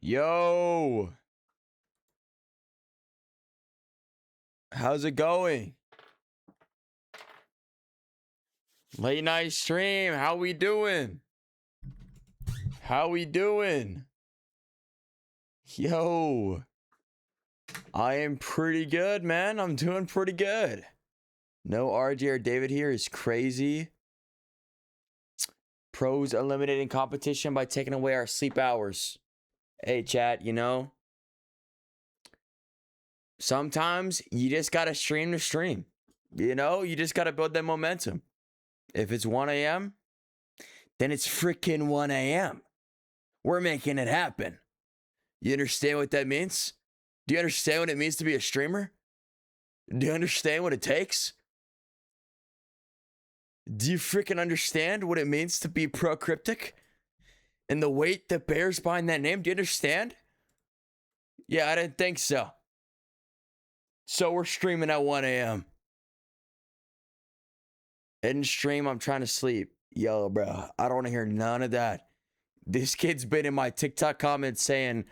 Yo, how's it going? Late night stream, how we doing? How we doing? Yo, I am pretty good, man. I'm doing pretty good. No RJ or David here is crazy. Pros eliminating competition by taking away our sleep hours. Hey, chat, sometimes you just gotta stream to stream. You just gotta build that momentum. If it's 1 a.m., then it's freaking 1 a.m. We're making it happen. You understand what that means? Do you understand what it means to be a streamer? Do you understand what it takes? Do you freaking understand what it means to be Procryptic? And the weight that bears behind that name? Do you understand? Yeah, I didn't think so. So we're streaming at 1 a.m. In stream, I'm trying to sleep. Yo, bro, I don't want to hear none of that. This kid's been in my TikTok comments saying,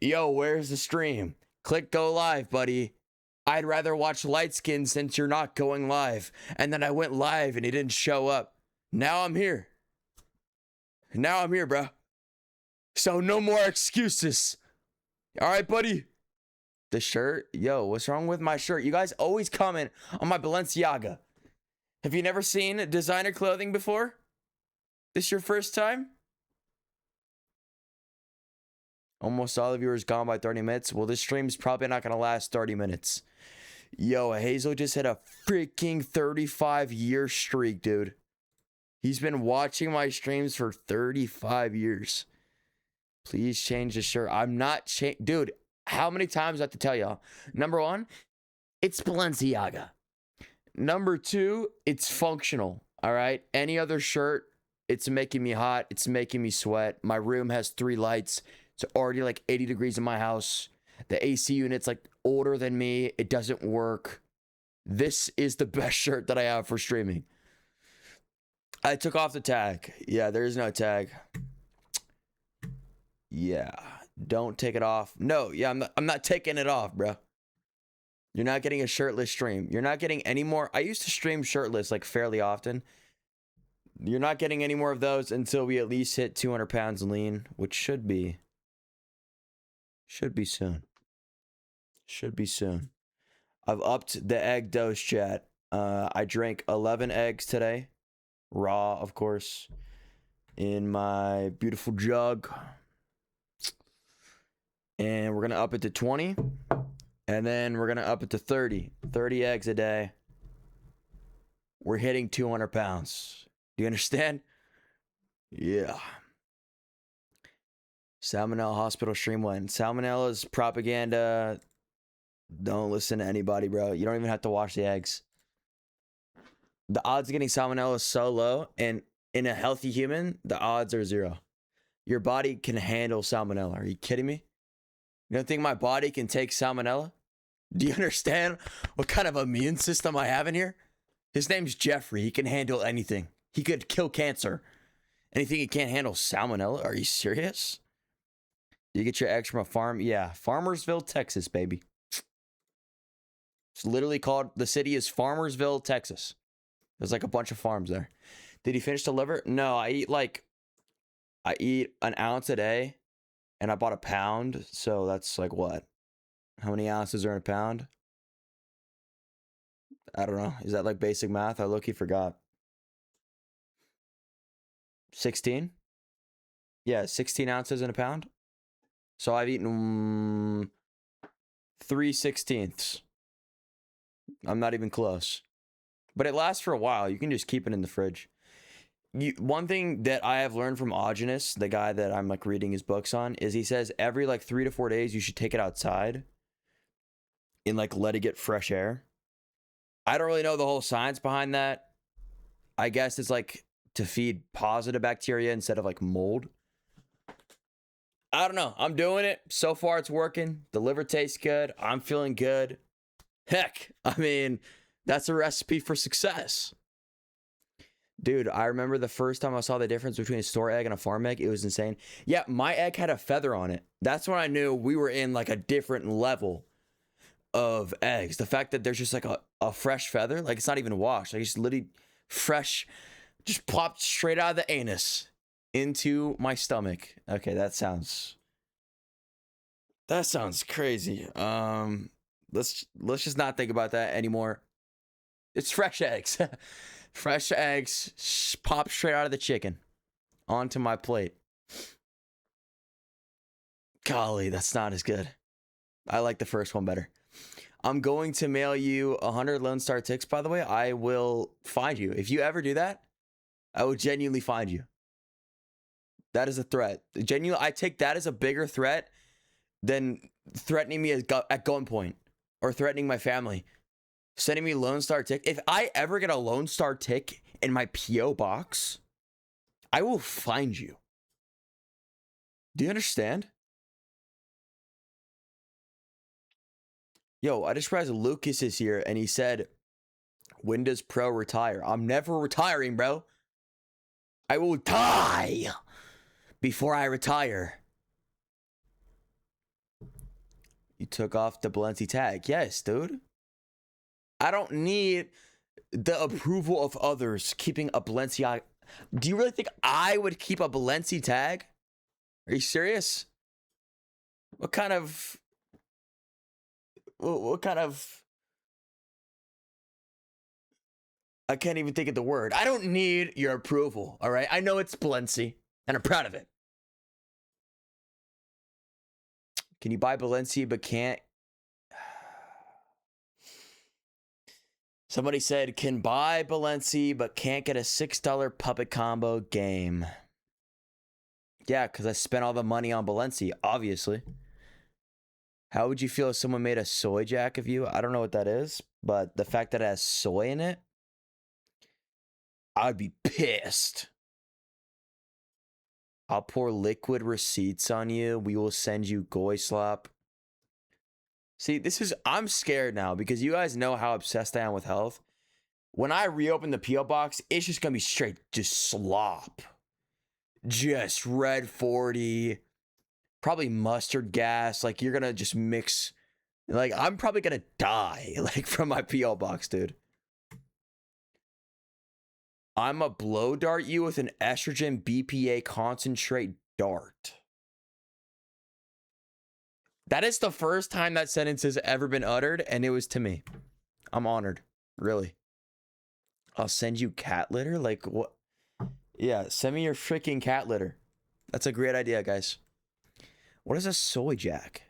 yo, where's the stream? Click go live, buddy. I'd rather watch light skin since you're not going live. And then I went live and he didn't show up. Now I'm here. Bro. So no more excuses. All right, buddy. The shirt? Yo, what's wrong with my shirt? You guys always comment on my Balenciaga. Have you never seen designer clothing before? This your first time? Almost all the viewers gone by 30 minutes. Well, this stream's probably not going to last 30 minutes. Yo, Hazel just hit a freaking 35-year streak, dude. He's been watching my streams for 35 years. Please change the shirt. I'm not dude, how many times do I have to tell y'all? Number one, it's Balenciaga. Number two, it's functional. All right. Any other shirt, it's making me hot. It's making me sweat. My room has 3 lights. It's already like 80 degrees in my house. The AC unit's like older than me. It doesn't work. This is the best shirt that I have for streaming. I took off the tag. Yeah, there is no tag. Yeah, don't take it off. No, yeah, I'm not taking it off, bro. You're not getting a shirtless stream. You're not getting any more. I used to stream shirtless like fairly often. You're not getting any more of those until we at least hit 200 pounds lean, which should be soon. Should be soon. I've upped the egg dose, chat. I drank 11 eggs today. Raw, of course. In my beautiful jug. And we're going to up it to 20. And then we're going to up it to 30. 30 eggs a day. We're hitting 200 pounds. Do you understand? Yeah. Salmonella hospital stream went. Salmonella's propaganda. Don't listen to anybody, bro. You don't even have to wash the eggs. The odds of getting salmonella is so low. And in a healthy human, the odds are 0. Your body can handle salmonella. Are you kidding me? You don't think my body can take salmonella? Do you understand what kind of immune system I have in here? His name's Jeffrey. He can handle anything. He could kill cancer. Anything he can't handle salmonella? Are you serious? You get your eggs from a farm? Yeah, Farmersville, Texas, baby. It's literally called, the city is Farmersville, Texas. There's like a bunch of farms there. Did he finish the liver? No, I eat an ounce a day. And I bought a pound, so that's like what? How many ounces are in a pound? I don't know. Is that like basic math? I low-key forgot. 16? Yeah, 16 ounces in a pound. So I've eaten 3/16. I'm not even close. But it lasts for a while. You can just keep it in the fridge. One thing that I have learned from Augenus, the guy that I'm like reading his books on, is he says every like 3 to 4 days you should take it outside and like let it get fresh air. I don't really know the whole science behind that. I guess it's like to feed positive bacteria instead of like mold. I don't know. I'm doing it. So far it's working. The liver tastes good. I'm feeling good. Heck, I mean, that's a recipe for success. Dude, I remember the first time I saw the difference between a store egg and a farm egg. It was insane. Yeah, my egg had a feather on it. That's when I knew we were in like a different level of eggs. The fact that there's just like a fresh feather, like it's not even washed. Like it's literally fresh, just popped straight out of the anus into my stomach. Okay, that sounds crazy. Let's just not think about that anymore. It's fresh eggs. Fresh eggs pop straight out of the chicken onto my plate. Golly, that's not as good. I like the first one better. I'm going to mail you 100 Lone Star ticks, by the way. I will find you. If you ever do that, I will genuinely find you. That is a threat. Genuinely, I take that as a bigger threat than threatening me at gunpoint or threatening my family. Sending me Lone Star tick. If I ever get a Lone Star tick in my P.O. box, I will find you. Do you understand? Yo, I just realized Lucas is here and he said, when does Pro retire? I'm never retiring, bro. I will die before I retire. You took off the Balenci tag. Yes, dude. I don't need the approval of others keeping a Balenciaga. Do you really think I would keep a Balenci tag? Are you serious? What kind of I can't even think of the word. I don't need your approval, all right? I know it's Balenci, and I'm proud of it. Can you buy Balenci but can't? Somebody said, can buy Balenci but can't get a $6 puppet combo game. Yeah, because I spent all the money on Balenci, obviously. How would you feel if someone made a soy jack of you? I don't know what that is, but the fact that it has soy in it, I'd be pissed. I'll pour liquid receipts on you. We will send you goy slop. See, I'm scared now because you guys know how obsessed I am with health. When I reopen the P.O. box, it's just going to be straight just slop. Just red 40. Probably mustard gas. Like, you're going to just mix. Like, I'm probably going to die, like, from my P.O. box, dude. I'm a blow dart you with an estrogen BPA concentrate dart. That is the first time that sentence has ever been uttered, and it was to me. I'm honored. Really. I'll send you cat litter? Like, what? Yeah, send me your freaking cat litter. That's a great idea, guys. What is a soy jack?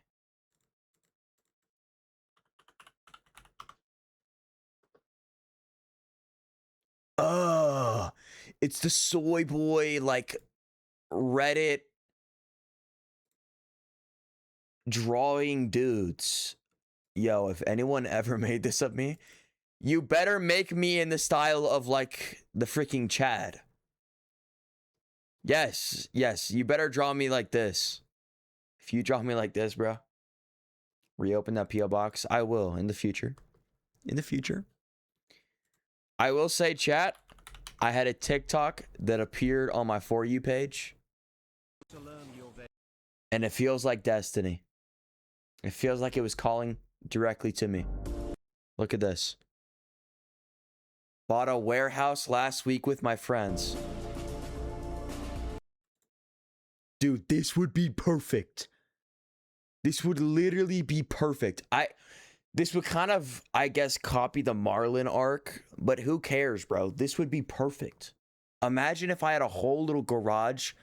Oh, it's the soy boy, like, Reddit drawing dudes. Yo, if anyone ever made this of me, you better make me in the style of, like, the freaking Chad. Yes, you better draw me like this. If you draw me like this, bro, reopen that P.O. box. I will in the future. In the future. I will say, chat, I had a TikTok that appeared on my For You page. And it feels like destiny. It feels like it was calling directly to me. Look at this. Bought a warehouse last week with my friends. Dude, this would be perfect. This would literally be perfect. This would kind of, I guess, copy the Marlin arc, but who cares, bro? This would be perfect. Imagine if I had a whole little garage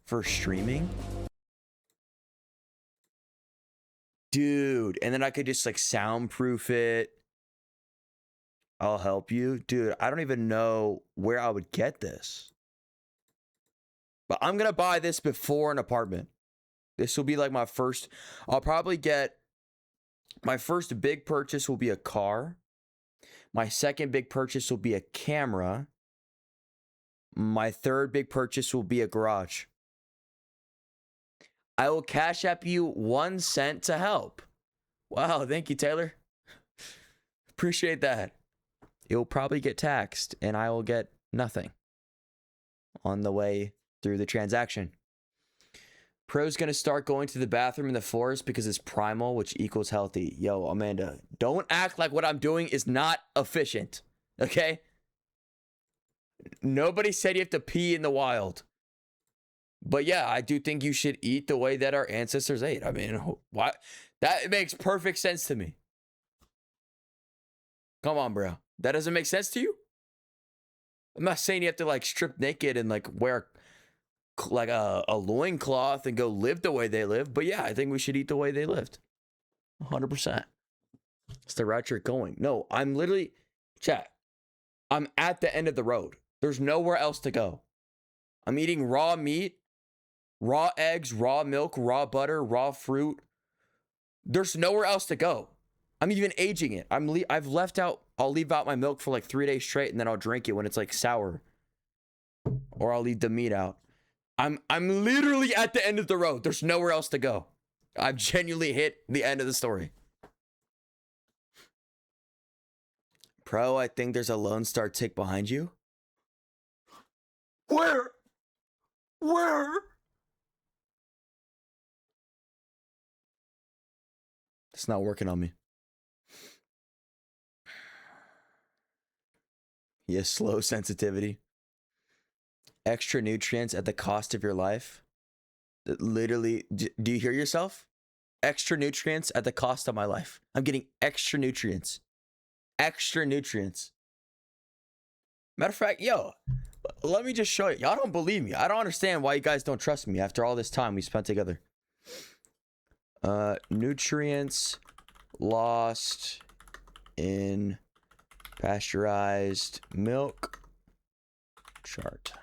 for streaming. Dude, and then I could just, like, soundproof it. I'll help you. Dude, I don't even know where I would get this. But I'm going to buy this before an apartment. This will be like my first. I'll probably get. My first big purchase will be a car. My second big purchase will be a camera. My third big purchase will be a garage. I will cash app you 1 cent to help. Wow, thank you, Taylor. Appreciate that. It will probably get taxed and I will get nothing. on the way through the transaction. Pro's gonna start going to the bathroom in the forest because it's primal, which equals healthy. Yo, Amanda, don't act like what I'm doing is not efficient, okay? Nobody said you have to pee in the wild. But yeah, I do think you should eat the way that our ancestors ate. I mean, why? That makes perfect sense to me. Come on, bro. That doesn't make sense to you? I'm not saying you have to like strip naked and like wear like a loincloth and go live the way they live. But yeah, I think we should eat the way they lived. 100%. It's the route you're going. No, I'm literally, chat, I'm at the end of the road. There's nowhere else to go. I'm eating raw meat, raw eggs, raw milk, raw butter, raw fruit. There's nowhere else to go. I'm even aging it. I've left out, I'll leave out my milk for like 3 days straight and then I'll drink it when it's like sour. Or I'll leave the meat out. I'm literally at the end of the road. There's nowhere else to go. I've genuinely hit the end of the story. Pro, I think there's a Lone Star tick behind you. Where? It's not working on me. Yes, slow sensitivity. Extra nutrients at the cost of your life. Literally, do you hear yourself? Extra nutrients at the cost of my life. I'm getting extra nutrients. Extra nutrients. Matter of fact, yo, let me just show you. Y'all don't believe me. I don't understand why you guys don't trust me after all this time we spent together. Nutrients lost in pasteurized milk chart.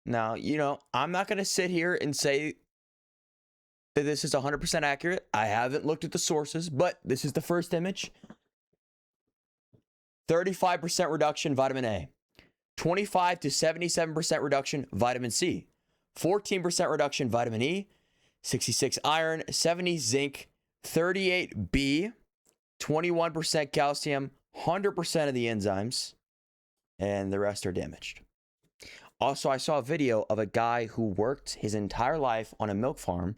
Now, you know, I'm not going to sit here and say that this is 100% accurate. I haven't looked at the sources, but this is the first image. 35% reduction vitamin A. 25 to 77% reduction vitamin C. 14% reduction vitamin E. 66 iron. 70 zinc. 38 B. 21% calcium. 100% of the enzymes. And the rest are damaged. Also, I saw a video of a guy who worked his entire life on a milk farm,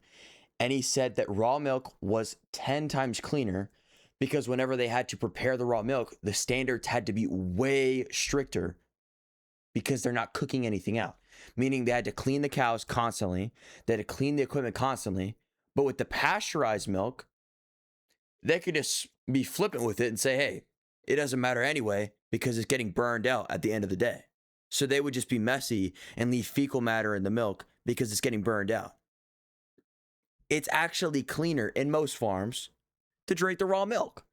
and he said that raw milk was 10 times cleaner because whenever they had to prepare the raw milk, the standards had to be way stricter because they're not cooking anything out. Meaning they had to clean the cows constantly, they had to clean the equipment constantly, but with the pasteurized milk, they could just be flippant with it and say, hey, it doesn't matter anyway because it's getting burned out at the end of the day. So they would just be messy and leave fecal matter in the milk because it's getting burned out. It's actually cleaner in most farms to drink the raw milk.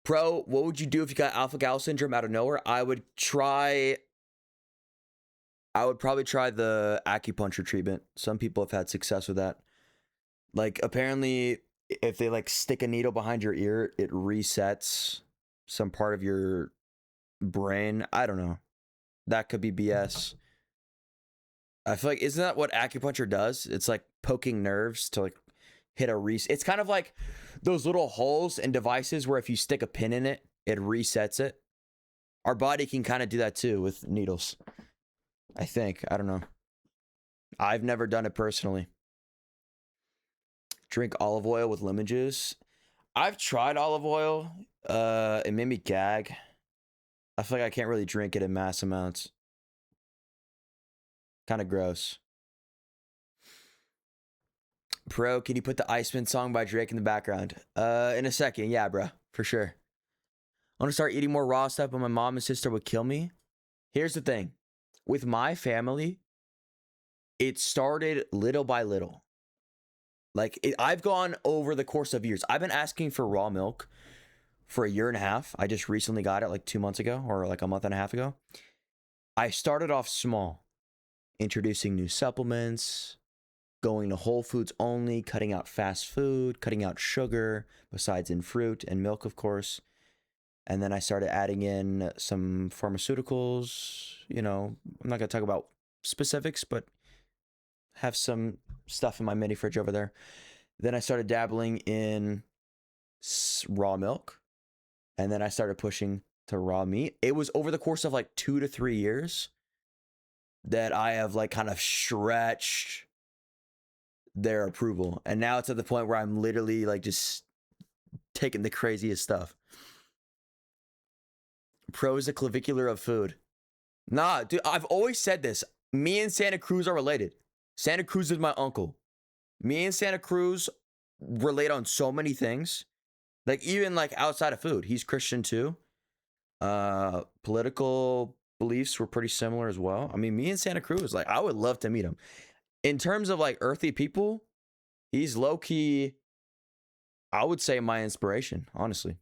Pro, what would you do if you got alpha gal syndrome out of nowhere? I would probably try the acupuncture treatment. Some people have had success with that. Like, apparently, if they like stick a needle behind your ear, it resets some part of your brain. I don't know. That could be BS. I feel like, isn't that what acupuncture does? It's like poking nerves to like hit a reset. It's kind of like those little holes and devices where if you stick a pin in it, it resets it. Our body can kind of do that too with needles. I think. I don't know. I've never done it personally. Drink olive oil with lemon juice. I've tried olive oil. It made me gag. I feel like I can't really drink it in mass amounts. Kind of gross. Pro, can you put the Iceman song by Drake in the background? In a second. Yeah, bro. For sure. I want to start eating more raw stuff, but my mom and sister would kill me. Here's the thing. With my family, it started little by little. Like, I've gone over the course of years. I've been asking for raw milk for 1.5 years. I just recently got it like 2 months ago or like 1.5 months ago. I started off small, introducing new supplements, going to Whole Foods only, cutting out fast food, cutting out sugar, besides in fruit and milk, of course. And then I started adding in some pharmaceuticals. You know, I'm not going to talk about specifics, but have some stuff in my mini fridge over there. Then I started dabbling in raw milk, and then I started pushing to raw meat. It was over the course of like 2 to 3 years that I have like kind of stretched their approval, and now it's at the point where I'm literally like just taking the craziest stuff. Pro is the clavicular of food. Nah, dude, I've always said this. Me and Santa Cruz are related. Santa Cruz is my uncle. Me and Santa Cruz relate on so many things. Like, even like outside of food. He's Christian too. Political beliefs were pretty similar as well. I mean, me and Santa Cruz, like, I would love to meet him. In terms of like earthy people, he's low-key, I would say, my inspiration, honestly.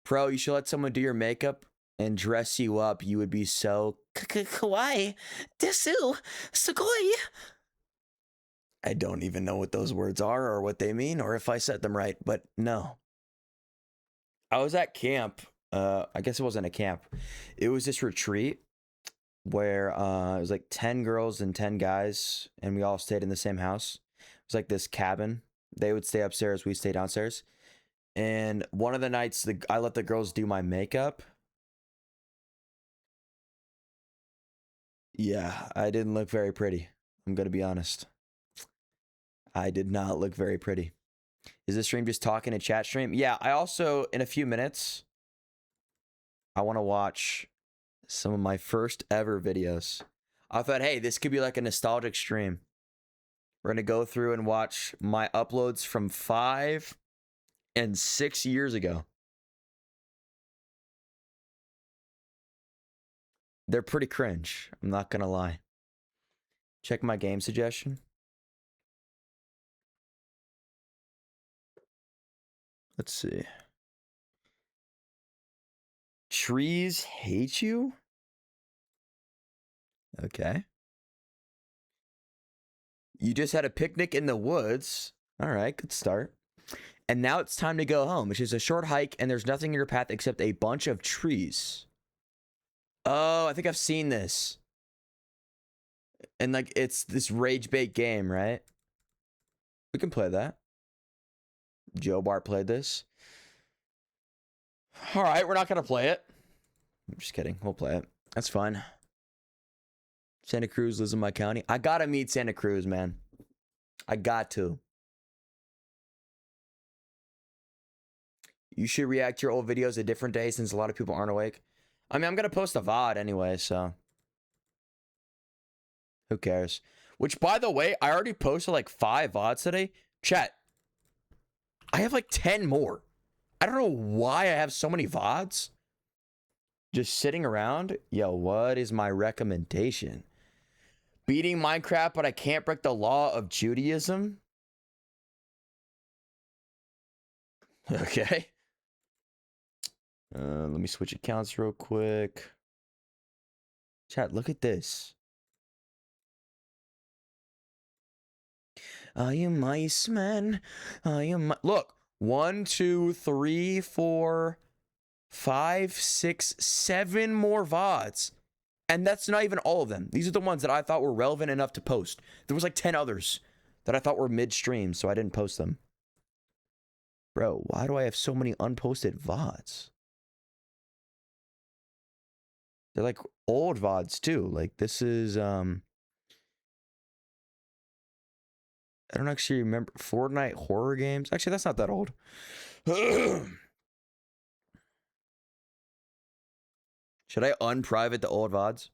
Pro, you should let someone do your makeup and dress you up. You would be so kawaii, desu, sugoi. I don't even know what those words are or what they mean or if I said them right, but no. I was at camp. I guess it wasn't a camp. It was this retreat where it was like 10 girls and 10 guys, and we all stayed in the same house. It was like this cabin. They would stay upstairs, we stay downstairs. And one of the nights, I let the girls do my makeup. Yeah, I didn't look very pretty. I'm going to be honest. I did not look very pretty. Is this stream just talking a chat stream? Yeah, I also, in a few minutes, I want to watch some of my first ever videos. I thought, hey, this could be like a nostalgic stream. We're going to go through and watch my uploads from 5 and 6 years ago. They're pretty cringe. I'm not going to lie. Check my game suggestion. Let's see. Trees hate you? Okay. You just had a picnic in the woods. All right, good start. And now it's time to go home, which is a short hike, and there's nothing in your path except a bunch of trees. Oh, I think I've seen this. And like, it's this rage bait game, right? We can play that. Joe Bart played this. All right, we're not going to play it. I'm just kidding. We'll play it. That's fine. Santa Cruz lives in my county. I got to meet Santa Cruz, man. I got to. You should react to your old videos a different day since a lot of people aren't awake. I mean, I'm going to post a VOD anyway, so. Who cares? Which, by the way, I already posted like 5 VODs today. Chat. I have like 10 more. I don't know why I have so many VODs. Just sitting around. Yo, what is my recommendation? Beating Minecraft, but I can't break the law of Judaism? Okay. Let me switch accounts real quick. Chat, look at this. I am mice man. I am. Look, 1, 2, 3, 4, 5, 6, 7 more VODs. And that's not even all of them. These are the ones that I thought were relevant enough to post. There was like 10 others that I thought were mid-stream, so I didn't post them. Bro, why do I have so many unposted VODs? They're like old VODs too. Like this is I don't actually remember. Fortnite horror games. Actually, that's not that old. Should I unprivate the old VODs?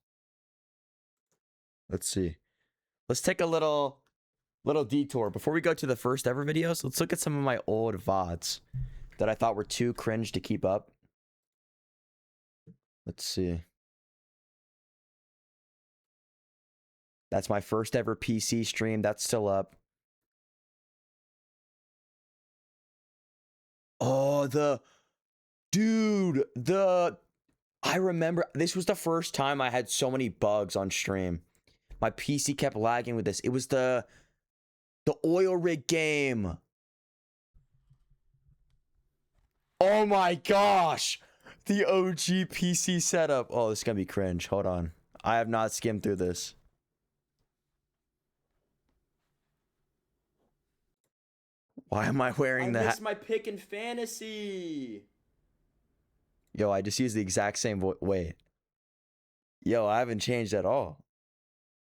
Let's see. Let's take a little detour. Before we go to the first ever videos, let's look at some of my old VODs that I thought were too cringe to keep up. Let's see. That's my first ever PC stream. That's still up. Oh, I remember this was the first time I had so many bugs on stream. My PC kept lagging with this. It was the oil rig game. Oh my gosh. The OG PC setup. Oh, this is going to be cringe. Hold on. I have not skimmed through this. Why am I wearing that? I missed my pick in fantasy. Yo, I just used the exact same way. Yo, I haven't changed at all.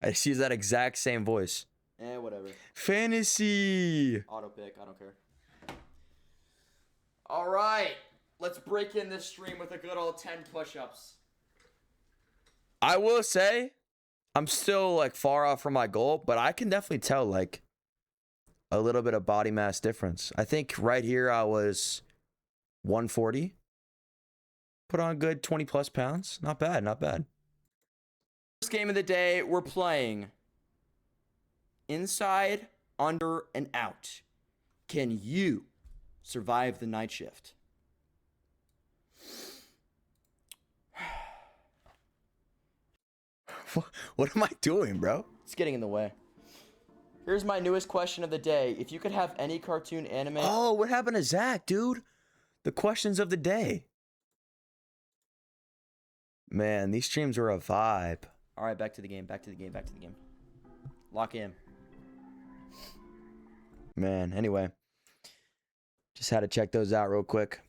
I just use that exact same voice. Whatever. Fantasy. Auto pick. I don't care. All right. Let's break in this stream with a good old 10 push-ups. I will say, I'm still like far off from my goal, but I can definitely tell like a little bit of body mass difference. I think right here I was 140. Put on a good 20 plus pounds. Not bad, not bad. First game of the day, we're playing inside, under, and out. Can you survive the night shift? What am I doing, bro? It's getting in the way. Here's my newest question of the day. If you could have any cartoon anime... Oh, what happened to Zach, dude? The questions of the day. Man, these streams were a vibe. All right, back to the game, back to the game, back to the game. Lock in. Man, anyway. Just had to check those out real quick.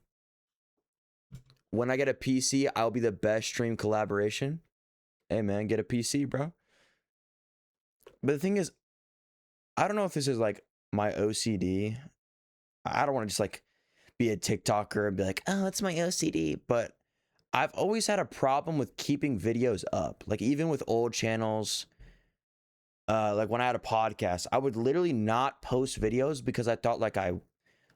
When I get a PC, I'll be the best stream collaboration. Hey, man, get a PC, bro. But the thing is, I don't know if this is like my OCD. I don't want to just like be a TikToker and be like, oh, it's my OCD. But I've always had a problem with keeping videos up. Like even with old channels, like when I had a podcast, I would literally not post videos because I thought like I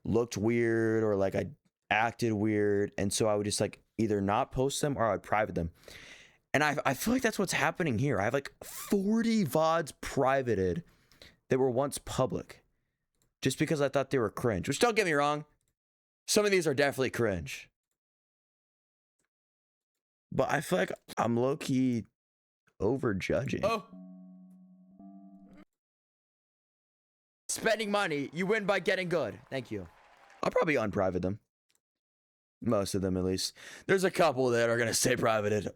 looked weird or like I acted weird. And so I would just like either not post them or I would private them. And I feel like that's what's happening here. I have like 40 VODs privated that were once public just because I thought they were cringe. Which, don't get me wrong, some of these are definitely cringe. But I feel like I'm low-key over-judging. Oh. Spending money, you win by getting good. Thank you. I'll probably unprivate them. Most of them, at least. There's a couple that are going to stay privated.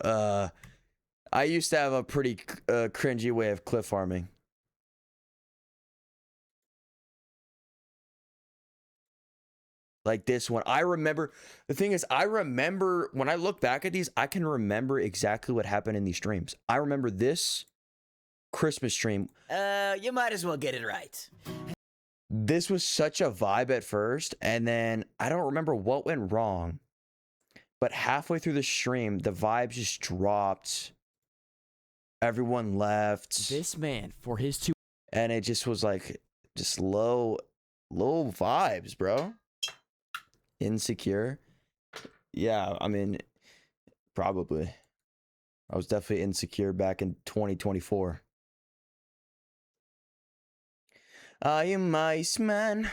I used to have a pretty cringy way of cliff farming. Like this one. I remember, the thing is, I remember, when I look back at these, I can remember exactly what happened in these streams. I remember this Christmas stream. You might as well get it right. This was such a vibe at first, and then I don't remember what went wrong. But halfway through the stream, the vibes just dropped. Everyone left. This man, for his two... And it just was like, just low vibes, bro. Insecure. Yeah, I mean, probably. I was definitely insecure back in 2024. I am Iceman.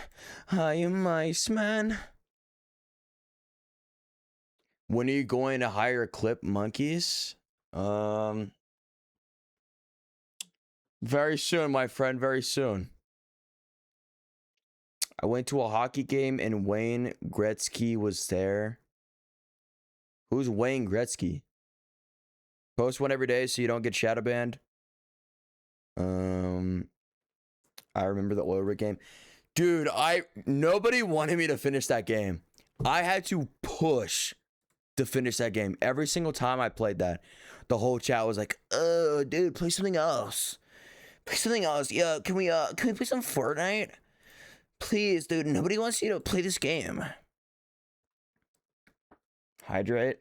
I am Iceman. When are you going to hire clip monkeys? Very soon, my friend, very soon. I went to a hockey game and Wayne Gretzky was there. Who's Wayne Gretzky? Post one every day so you don't get shadow banned. I remember the oil rig game. Dude, nobody wanted me to finish that game. I had to push to finish that game. Every single time I played that, the whole chat was like, "Oh, dude, play something else. Play something else. Yeah, can we play some Fortnite? Please, dude, nobody wants you to play this game." Hydrate.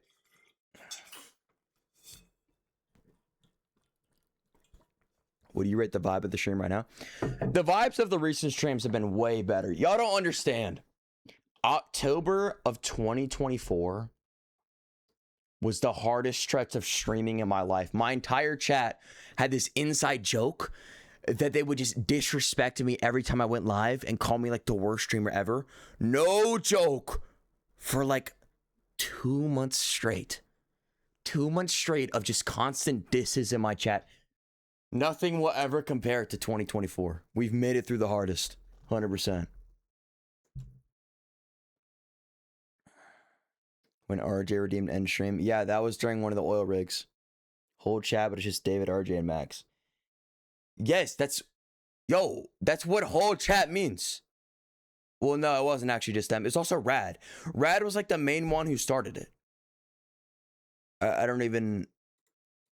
What do you rate the vibe of the stream right now? The vibes of the recent streams have been way better. Y'all don't understand. October of 2024 was the hardest stretch of streaming in my life. My entire chat had this inside joke that they would just disrespect me every time I went live and call me like the worst streamer ever. No joke. For like 2 months straight. 2 months straight of just constant disses in my chat. Nothing will ever compare to 2024. We've made it through the hardest. 100%. When RJ redeemed end stream. Yeah, that was during one of the oil rigs. Whole chat, but it's just David, RJ, and Max. Yes, that's what whole chat means. Well, no, it wasn't actually just them. It's also Rad. Rad was like the main one who started it. I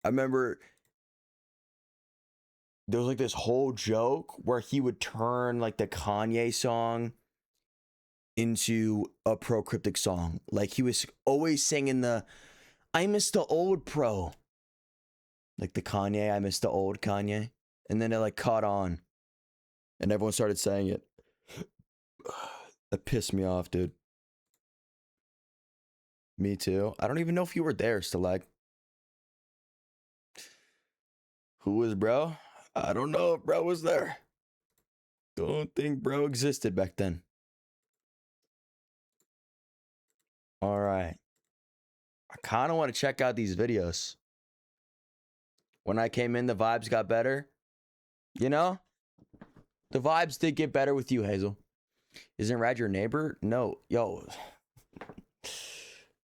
remember there was like this whole joke where he would turn like the Kanye song into a Procryptic song. Like he was always singing I miss the old pro. Like the Kanye, I miss the old Kanye. And then it like caught on. And everyone started saying it. That pissed me off, dude. Me too. I don't even know if you were there, Stalag. Who was bro? I don't know if bro was there. Don't think bro existed back then. All right. I kind of want to check out these videos. When I came in, the vibes got better. You know? The vibes did get better with you, Hazel. Isn't Rad your neighbor? No. Yo.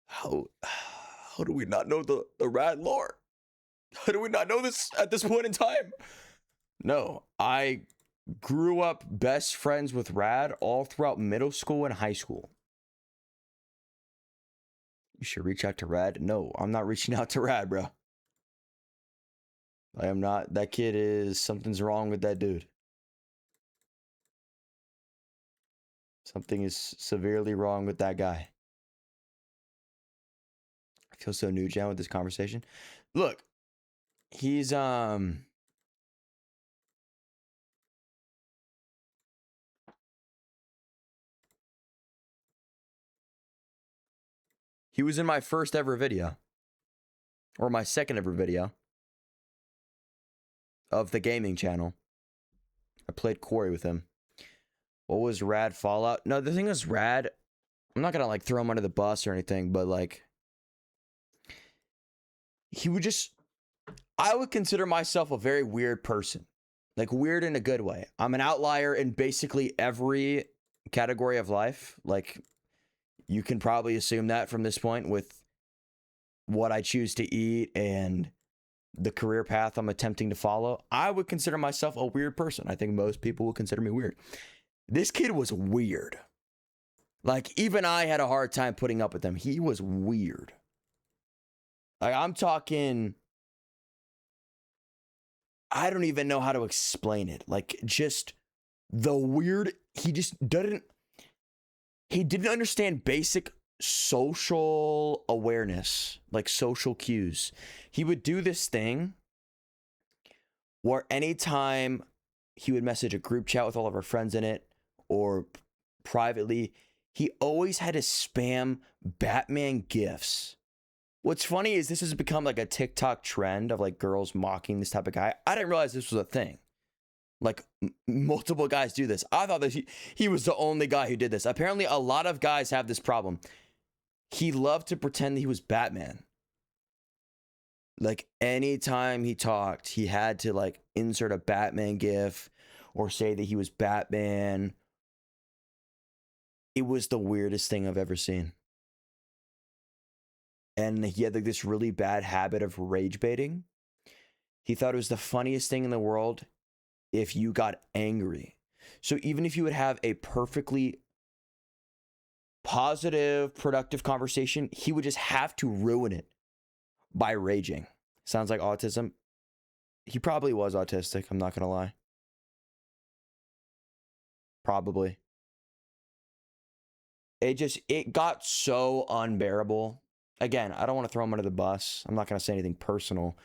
How do we not know the Rad lore? How do we not know this at this point in time? No. I grew up best friends with Rad all throughout middle school and high school. You should reach out to Rad. No, I'm not reaching out to Rad, bro. I am not. That kid is... Something's wrong with that dude. Something is severely wrong with that guy. I feel so new, Jan, with this conversation. Look, he's he was in my first ever video. Or my second ever video. Of the gaming channel. I played Quarry with him. What was Rad Fallout? No, the thing is Rad... I'm not gonna like throw him under the bus or anything, but like... He would just... I would consider myself a very weird person. Like weird in a good way. I'm an outlier in basically every category of life. Like you can probably assume that from this point with what I choose to eat and the career path I'm attempting to follow. I would consider myself a weird person. I think most people would consider me weird. This kid was weird. Like even I had a hard time putting up with him. He was weird. Like I'm talking... I don't even know how to explain it. Like, just the weird... He didn't understand basic social awareness. Like, social cues. He would do this thing where anytime he would message a group chat with all of our friends in it, or privately, he always had to spam Batman GIFs. What's funny is this has become like a TikTok trend of like girls mocking this type of guy. I didn't realize this was a thing. Like multiple guys do this. I thought that he was the only guy who did this. Apparently a lot of guys have this problem. He loved to pretend that he was Batman. Like anytime he talked, he had to like insert a Batman GIF or say that he was Batman. It was the weirdest thing I've ever seen. And he had like this really bad habit of rage baiting. He thought it was the funniest thing in the world if you got angry. So even if you would have a perfectly positive, productive conversation, he would just have to ruin it by raging. Sounds like autism. He probably was autistic, I'm not gonna lie. Probably. It got so unbearable. Again, I don't want to throw him under the bus. I'm not going to say anything personal.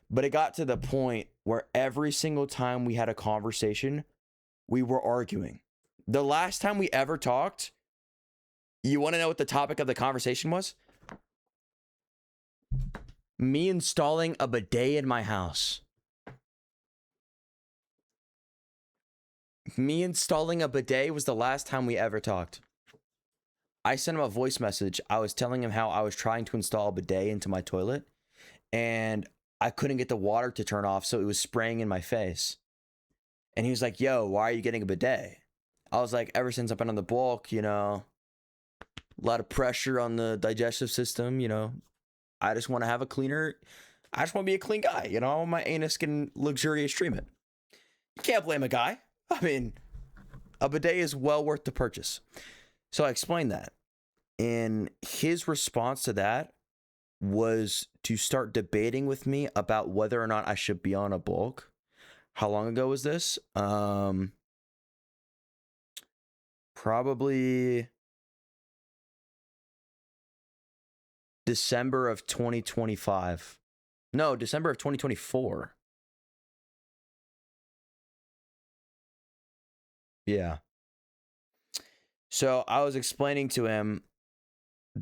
But it got to the point where every single time we had a conversation, we were arguing. The last time we ever talked, you want to know what the topic of the conversation was? Me installing a bidet in my house. Me installing a bidet was the last time we ever talked. I sent him a voice message. I was telling him how I was trying to install a bidet into my toilet and I couldn't get the water to turn off, so it was spraying in my face. And he was like, yo, why are you getting a bidet? I was like, ever since I've been on the bulk, you know, a lot of pressure on the digestive system, you know, I just want to have a cleaner, I just want to be a clean guy, you know, my anus can luxurious treatment. You can't blame a guy. I mean, A bidet is well worth the purchase. So I explained that. And his response to that was to start debating with me about whether or not I should be on a bulk. How long ago was this? Probably December of 2025. No, December of 2024. Yeah. So I was explaining to him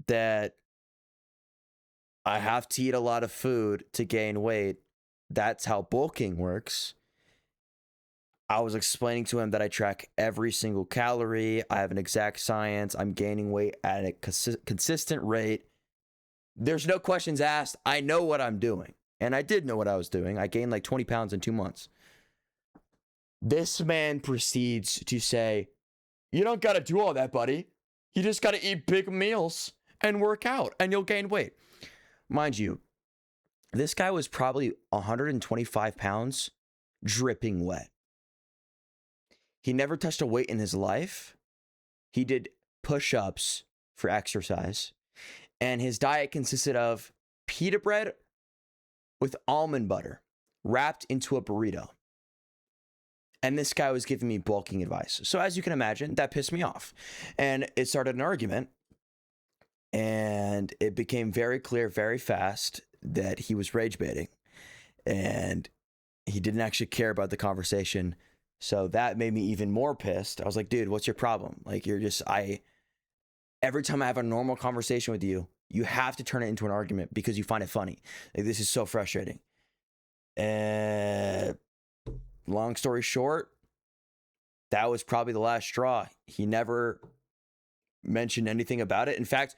that I have to eat a lot of food to gain weight. That's how bulking works. I was explaining to him that I track every single calorie. I have an exact science. I'm gaining weight at a consistent rate. There's no questions asked. I know what I'm doing. And I did know what I was doing. I gained like 20 pounds in 2 months. This man proceeds to say, you don't got to do all that, buddy. You just got to eat big meals and work out and you'll gain weight. Mind you, this guy was probably 125 pounds, dripping wet. He never touched a weight in his life. He did push-ups for exercise. And his diet consisted of pita bread with almond butter wrapped into a burrito. And this guy was giving me bulking advice. So as you can imagine, that pissed me off. And it started an argument. And it became very clear very fast that he was rage baiting. And he didn't actually care about the conversation. So that made me even more pissed. I was like, dude, what's your problem? Like, every time I have a normal conversation with you, you have to turn it into an argument because you find it funny. Like, this is so frustrating. Long story short, that was probably the last straw. He never mentioned anything about it. In fact,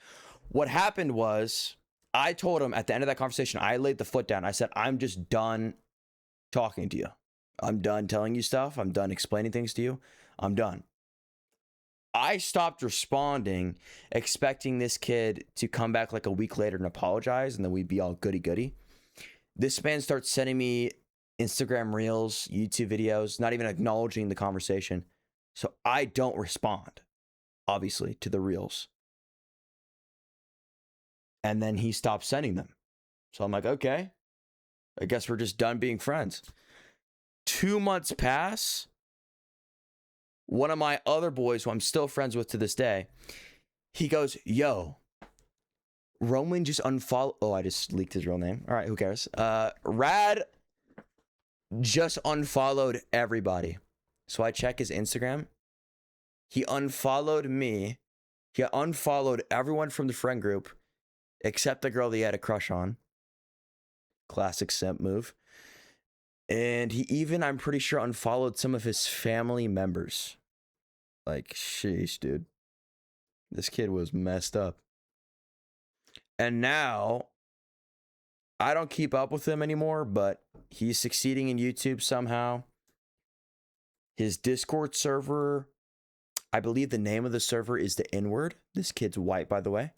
what happened was I told him at the end of that conversation, I laid the foot down. I said, I'm just done talking to you. I'm done telling you stuff. I'm done explaining things to you. I'm done. I stopped responding, expecting this kid to come back like a week later and apologize, and then we'd be all goody-goody. This man starts sending me Instagram reels, YouTube videos, not even acknowledging the conversation. So I don't respond, obviously, to the reels. And then he stopped sending them. So I'm like, okay, I guess we're just done being friends. 2 months pass. One of my other boys, who I'm still friends with to this day, he goes, yo, Roman just unfollowed. Oh, I just leaked his real name. All right, who cares? Rad just unfollowed everybody. So I check his Instagram. He unfollowed me. He unfollowed everyone from the friend group except the girl that he had a crush on. Classic simp move. And he even, I'm pretty sure, unfollowed some of his family members. Like, sheesh, dude. This kid was messed up. And now, I don't keep up with him anymore, but he's succeeding in YouTube somehow. His Discord server, I believe the name of the server is the N-word. This kid's white, by the way.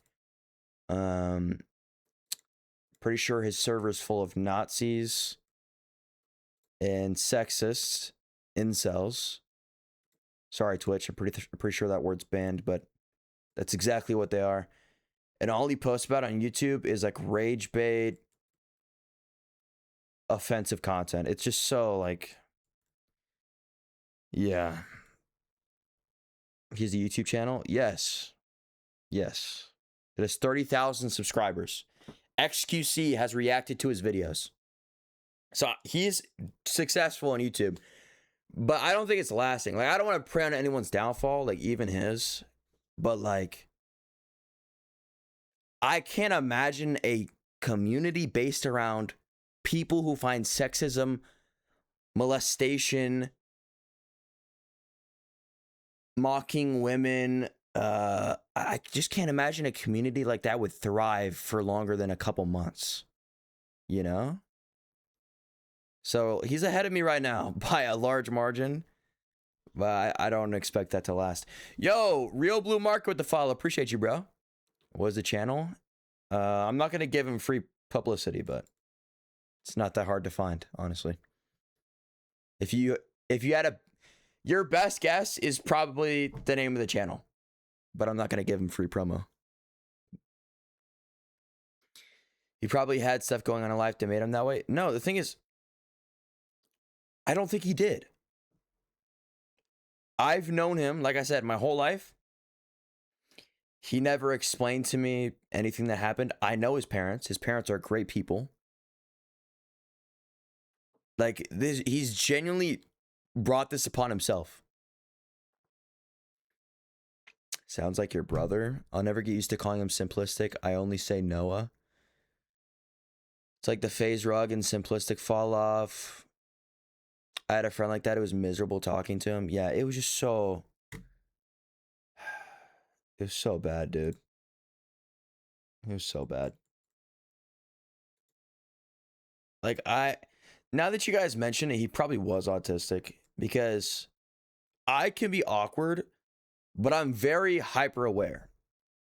Pretty sure his server is full of Nazis and sexists, incels. Sorry, Twitch. I'm pretty sure that word's banned, but that's exactly what they are. And all he posts about on YouTube is like rage bait, offensive content. It's just so like, yeah. He has a YouTube channel? Yes. Yes. It has 30,000 subscribers. XQC has reacted to his videos. So he's successful on YouTube, but I don't think it's lasting. Like, I don't want to pray on anyone's downfall, like even his, but like, I can't imagine a community based around people who find sexism, molestation, mocking women. I just can't imagine a community like that would thrive for longer than a couple months, you know? So he's ahead of me right now by a large margin, but I don't expect that to last. Yo, Real Blue Market with the follow. Appreciate you, bro. What is the channel? I'm not going to give him free publicity, but it's not that hard to find, honestly. If you had a, Your best guess is probably the name of the channel, but I'm not going to give him free promo. He probably had stuff going on in life that made him that way. No, the thing is, I don't think he did. I've known him, like I said, my whole life. He never explained to me anything that happened. I know his parents. His parents are great people. Like, this, he's genuinely brought this upon himself. Sounds like your brother. I'll never get used to calling him simplistic. I only say Noah. It's like the phase rug and simplistic fall off. I had a friend like that. It was miserable talking to him. Yeah, it was just so... It was so bad, dude. It was so bad. Like, now that you guys mention it, he probably was autistic, because I can be awkward, but I'm very hyper aware.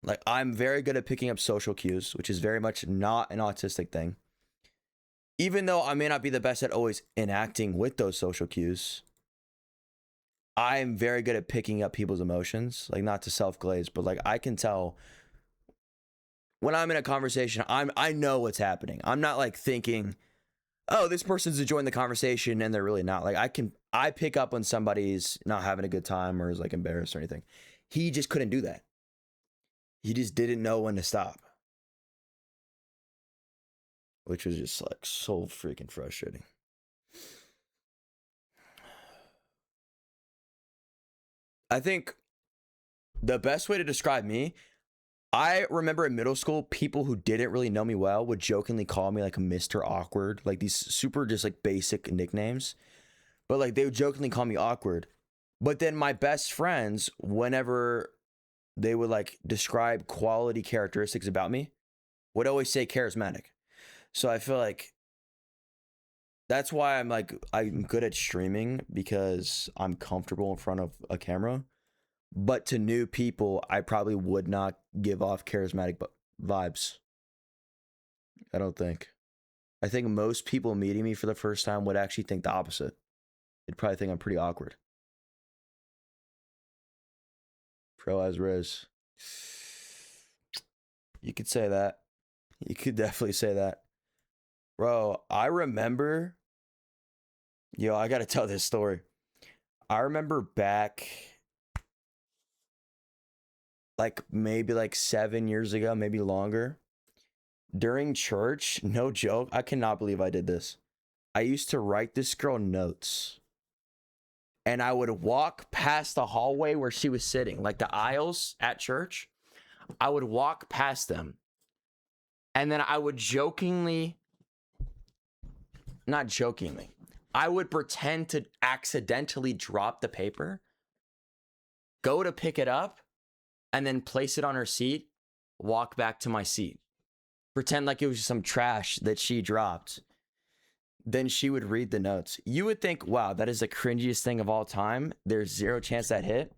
Like, I'm very good at picking up social cues, which is very much not an autistic thing. Even though I may not be the best at always enacting with those social cues, I'm very good at picking up people's emotions. Like, not to self-glaze, but like, I can tell when I'm in a conversation, I know what's happening. I'm not like thinking, oh, this person's enjoying the conversation and they're really not. Like, I pick up when somebody's not having a good time or is like embarrassed or anything. He just couldn't do that. He just didn't know when to stop. Which was just like so freaking frustrating. I think the best way to describe me, I remember in middle school, people who didn't really know me well would jokingly call me like Mr. Awkward, like these super just like basic nicknames. But like, they would jokingly call me awkward. But then my best friends, whenever they would like describe quality characteristics about me, would always say charismatic. So I feel like that's why I'm good at streaming, because I'm comfortable in front of a camera. But to new people, I probably would not give off charismatic vibes. I don't think. I think most people meeting me for the first time would actually think the opposite. They'd probably think I'm pretty awkward. Pro as Riz. You could say that. You could definitely say that. Bro, I remember... Yo, I gotta tell this story. I remember back... like maybe like 7 years ago, maybe longer. During church, no joke, I cannot believe I did this. I used to write this girl notes. And I would walk past the hallway where she was sitting, like the aisles at church. I would walk past them. And then I would not jokingly, I would pretend to accidentally drop the paper, go to pick it up, and then place it on her seat, walk back to my seat. Pretend like it was just some trash that she dropped. Then she would read the notes. You would think, wow, that is the cringiest thing of all time. There's zero chance that hit.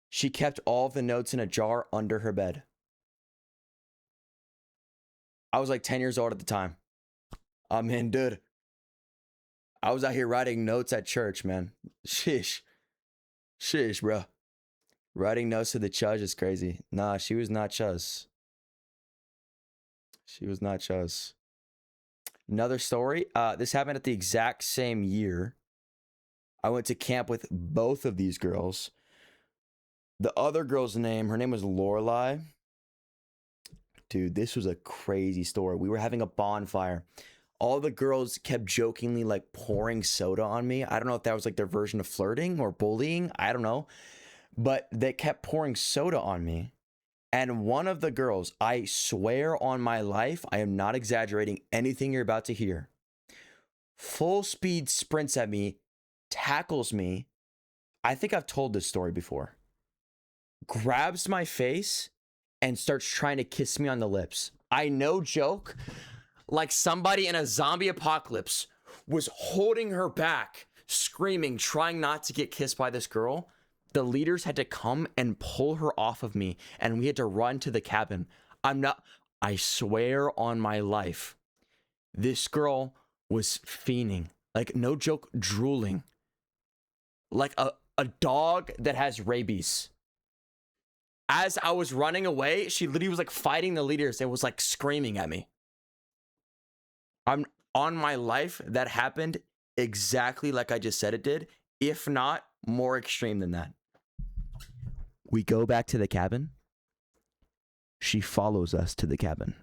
She kept all of the notes in a jar under her bed. I was like 10 years old at the time. I mean, dude, I was out here writing notes at church, man. Sheesh, bro. Writing notes to the judge is crazy. Nah, she was not chuz. She was not chuz. Another story. This happened at the exact same year. I went to camp with both of these girls. The other girl's name, her name was Lorelai. Dude, this was a crazy story. We were having a bonfire. All the girls kept jokingly like pouring soda on me. I don't know if that was like their version of flirting or bullying. I don't know. But they kept pouring soda on me. And one of the girls, I swear on my life, I am not exaggerating anything you're about to hear, full speed sprints at me, tackles me. I think I've told this story before. Grabs my face and starts trying to kiss me on the lips. I no joke, like somebody in a zombie apocalypse was holding her back, screaming, trying not to get kissed by this girl. The leaders had to come and pull her off of me, and we had to run to the cabin. I swear on my life, this girl was fiending, like no joke, drooling. like a dog that has rabies. As I was running away, she literally was like fighting the leaders and was like screaming at me. I'm on my life, that happened exactly like I just said it did, if not more extreme than that. We go back to the cabin. She follows us to the cabin.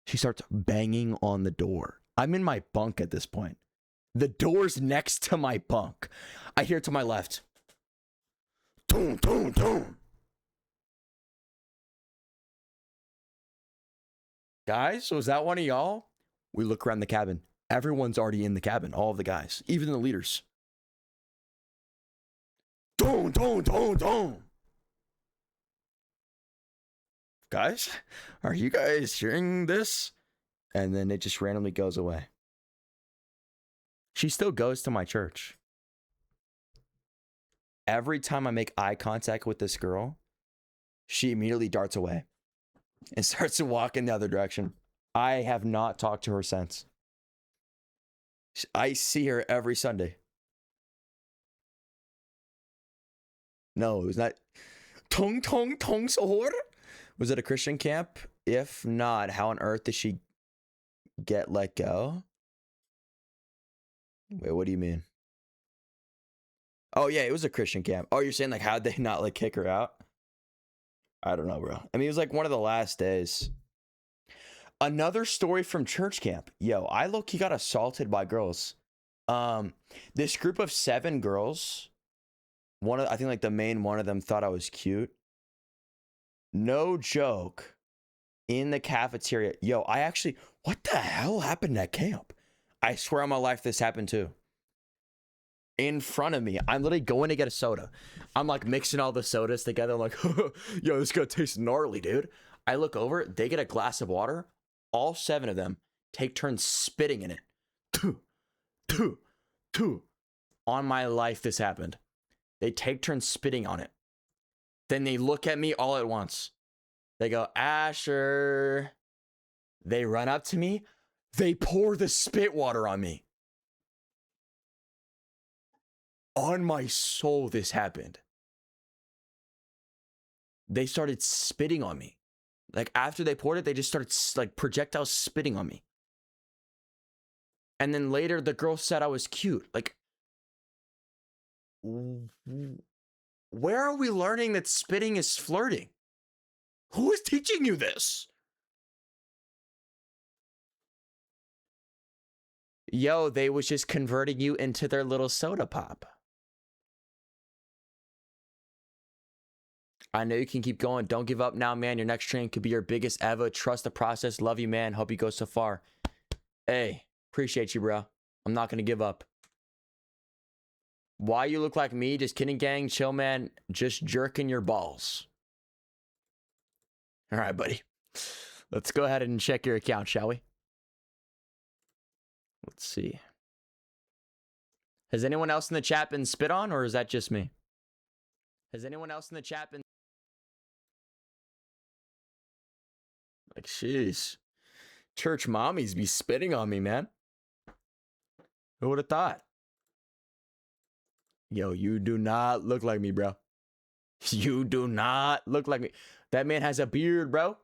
She starts banging on the door. I'm in my bunk at this point. The door's next to my bunk. I hear to my left. Boom, boom, boom. Guys, was that one of y'all? We look around the cabin. Everyone's already in the cabin. All of the guys, even the leaders. Boom, boom, boom, boom. Guys, are you guys hearing this? And then it just randomly goes away. She still goes to my church. Every time I make eye contact with this girl, she immediately darts away and starts to walk in the other direction. I have not talked to her since. I see her every Sunday. No, it was not. Tong tong tong sohor? Was it a Christian camp? If not, how on earth did she get let go? Wait, what do you mean? Oh yeah, it was a Christian camp. Oh, you're saying like how'd they not like kick her out? I don't know, bro. I mean, it was like one of the last days. Another story from church camp. Yo, I low-key got assaulted by girls. This group of 7 girls. I think like the main one of them thought I was cute. No joke. In the cafeteria. Yo, what the hell happened at camp? I swear on my life this happened too. In front of me, I'm literally going to get a soda. I'm like mixing all the sodas together. I'm like, yo, this gonna taste gnarly, dude. I look over, they get a glass of water. All 7 of them take turns spitting in it. On my life, this happened. They take turns spitting on it. Then they look at me all at once. They go, Asher. They run up to me. They pour the spit water on me. On my soul, this happened. They started spitting on me. Like after they poured it, they just started like projectile spitting on me. And then later, the girl said I was cute. Like, where are we learning that spitting is flirting? Who is teaching you this? Yo, they was just converting you into their little soda pop. I know you can keep going. Don't give up now, man. Your next train could be your biggest ever. Trust the process. Love you, man. Hope you go so far. Hey, appreciate you, bro. I'm not going to give up. Why you look like me? Just kidding, gang. Chill, man. Just jerking your balls. All right, buddy. Let's go ahead and check your account, shall we? Let's see. Has anyone else in the chat been spit on, or is that just me? Has anyone else in the chat been... Like, jeez. Church mommies be spitting on me, man. Who would have thought? Yo, you do not look like me, bro. You do not look like me. That man has a beard, bro.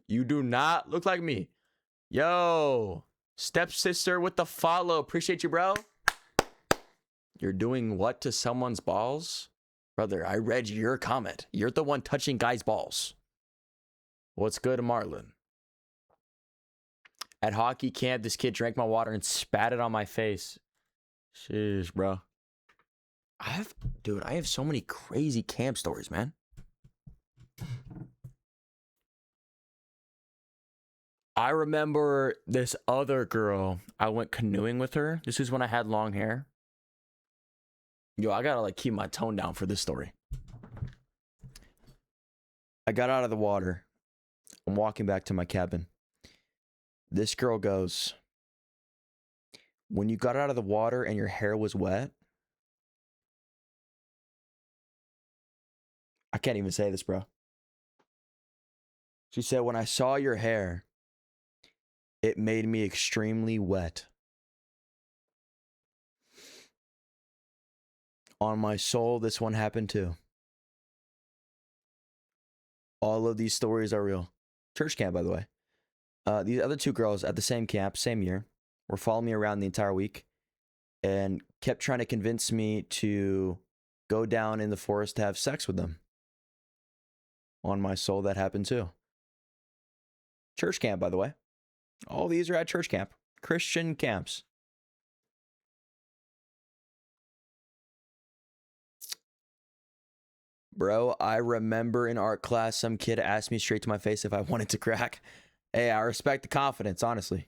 You do not look like me. Yo, stepsister with the follow. Appreciate you, bro. You're doing what to someone's balls? Brother, I read your comment. You're the one touching guys' balls. What's good, Marlon? At hockey camp, this kid drank my water and spat it on my face. Sheesh, bro. I have so many crazy camp stories, man. I remember this other girl. I went canoeing with her. This is when I had long hair. Yo, I gotta like keep my tone down for this story. I got out of the water. I'm walking back to my cabin. This girl goes, when you got out of the water and your hair was wet, I can't even say this, bro. She said, when I saw your hair, it made me extremely wet. On my soul, this one happened too. All of these stories are real. Church camp, by the way. These other two girls at the same camp, same year, were following me around the entire week and kept trying to convince me to go down in the forest to have sex with them. On my soul, that happened too. Church camp, by the way. All these are at church camp. Christian camps. Bro, I remember in art class, some kid asked me straight to my face if I wanted to crack. Hey, I respect the confidence, honestly.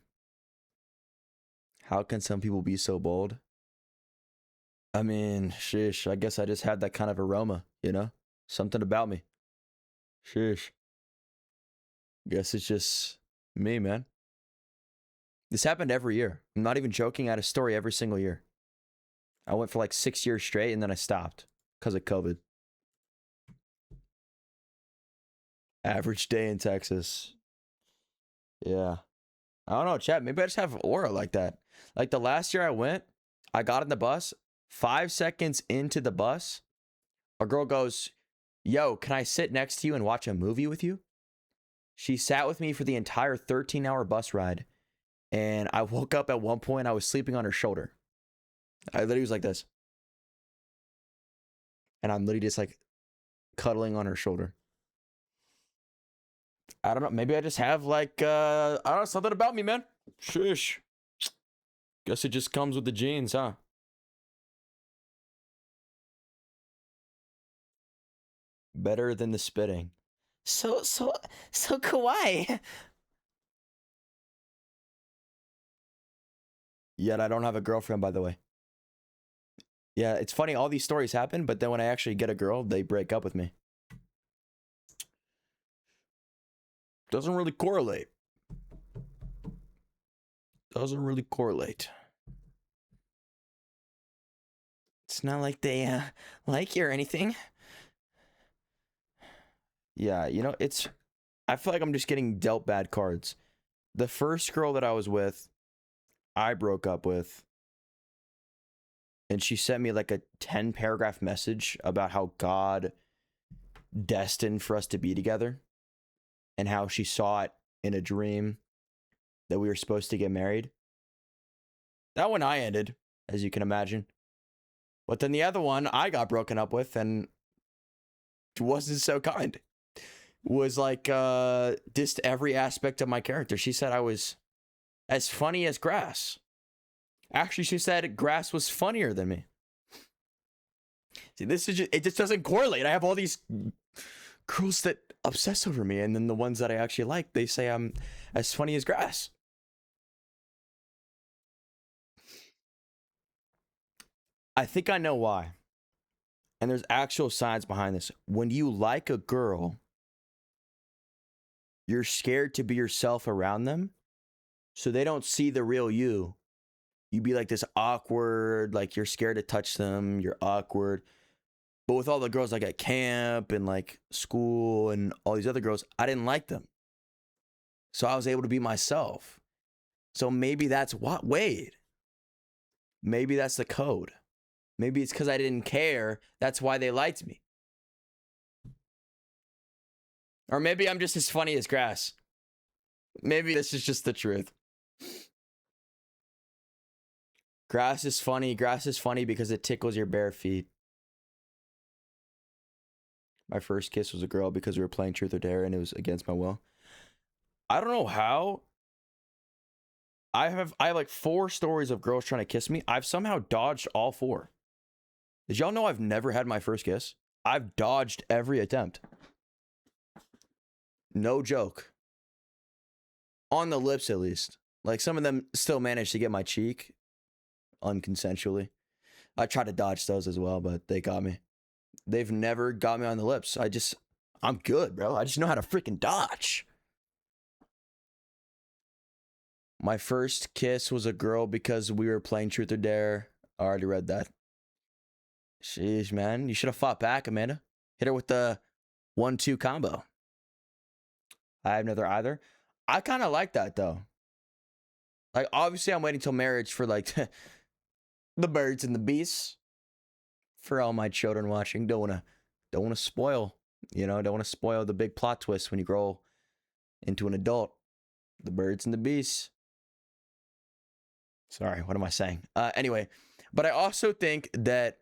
How can some people be so bold? I mean, shish, I guess I just had that kind of aroma, you know? Something about me. Shish. Guess it's just me, man. This happened every year. I'm not even joking. I had a story every single year. I went for like 6 years straight and then I stopped because of COVID. Average day in Texas. Yeah. I don't know, chat. Maybe I just have aura like that. Like the last year I went, I got in the bus. 5 seconds into the bus, a girl goes, "Yo, can I sit next to you and watch a movie with you?" She sat with me for the entire 13-hour bus ride. And I woke up at one point, I was sleeping on her shoulder. I literally was like this. And I'm literally just like cuddling on her shoulder. I don't know. Maybe I just have like, I don't know, something about me, man. Shush. Guess it just comes with the genes, huh? Better than the spitting. So kawaii. Yet I don't have a girlfriend, by the way. Yeah, it's funny. All these stories happen, but then when I actually get a girl, they break up with me. Doesn't really correlate. Doesn't really correlate. It's not like they like you or anything. Yeah, you know, I feel like I'm just getting dealt bad cards. The first girl that I was with, I broke up with. And she sent me like a 10-paragraph message about how God destined for us to be together. And how she saw it in a dream that we were supposed to get married. That one I ended, as you can imagine. But then the other one I got broken up with and wasn't so kind. Was like dissed every aspect of my character. She said I was as funny as grass. Actually, she said grass was funnier than me. See, this is it just doesn't correlate. I have all these girls that obsess over me, and then the ones that I actually like, they say I'm as funny as grass. I think I know why. And there's actual science behind this. When you like a girl, you're scared to be yourself around them, so they don't see the real you. You be like this awkward, like you're scared to touch them, you're awkward. But with all the girls like at camp and like school and all these other girls, I didn't like them. So I was able to be myself. So maybe that's what, Wade. Maybe that's the code. Maybe it's because I didn't care. That's why they liked me. Or maybe I'm just as funny as grass. Maybe this is just the truth. Grass is funny. Grass is funny because it tickles your bare feet. My first kiss was a girl because we were playing Truth or Dare and it was against my will. I don't know how. I have like 4 stories of girls trying to kiss me. I've somehow dodged all 4. Did y'all know I've never had my first kiss? I've dodged every attempt. No joke. On the lips, at least. Like, some of them still managed to get my cheek unconsensually. I tried to dodge those as well, but they got me. They've never got me on the lips. I'm good, bro. I just know how to freaking dodge. My first kiss was a girl because we were playing Truth or Dare. I already read that. Sheesh, man. You should have fought back, Amanda. Hit her with the 1-2 combo. I have neither either. I kind of like that, though. Like, obviously, I'm waiting till marriage for, like, the birds and the beasts. for all my children watching. Don't wanna spoil, don't wanna spoil the big plot twist when you grow into an adult. The birds and the beasts. Sorry, what am I saying? Anyway, but I also think that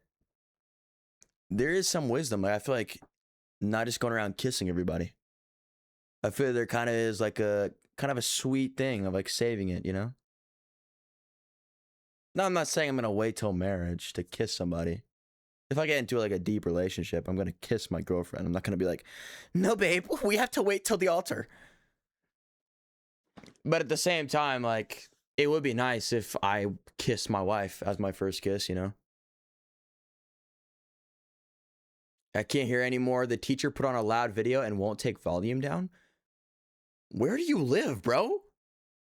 there is some wisdom. Like, I feel like not just going around kissing everybody. I feel there kind of is like a kind of a sweet thing of like saving it, No, I'm not saying I'm gonna wait till marriage to kiss somebody. If I get into like a deep relationship, I'm gonna kiss my girlfriend. I'm not gonna be like, no, babe, we have to wait till the altar. But at the same time, like, it would be nice if I kissed my wife as my first kiss, I can't hear anymore. The teacher put on a loud video and won't take volume down. Where do you live, bro?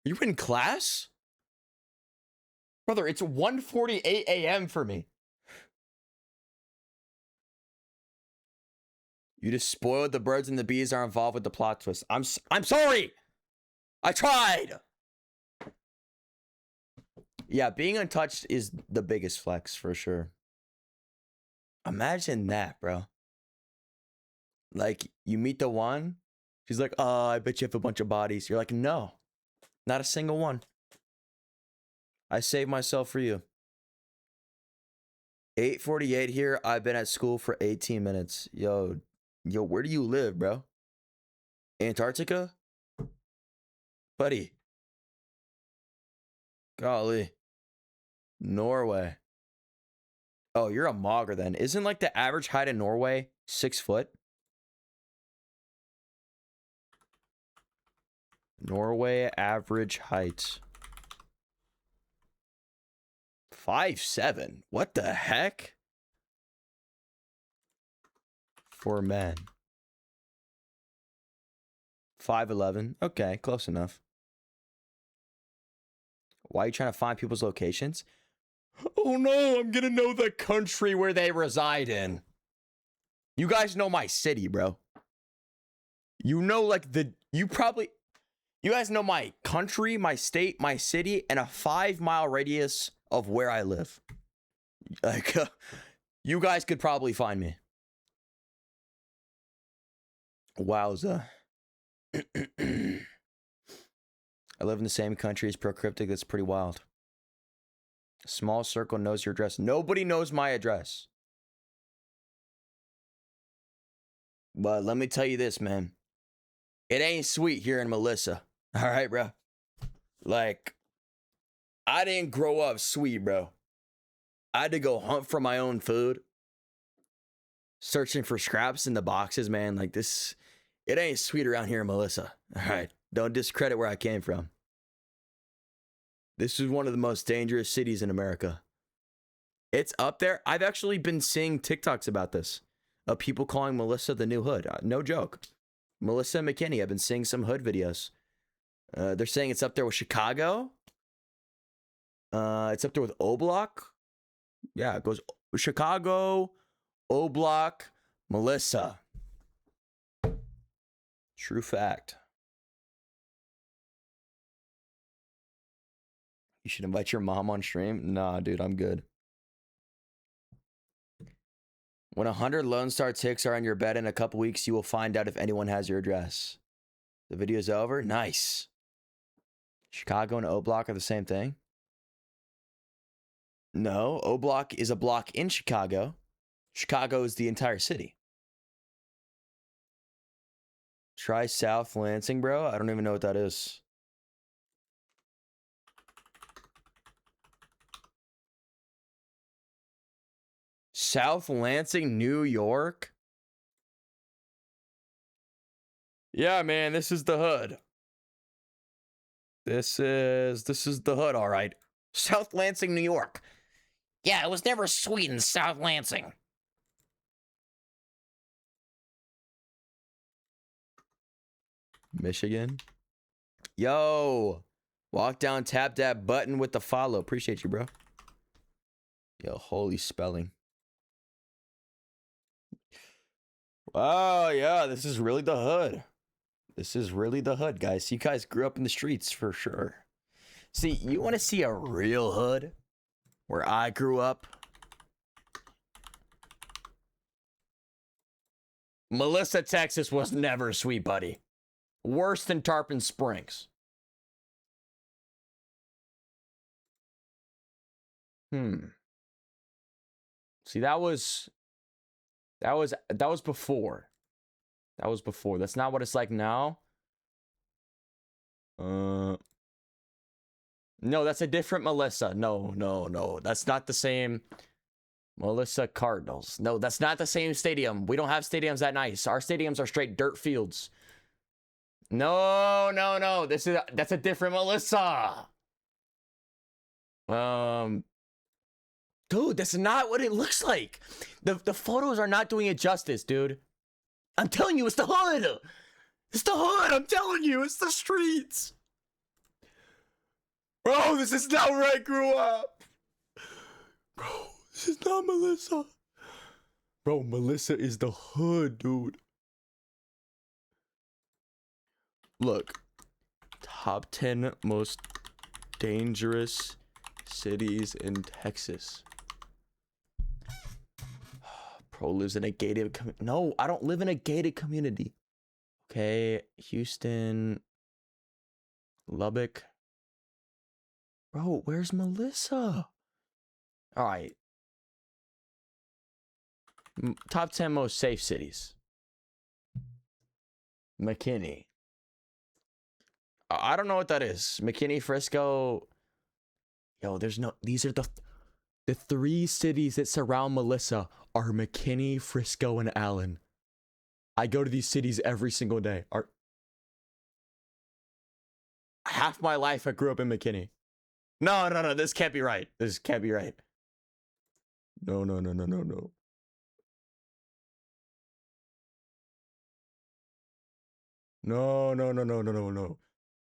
You in class? Brother, it's 1:48 a.m. for me. You just spoiled the birds and the bees are involved with the plot twist. I'm sorry. I tried. Yeah, being untouched is the biggest flex for sure. Imagine that, bro. Like, you meet the one, she's like, oh, I bet you have a bunch of bodies. You're like, no, not a single one. I saved myself for you. 8:48 here. I've been at school for 18 minutes. Yo, where do you live, bro? Antarctica? Buddy. Golly. Norway. Oh, you're a mogger then. Isn't like the average height in Norway 6 foot? Norway average height. 5'7". What the heck? For men. 5'11". Okay, close enough. Why are you trying to find people's locations? Oh no, I'm gonna know the country where they reside in. You guys know my city, bro. You guys know my country, my state, my city, and a 5-mile radius of where I live. Like, you guys could probably find me. Wowza. I live in the same country as Procryptic. That's pretty wild. A small circle knows your address. Nobody knows my address. But let me tell you this, man. It ain't sweet here in Melissa. All right, bro? Like, I didn't grow up sweet, bro. I had to go hunt for my own food. Searching for scraps in the boxes, man. Like, this, it ain't sweet around here in Melissa. All right? Don't discredit where I came from. This is one of the most dangerous cities in America. It's up there. I've actually been seeing TikToks about this. Of people calling Melissa the new hood. No joke. Melissa and McKinney, I've been seeing some hood videos. They're saying it's up there with Chicago. It's up there with O-Block. Yeah, it goes Chicago, O-Block, Melissa. True fact. You should invite your mom on stream. Nah, dude, I'm good. When 100 Lone Star ticks are on your bed in a couple weeks, you will find out if anyone has your address. The video's over? Nice. Chicago and O-Block are the same thing? No, O-Block is a block in Chicago. Chicago is the entire city. Try South Lansing, bro. I don't even know what that is. South Lansing, New York? Yeah, man, this is the hood. This is the hood, all right. South Lansing, New York. Yeah, it was never sweet in South Lansing. Michigan. Yo, walk down, tap that button with the follow. Appreciate you, bro. Yo, holy spelling. Oh, yeah, this is really the hood. This is really the hood, guys. You guys grew up in the streets for sure. See, you want to see a real hood? Where I grew up? Melissa, Texas was never sweet, buddy. Worse than Tarpon Springs. See, that was before. That was before. That's not what it's like now. No, that's a different Melissa. No. That's not the same. Melissa Cardinals. No, that's not the same stadium. We don't have stadiums that nice. Our stadiums are straight dirt fields. No. That's a different Melissa. Dude, that's not what it looks like. The photos are not doing it justice, dude. I'm telling you, it's the hood. It's the hood. I'm telling you, it's the streets. Bro, this is not where I grew up. Bro, this is not Melissa. Bro, Melissa is the hood, dude. Look. Top 10 most dangerous cities in Texas. Bro lives in a gated community. No, I don't live in a gated community. Okay, Houston, Lubbock. Bro, where's Melissa? All right. Top 10 most safe cities. McKinney. I don't know what that is. McKinney, Frisco. Yo, there's no... These are the 3 cities that surround Melissa are McKinney, Frisco, and Allen. I go to these cities every single day. Half my life I grew up in McKinney. No. This can't be right. This can't be right. No. No.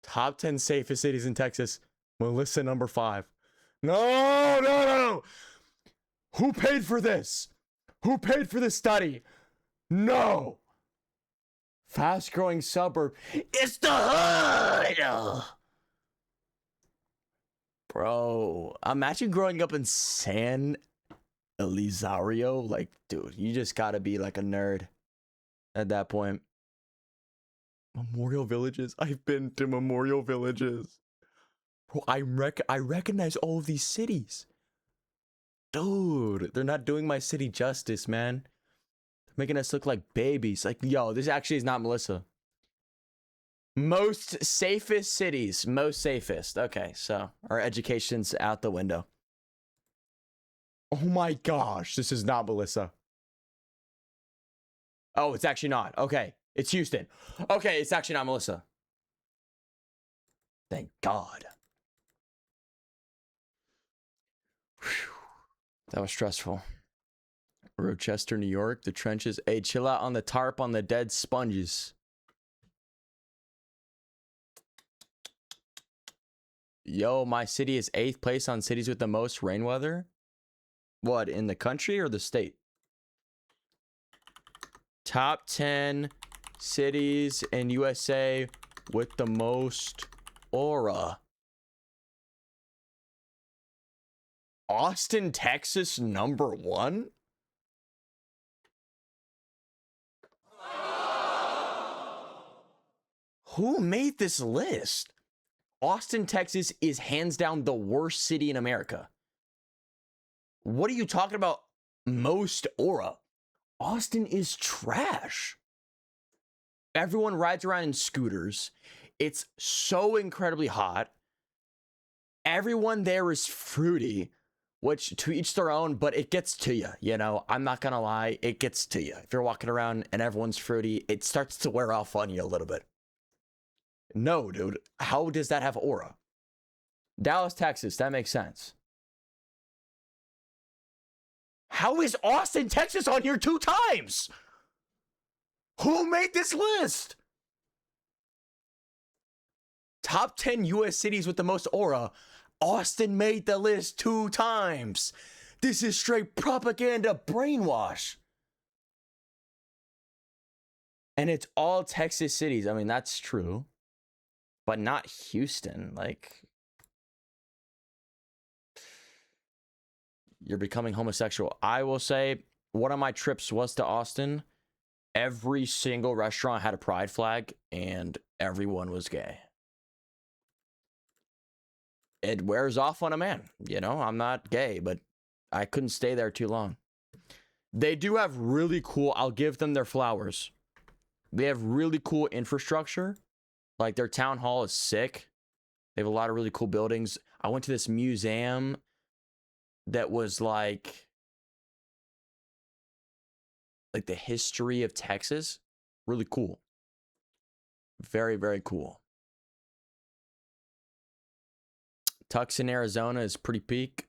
Top 10 safest cities in Texas. Melissa, number 5. No. Who paid for this? Who paid for this study? No. Fast growing suburb. It's the hood. Bro, imagine growing up in San Elizario. Like, dude, you just gotta be like a nerd at that point. Memorial Villages. I've been to Memorial Villages. Bro, I recognize all of these cities. Dude, they're not doing my city justice, man. They're making us look like babies. Like, yo, this actually is not Melissa. Most safest cities. Most safest. Okay, so our education's out the window. Oh my gosh, this is not Melissa. Oh, it's actually not. Okay, it's Houston. Okay, it's actually not Melissa. Thank God. Whew. That was stressful. Rochester, New York, the trenches. Hey, chill out on the tarp on the dead sponges. Yo, my city is 8th place on cities with the most rain weather. What, in the country or the state? Top 10 cities in USA with the most aura. Austin, Texas, number 1? Who made this list? Austin, Texas is hands down the worst city in America. What are you talking about? Most aura. Austin is trash. Everyone rides around in scooters. It's so incredibly hot. Everyone there is fruity, which to each their own, but it gets to you, you know? I'm not gonna lie, it gets to you. If you're walking around and everyone's fruity, it starts to wear off on you a little bit. No, dude. How does that have aura? Dallas, Texas. That makes sense. How is Austin, Texas on here 2 times? Who made this list? Top 10 US cities with the most aura. Austin made the list 2 times. This is straight propaganda brainwash. And it's all Texas cities. I mean, that's true. But not Houston. Like, you're becoming homosexual. I will say one of my trips was to Austin. every single restaurant had a pride flag and everyone was gay. It wears off on a man. You know, I'm not gay, but I couldn't stay there too long. They do have really cool, I'll give them their flowers. They have really cool infrastructure. Like their town hall is sick. They have a lot of really cool buildings. I went to this museum that was like the history of Texas. Really cool. Very, very cool. Tucson, Arizona is pretty peak.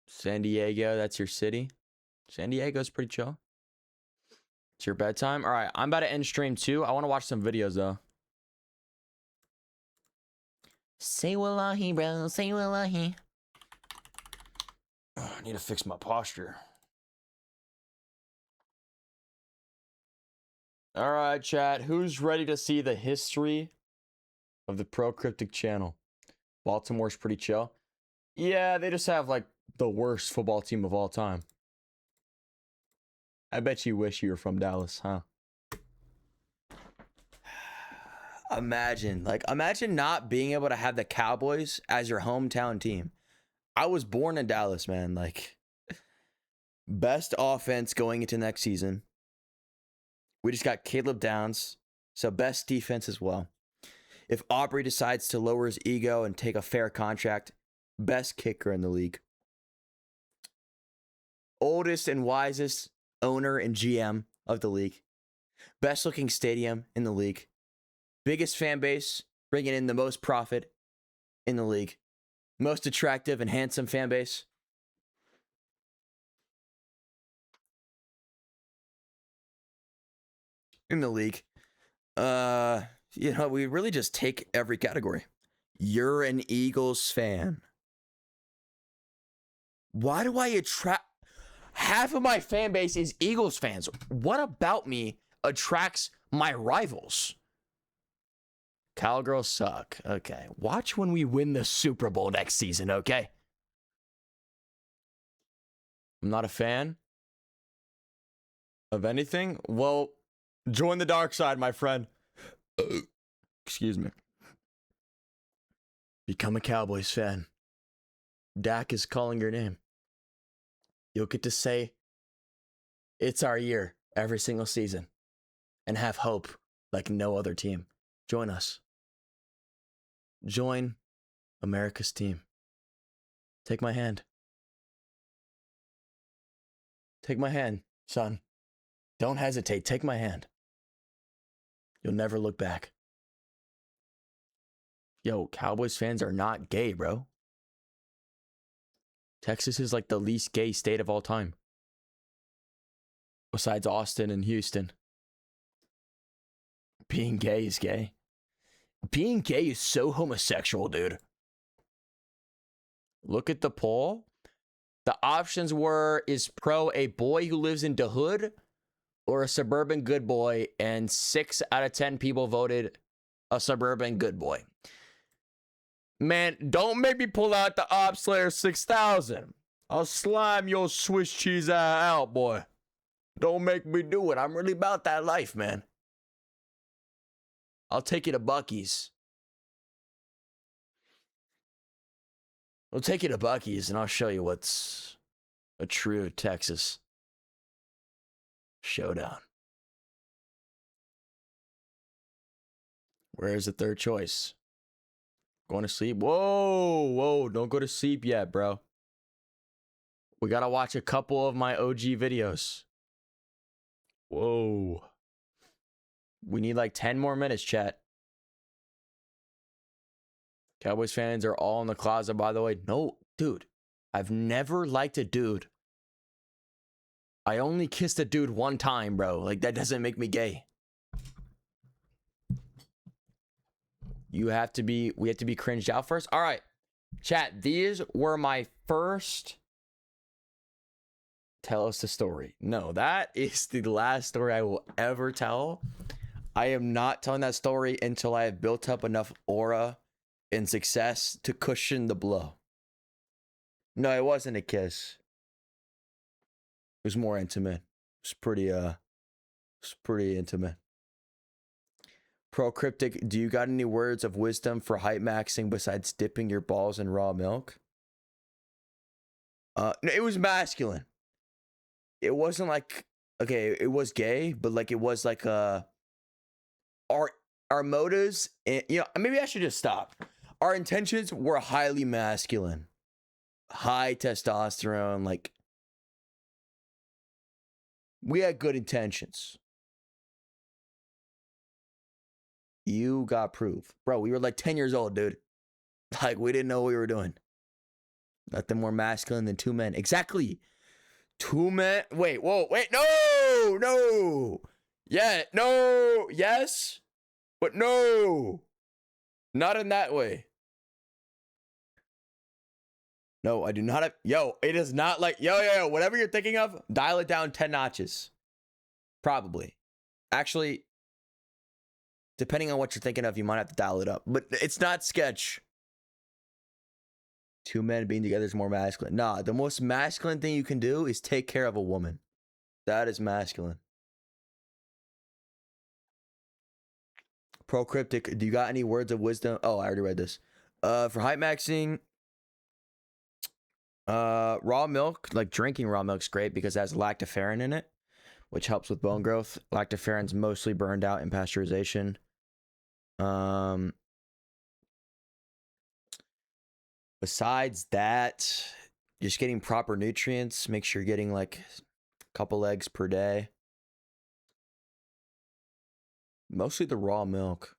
San Diego, that's your city. San Diego's pretty chill. It's your bedtime. All right, I'm about to end stream too. I want to watch some videos though. Say wallahi, bro. Say wallahi. I need to fix my posture. All right, chat. Who's ready to see the history of the Procryptic channel? Baltimore's pretty chill. Yeah, they just have like the worst football team of all time. I bet you wish you were from Dallas, huh? Imagine not being able to have the Cowboys as your hometown team. I was born in Dallas, man. Like, best offense going into next season. We just got Caleb Downs, so best defense as well. If Aubrey decides to lower his ego and take a fair contract, best kicker in the league. Oldest and wisest owner and GM of the league. Best looking stadium in the league. Biggest fan base, bringing in the most profit in the league. Most attractive and handsome fan base. In the league. You know, we really just take every category. You're an Eagles fan. Why do I attract... Half of my fan base is Eagles fans. What about me attracts my rivals? Cowgirls suck. Okay. Watch when we win the Super Bowl next season, okay? I'm not a fan of anything. Well, join the dark side, my friend. Excuse me. Become a Cowboys fan. Dak is calling your name. You'll get to say, it's our year every single season and have hope like no other team. Join us. Join America's team. Take my hand. Take my hand, son. Don't hesitate. Take my hand. You'll never look back. Yo, Cowboys fans are not gay, bro. Texas is like the least gay state of all time. Besides Austin and Houston. Being gay is gay. Being gay is so homosexual, dude. Look at the poll. The options were, is pro a boy who lives in the hood or a suburban good boy? And 6 out of 10 people voted a suburban good boy. Man, don't make me pull out the Op Slayer 6000. I'll slime your Swiss cheese out, boy. Don't make me do it. I'm really about that life, man. I'll take you to Buc-ee's. I'll take you to Buc-ee's and I'll show you what's a true Texas showdown. Where's the third choice? Going to sleep? Whoa, don't go to sleep yet, bro. We gotta watch a couple of my OG videos. Whoa. We need like 10 more minutes, chat. Cowboys fans are all in the closet, by the way. No, dude. I've never liked a dude. I only kissed a dude one time, bro. Like, that doesn't make me gay. We have to be cringed out first. All right, chat. These were my first. Tell us the story. No, that is the last story I will ever tell. I am not telling that story until I have built up enough aura and success to cushion the blow. No, it wasn't a kiss. It was more intimate. It's pretty It's pretty intimate. Procryptic, do you got any words of wisdom for height maxing besides dipping your balls in raw milk? No, it was masculine. It wasn't like, okay, it was gay, but like it was like our motives, and, you know, maybe I should just stop. Our intentions were highly masculine, high testosterone. Like, we had good intentions. You got proof, bro. We were like 10 years old, dude. Like, we didn't know what we were doing. Nothing more masculine than two men. Exactly. Two men. Wait, whoa, wait, no. Yeah, no, yes, but no. Not in that way. No, I do not have. Yo, it is not like, yo, whatever you're thinking of, dial it down 10 notches. Probably. Actually, depending on what you're thinking of, you might have to dial it up. But it's not sketch. Two men being together is more masculine. Nah, the most masculine thing you can do is take care of a woman. That is masculine. Procryptic, do you got any words of wisdom? Oh, I already read this. For height maxing, raw milk, like drinking raw milk is great because it has lactoferrin in it, which helps with bone growth. Lactoferin's mostly burned out in pasteurization. Besides that, just getting proper nutrients. Make sure you're getting like a couple eggs per day. Mostly the raw milk.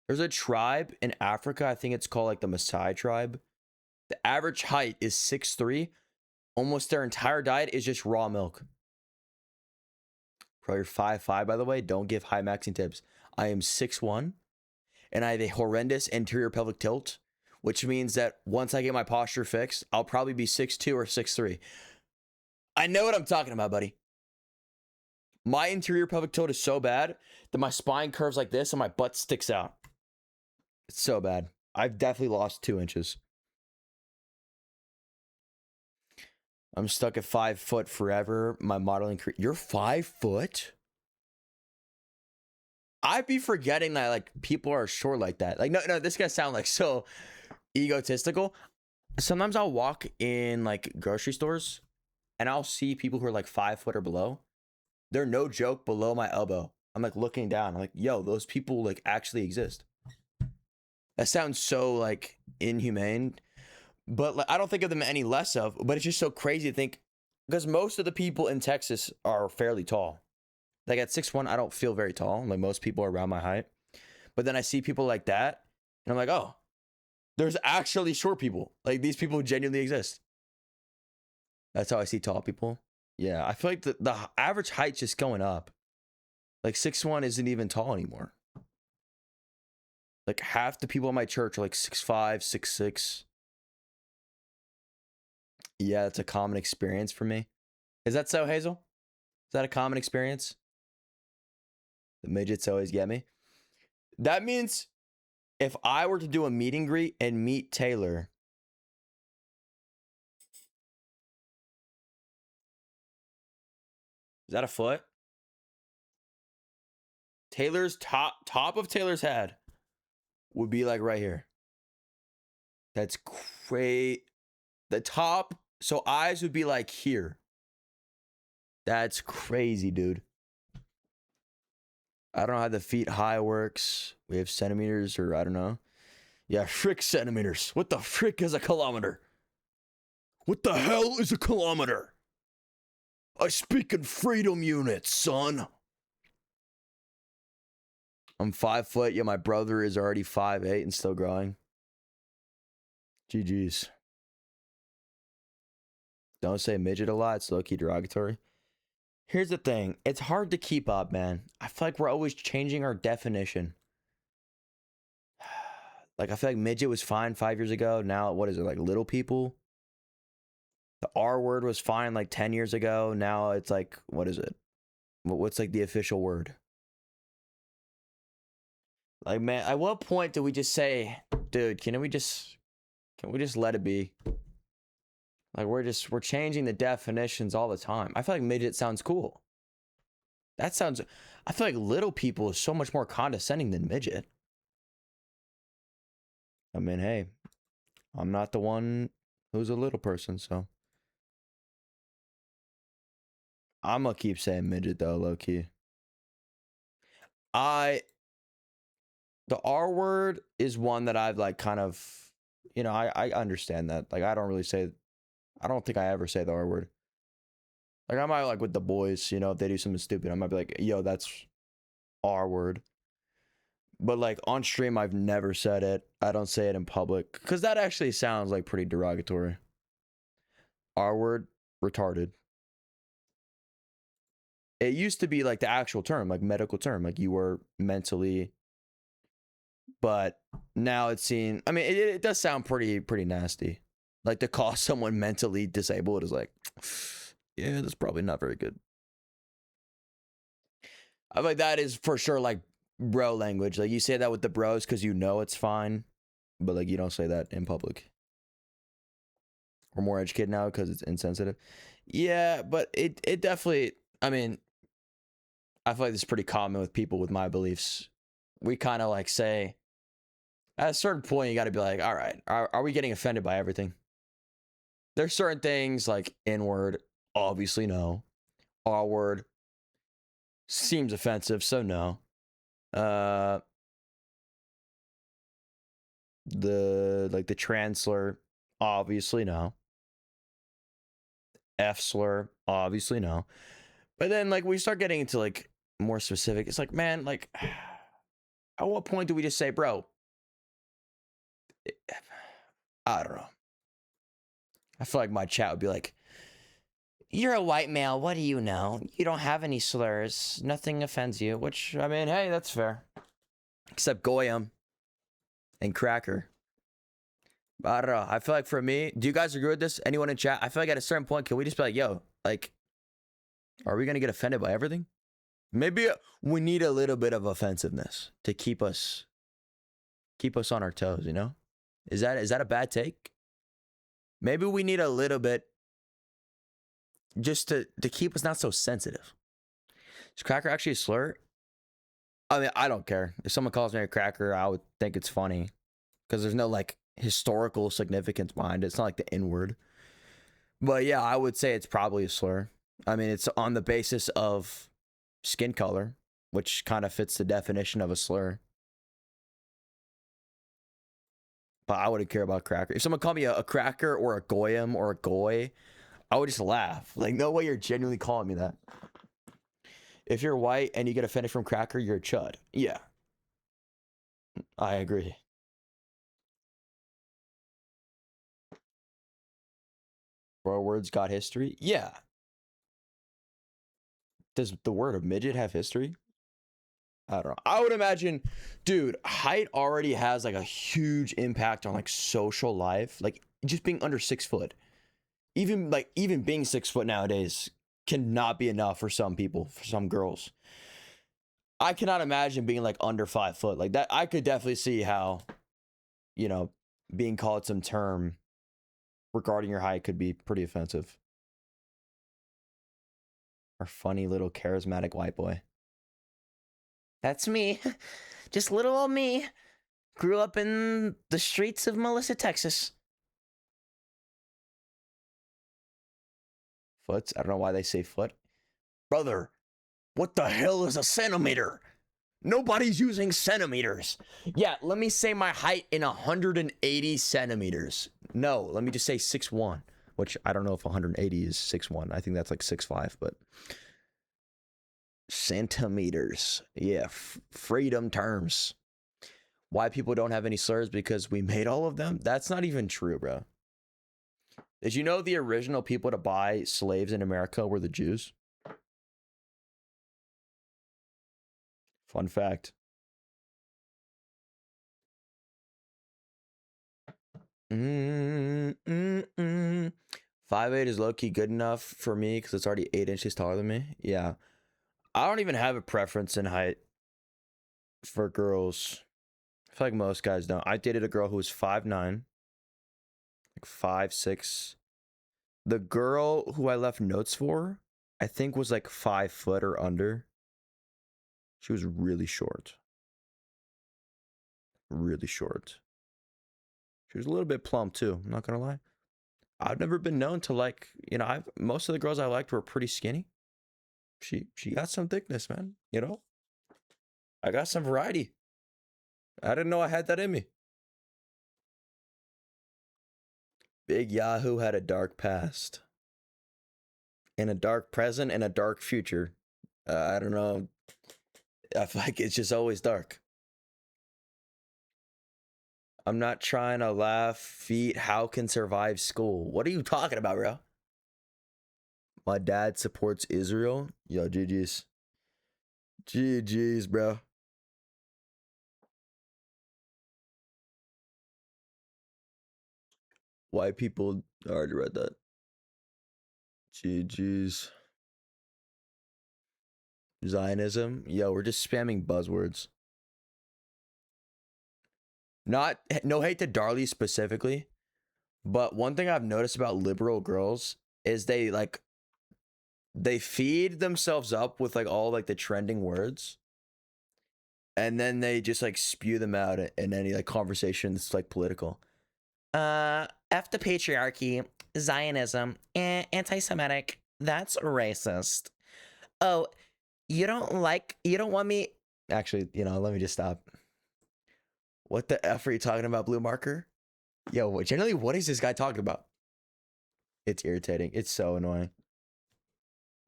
There's a tribe in Africa, I think it's called like the Maasai tribe. The average height is 6'3". Almost their entire diet is just raw milk. Bro, you're 5'5", by the way. Don't give high maxing tips. I am 6'1", and I have a horrendous anterior pelvic tilt, which means that once I get my posture fixed, I'll probably be 6'2" or 6'3". I know what I'm talking about, buddy. My interior pelvic tilt is so bad that my spine curves like this and my butt sticks out. It's so bad. I've definitely lost 2 inches. I'm stuck at 5 foot forever. My modeling you're 5 foot? I'd be forgetting that like people are short like that. Like, no, this guy sound like so egotistical. Sometimes I'll walk in like grocery stores and I'll see people who are like 5 foot or below. They're no joke below my elbow. I'm like looking down. I'm like, yo, those people like actually exist. That sounds so like inhumane, but like, I don't think of them any less of, but it's just so crazy to think because most of the people in Texas are fairly tall. Like at 6'1", I don't feel very tall. Like most people are around my height, but then I see people like that and I'm like, oh, there's actually short people. Like these people genuinely exist. That's how I see tall people. Yeah, I feel like the average height's just going up. Like 6'1" isn't even tall anymore. Like half the people in my church are like 6'5", 6'6". Yeah, that's a common experience for me. Is that so, Hazel? Is that a common experience? The midgets always get me. That means if I were to do a meet and greet and meet Taylor, is that a foot? Taylor's top of Taylor's head would be like right here. That's great. The top, so eyes would be like here. That's crazy, dude. I don't know how the feet high works. We have centimeters or I don't know. Yeah, frick centimeters. What the frick is a kilometer? What the hell is a kilometer? I speak in freedom units, son. I'm 5 foot. Yeah, my brother is already 5'8" and still growing. GG's. Don't say midget a lot. It's low-key derogatory. Here's the thing. It's hard to keep up, man. I feel like we're always changing our definition. Like, I feel like midget was fine 5 years ago. Now, what is it? Like, little people? The R word was fine like 10 years ago. Now it's like, what is it? What's like the official word? Like, man, at what point do we just say, dude, can we just let it be? Like, we're changing the definitions all the time. I feel like midget sounds cool. That sounds. I feel like little people is so much more condescending than midget. I mean, hey, I'm not the one who's a little person, so I'm gonna keep saying midget though, low key. The R word is one that I've like kind of, I understand that. Like I don't think I ever say the R word. Like I might like with the boys, if they do something stupid, I might be like, yo, that's R word. But like on stream, I've never said it. I don't say it in public because that actually sounds like pretty derogatory. R word, retarded. It used to be like the actual term, like medical term, like you were mentally. But now it's seen. I mean, it does sound pretty nasty. Like to call someone mentally disabled is like, yeah, that's probably not very good. I feel like that is for sure like bro language. Like you say that with the bros because it's fine, but like you don't say that in public. We're more educated now because it's insensitive. Yeah, but it definitely. I mean, I feel like this is pretty common with people with my beliefs. We kind of like say, at a certain point, you got to be like, all right, are we getting offended by everything? There's certain things like N-word, obviously no. R-word seems offensive, so no. The trans slur, obviously no. F slur, obviously no. But then like we start getting into like more specific. It's like, man, like at what point do we just say, bro? I don't know. I feel like my chat would be like, you're a white male. What do you know? You don't have any slurs. Nothing offends you. Which, I mean, hey, that's fair. Except Goyam and Cracker. I don't know. I feel like for me, do you guys agree with this? Anyone in chat? I feel like at a certain point, can we just be like, yo, like, are we going to get offended by everything? Maybe we need a little bit of offensiveness to keep us on our toes, Is that a bad take? Maybe we need a little bit just to keep us not so sensitive. Is cracker actually a slur? I mean, I don't care. If someone calls me a cracker, I would think it's funny because there's no like historical significance behind it. It's not like the N-word. But yeah, I would say it's probably a slur. I mean, it's on the basis of skin color, which kind of fits the definition of a slur. But I wouldn't care about cracker. If someone called me a cracker or a goyim or a goy, I would just laugh. Like, no way you're genuinely calling me that. If you're white and you get offended from cracker, you're a chud. Yeah. I agree. Bro, words got history? Yeah. Does the word of midget have history? I don't know. I would imagine, dude, height already has like a huge impact on like social life. Like just being under 6 foot. Even being 6 foot nowadays cannot be enough for some people, for some girls. I cannot imagine being like under 5 foot. Like that, I could definitely see how, being called some term regarding your height could be pretty offensive. Our funny little charismatic white boy. That's me. Just little old me. Grew up in the streets of Melissa, Texas. Foots? I don't know why they say foot. Brother, what the hell is a centimeter? Nobody's using centimeters. Yeah, let me say my height in 180 centimeters. No, let me just say 6'1", which I don't know if 180 is 6'1". I think that's like 6'5", but centimeters. Yeah, freedom terms. Why people don't have any slurs? Because we made all of them? That's not even true, bro. Did you know the original people to buy slaves in America were the Jews? Fun fact. 5'8" is low-key good enough for me because it's already 8 inches taller than me. Yeah. I don't even have a preference in height for girls. I feel like most guys don't. I dated a girl who was 5'9", like 5'6". The girl who I left notes for, I think was like 5 foot or under. She was really short. Really short. She was a little bit plump too, I'm not gonna lie. I've never been known to like, you know, most of the girls I liked were pretty skinny. She got some thickness, man. You know? I got some variety. I didn't know I had that in me. Big Yahoo had a dark past. And a dark present and a dark future. I don't know. I feel like it's just always dark. I'm not trying to laugh. Feet, how can survive school? What are you talking about, bro? My dad supports Israel. Yo, GG's. GG's, bro. White people, I already read that. GG's. Zionism. Yo, we're just spamming buzzwords. No hate to Darlie specifically, but one thing I've noticed about liberal girls is they feed themselves up with like all like the trending words, and then they just like spew them out in any like conversation that's like political. F the patriarchy, Zionism, anti-Semitic. That's racist. Oh, you don't want me. Actually, you know, let me just stop. What the F are you talking about, Blue Marker? Yo, generally, what is this guy talking about? It's irritating. It's so annoying.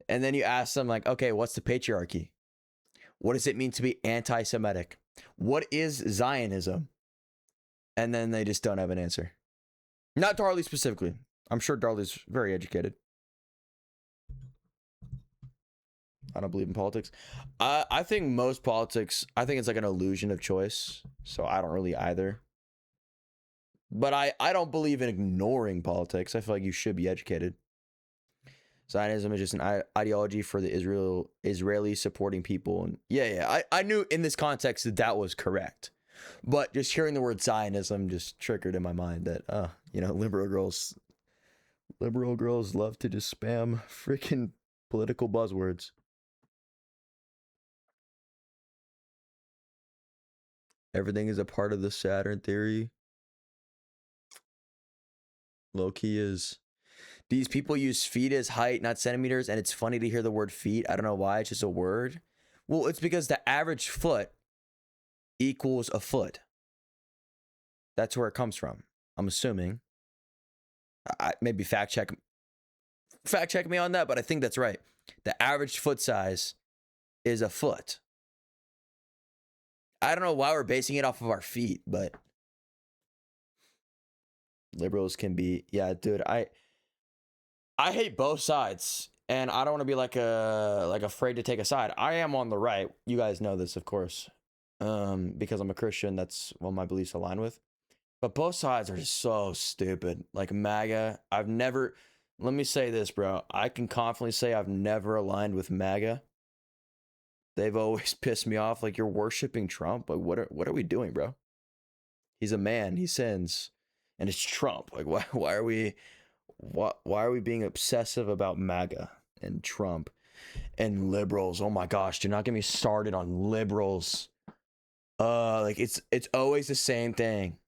And then you ask them, like, okay, what's the patriarchy? What does it mean to be anti-Semitic? What is Zionism? And then they just don't have an answer. Not Darlie specifically. I'm sure Darlie's very educated. I don't believe in politics. I think most politics, I think it's like an illusion of choice. So I don't really either. But I don't believe in ignoring politics. I feel like you should be educated. Zionism is just an ideology for the Israeli supporting people. And yeah, I knew in this context that was correct. But just hearing the word Zionism just triggered in my mind that, you know, liberal girls love to just spam freaking political buzzwords. Everything is a part of the Saturn theory. Low-key is. These people use feet as height, not centimeters, and it's funny to hear the word feet. I don't know why, it's just a word. Well, it's because the average foot equals a foot. That's where it comes from, I'm assuming. Maybe fact check me on that, but I think that's right. The average foot size is a foot. I don't know why we're basing it off of our feet, but liberals can be, yeah, dude. I hate both sides, and I don't want to be like afraid to take a side. I am on the right. You guys know this, of course, because I'm a Christian. That's what my beliefs align with. But both sides are just so stupid. Like MAGA, let me say this, bro. I can confidently say I've never aligned with MAGA. They've always pissed me off. Like, you're worshiping Trump. Like, what are we doing, bro? He's a man. He sins, and it's Trump. Like, why are we being obsessive about MAGA and Trump and liberals? Oh my gosh, do not get me started on liberals. Like it's always the same thing.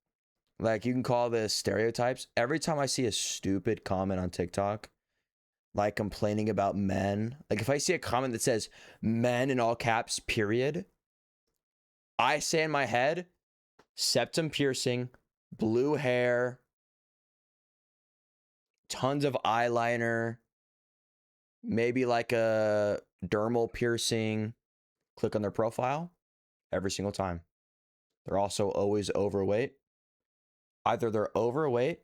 Like, you can call this stereotypes. Every time I see a stupid comment on TikTok, like complaining about men, like if I see a comment that says men in all caps, period, I say in my head, septum piercing, blue hair, tons of eyeliner, maybe like a dermal piercing. Click on their profile every single time. They're also always overweight. Either they're overweight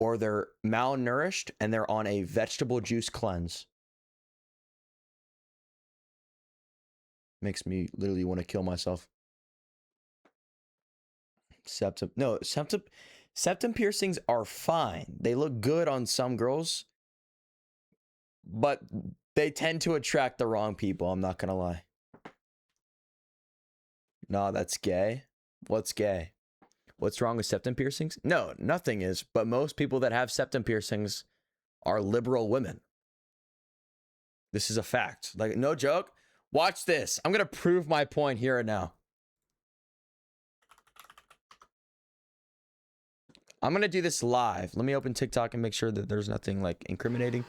or they're malnourished and they're on a vegetable juice cleanse. Makes me literally want to kill myself. Septum piercings are fine. They look good on some girls, but they tend to attract the wrong people. I'm not gonna lie. No, that's gay. What's gay? What's wrong with septum piercings? No, nothing is. But most people that have septum piercings are liberal women. This is a fact. Like, no joke. Watch this. I'm going to prove my point here and now. I'm going to do this live. Let me open TikTok and make sure that there's nothing like incriminating.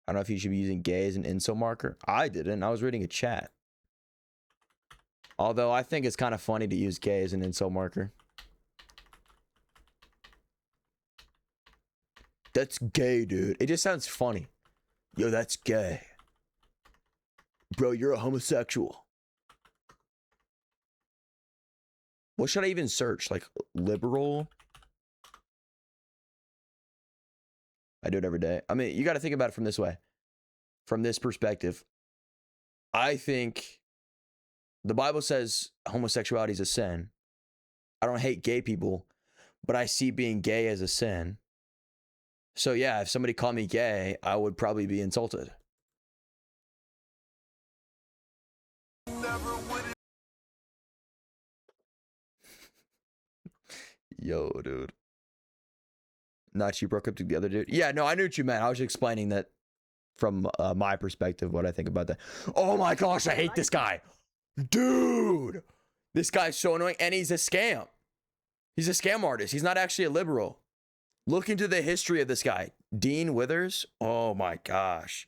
I don't know if you should be using gay as an insult marker. I didn't. I was reading a chat. Although I think it's kind of funny to use gay as an insult marker. That's gay, dude. It just sounds funny. Yo, that's gay. Bro, you're a homosexual. What should I even search? Like liberal? I do it every day. I mean, you got to think about it from this way. From this perspective. I think the Bible says homosexuality is a sin. I don't hate gay people, but I see being gay as a sin. So yeah, if somebody called me gay, I would probably be insulted. Yo, dude. Not you, Procryptic, the other dude. Yeah, no, I knew what you meant. I was explaining that from my perspective, what I think about that. Oh my gosh, I hate this guy. Dude, this guy's so annoying, and he's a scam. He's a scam artist. He's not actually a liberal. Look into the history of this guy. Dean Withers. Oh my gosh.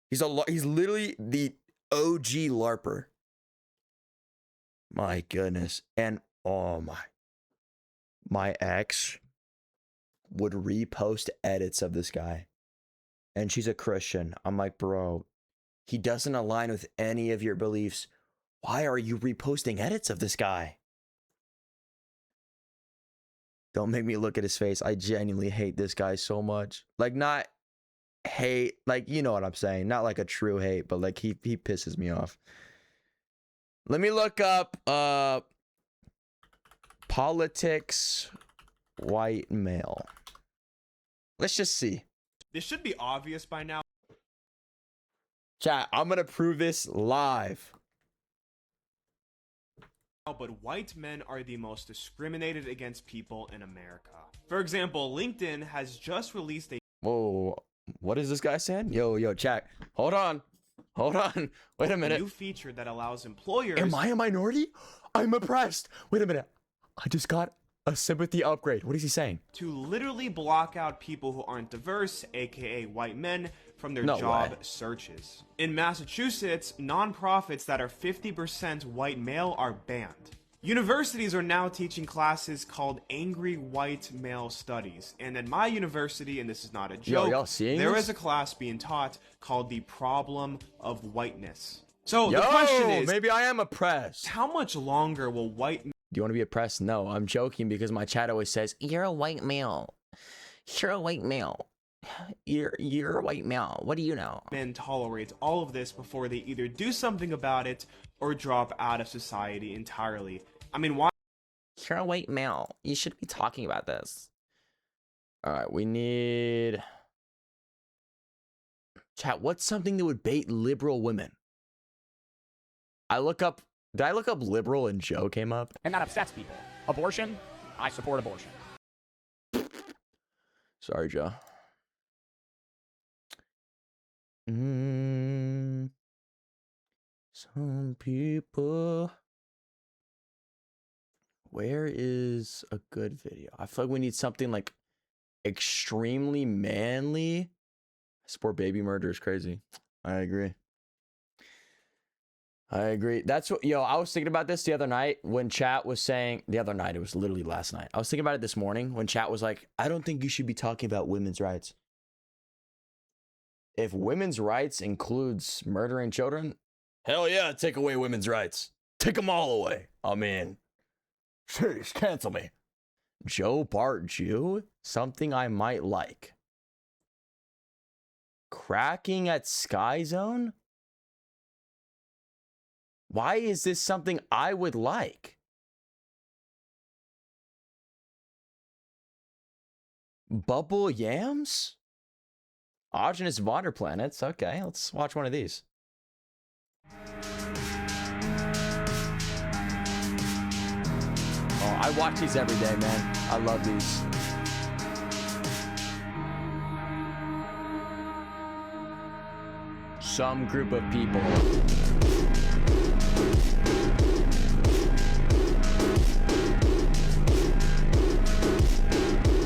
He's literally the OG LARPer. My goodness. And oh my ex would repost edits of this guy. And she's a Christian. I'm like, bro, he doesn't align with any of your beliefs. Why are you reposting edits of this guy? Don't make me look at his face. I genuinely hate this guy so much. Like, not hate, like, you know what I'm saying. Not like a true hate, but like he pisses me off. Let me look up politics white male. Let's just see. This should be obvious by now. Chat, I'm gonna prove this live. But white men are the most discriminated against people in America. For example, LinkedIn has just released a Whoa, what is this guy saying? Yo, chat. Hold on. Wait a minute. new feature that allows employers Am I a minority? I'm oppressed. Wait a minute. I just got a sympathy upgrade. What is he saying? to literally block out people who aren't diverse, aka white men, from their No job way. searches. In Massachusetts, nonprofits that are 50% white male are banned. Universities are now teaching classes called Angry White Male Studies. And at my university, and this is not a joke, y'all seeing there this? is a class being taught called the problem of whiteness. So Yo, the question is, maybe I am oppressed. how much longer will white Do you want to be oppressed? No, I'm joking because my chat always says, you're a white male. You're a white male. You're a white male. What do you know? men tolerate all of this before they either do something about it or drop out of society entirely? I mean, why You're a white male. You should be talking about this. All right, we need... Chat, what's something that would bait liberal women? Did I look up liberal and Joe came up? And that upsets people. Abortion, I support abortion. Sorry, Joe. Some people. Where is a good video? I feel like we need something like extremely manly. Support baby murder is crazy. I agree. That's what, I was thinking about this the other night when chat was saying, the other night, it was literally last night. I was thinking about it this morning when chat was like, I don't think you should be talking about women's rights. If women's rights includes murdering children, hell yeah, take away women's rights. Take them all away. I mean, jeez, cancel me. Joe Bart Jew? Something I might like. Cracking at Sky Zone? Why is this something I would like? Bubble yams? Autogenous water planets. Okay, let's watch one of these. Oh, I watch these every day, man. I love these. Some group of people.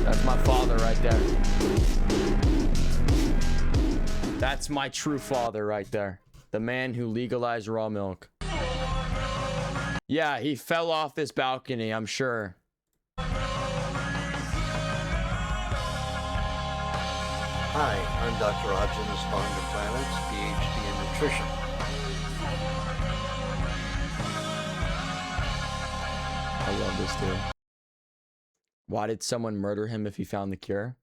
That's my father right there. That's my true father right there. The man who legalized raw milk. Yeah, he fell off this balcony, I'm sure. Hi, I'm Dr. Hodgins, founder of Planets, PhD in nutrition. I love this dude. Why did someone murder him if he found the cure?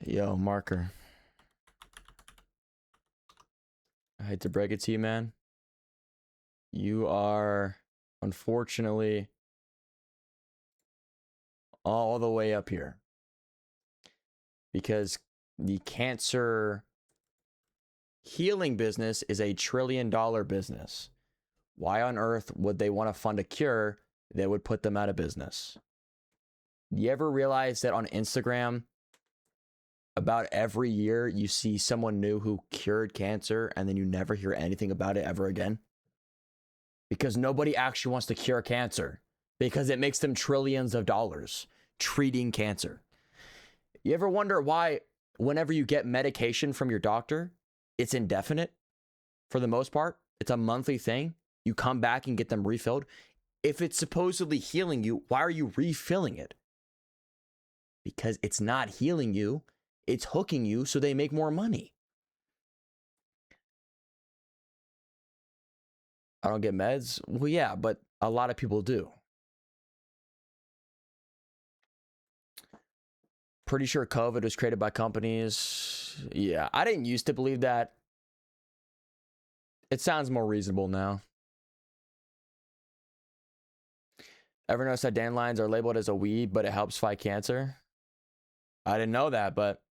Yo, Marker. I hate to break it to you, man. You are, unfortunately, all the way up here. Because the cancer healing business is a $1 trillion business. Why on earth would they want to fund a cure that would put them out of business? You ever realize that on Instagram, about every year you see someone new who cured cancer and then you never hear anything about it ever again? Because nobody actually wants to cure cancer because it makes them trillions of dollars treating cancer. You ever wonder why whenever you get medication from your doctor, it's indefinite for the most part? It's a monthly thing. You come back and get them refilled. If it's supposedly healing you, why are you refilling it? Because it's not healing you. It's hooking you so they make more money. I don't get meds. Well, yeah, but a lot of people do. Pretty sure COVID was created by companies. Yeah, I didn't used to believe that. It sounds more reasonable now. Ever notice that dandelions are labeled as a weed, but it helps fight cancer? I didn't know that, but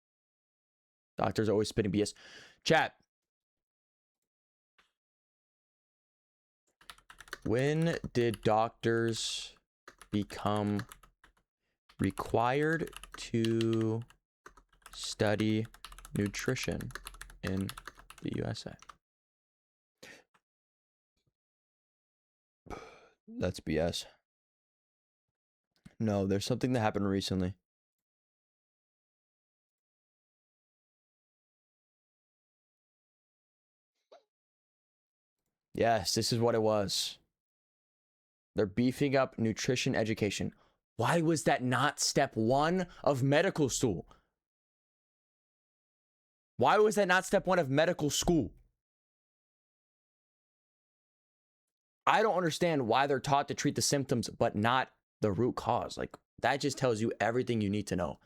doctors are always spitting BS. Chat. When did doctors become required to study nutrition in the USA? That's BS. No, there's something that happened recently. Yes, this is what it was. They're beefing up nutrition education. Why was that not step 1 of medical school? Why was that not step 1 of medical school? I don't understand why they're taught to treat the symptoms, but not the root cause. Like, that just tells you everything you need to know.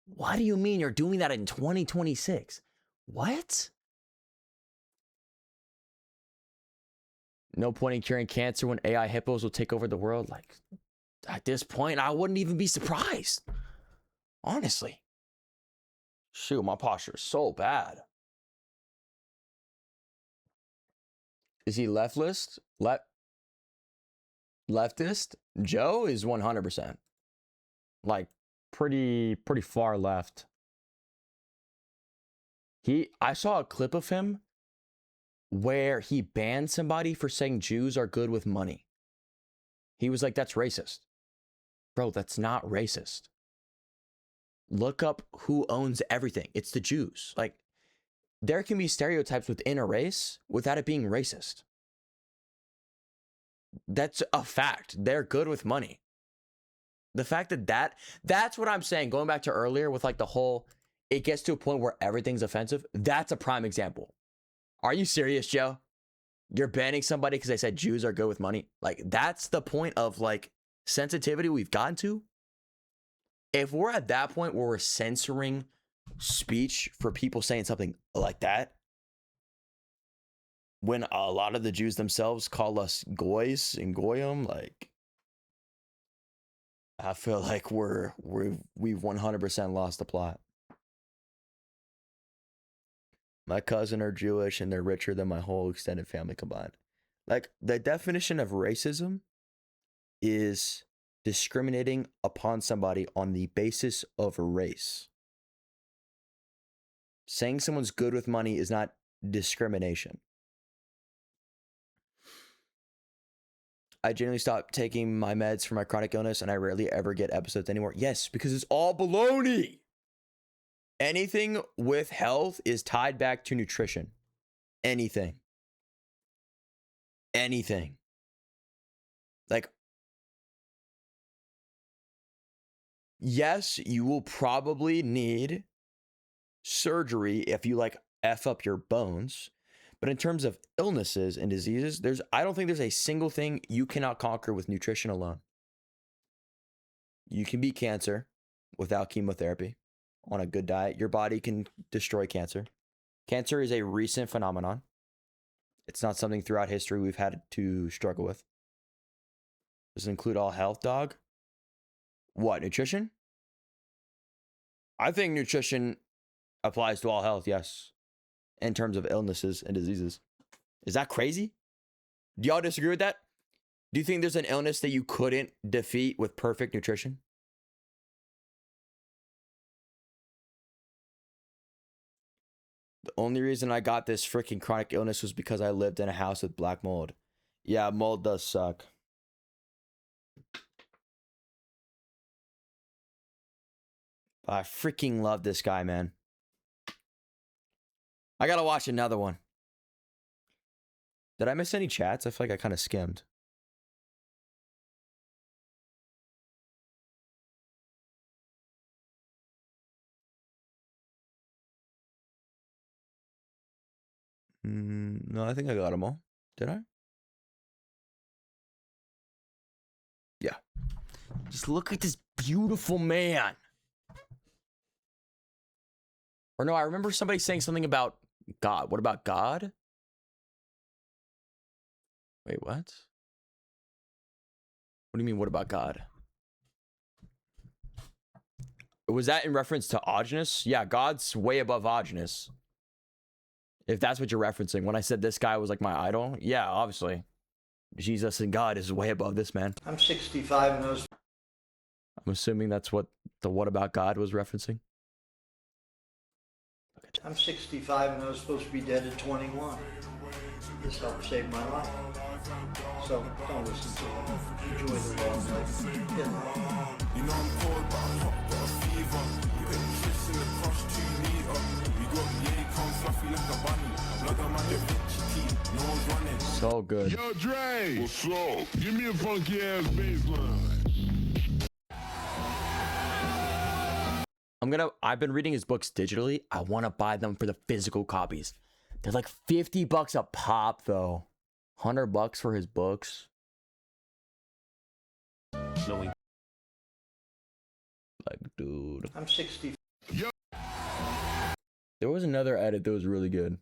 What do you mean you're doing that in 2026? What? No point in curing cancer when AI hippos will take over the world. Like, at this point, I wouldn't even be surprised. Honestly. Shoot, my posture is so bad. Is he leftist? Leftist? Joe is 100%. Like, pretty far left. I saw a clip of him where he banned somebody for saying Jews are good with money. He was like, that's racist. Bro, that's not racist. Look up who owns everything. It's the Jews. Like, there can be stereotypes within a race without it being racist. That's a fact. They're good with money. The fact that's what I'm saying. Going back to earlier with like the whole, it gets to a point where everything's offensive. That's a prime example. Are you serious, Joe? You're banning somebody because they said Jews are good with money? Like, that's the point of like sensitivity we've gotten to. If we're at that point where we're censoring speech for people saying something like that, when a lot of the Jews themselves call us goys and goyim, like, I feel like we've 100% lost the plot. My cousin are Jewish and they're richer than my whole extended family combined. Like, the definition of racism is discriminating upon somebody on the basis of race. Saying someone's good with money is not discrimination. I genuinely stopped taking my meds for my chronic illness and I rarely ever get episodes anymore. Yes, because it's all baloney. Anything with health is tied back to nutrition. Anything. Anything. Like, yes, you will probably need surgery if you like F up your bones. But in terms of illnesses and diseases, I don't think there's a single thing you cannot conquer with nutrition alone. You can beat cancer without chemotherapy on a good diet. Your body can destroy cancer. Cancer is a recent phenomenon. It's not something throughout history we've had to struggle with. Does it include all health, dog? What, nutrition? I think nutrition applies to all health, yes. In terms of illnesses and diseases. Is that crazy? Do y'all disagree with that? Do you think there's an illness that you couldn't defeat with perfect nutrition? The only reason I got this freaking chronic illness was because I lived in a house with black mold. Yeah, mold does suck. I freaking love this guy, man. I gotta watch another one. Did I miss any chats? I feel like I kind of skimmed. No, I think I got them all. Did I? Yeah. Just look at this beautiful man. Or no, I remember somebody saying something about God. What about God? Wait, what? What do you mean, what about God? Was that in reference to Ogenus? Yeah, God's way above Ogenus. If that's what you're referencing. When I said this guy was like my idol, yeah, obviously. Jesus and God is way above this man. I'm 65 and I was... I'm assuming that's what the what about God was referencing. I'm 65 and I was supposed to be dead at 21. This helped save my life. So don't listen to it. Enjoy the long life. You know I'm cold, but I'm hot, got a fever. You get trips in the crush 2 meter. We got yay, come fluffy like a bunny. Blood on my lip, cheeky, nose running. So good. Yo, Dre, what's up? Give me a funky ass bass line. I've been reading his books digitally. I want to buy them for the physical copies. They're like $50 a pop though. $100 for his books. Louis. Like, dude. I'm 60. There was another edit that was really good.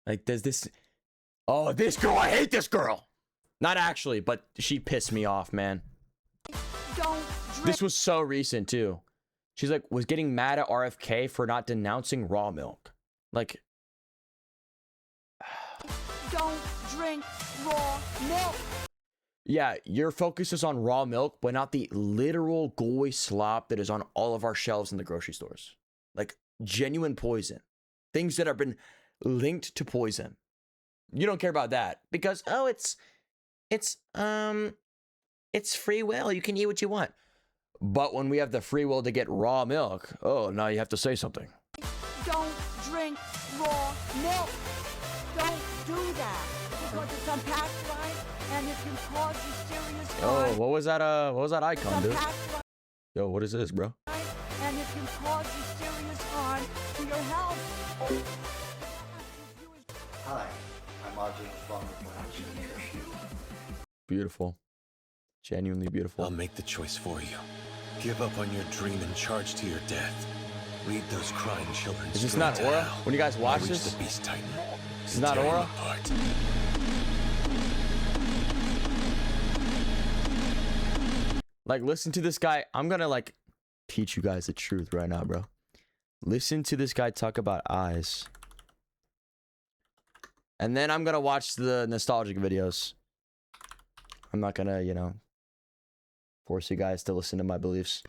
Like, there's this... Oh, this girl! I hate this girl! Not actually, but she pissed me off, man. This was so recent, too. She's like, was getting mad at RFK for not denouncing raw milk. Like... Don't drink raw milk. Yeah, your focus is on raw milk, but not the literal goy slop that is on all of our shelves in the grocery stores. Like, genuine poison. Things that have been linked to poison. You don't care about that because, oh, it's free will. You can eat what you want. But when we have the free will to get raw milk, oh, now you have to say something. Don't drink raw milk. Don't do that because it's unpasteurized and it can cause you serious harm. Oh, what was that icon, dude? Yo, what is this, bro? And it can cause you serious harm to your health. Hi, I'm Audrey from the Nutrition. Beautiful. Genuinely beautiful. I'll make the choice for you. Give up on your dream and charge to your death. Lead those crying children. Is this straight not to Aura? hell. When you guys watch I'll reach this? the Beast Titan. This is not Tear him Aura? apart. Like, listen to this guy. I'm gonna, like, teach you guys the truth right now, bro. Listen to this guy talk about eyes. And then I'm gonna watch the nostalgic videos. I'm not gonna, you know, force you guys to listen to my beliefs.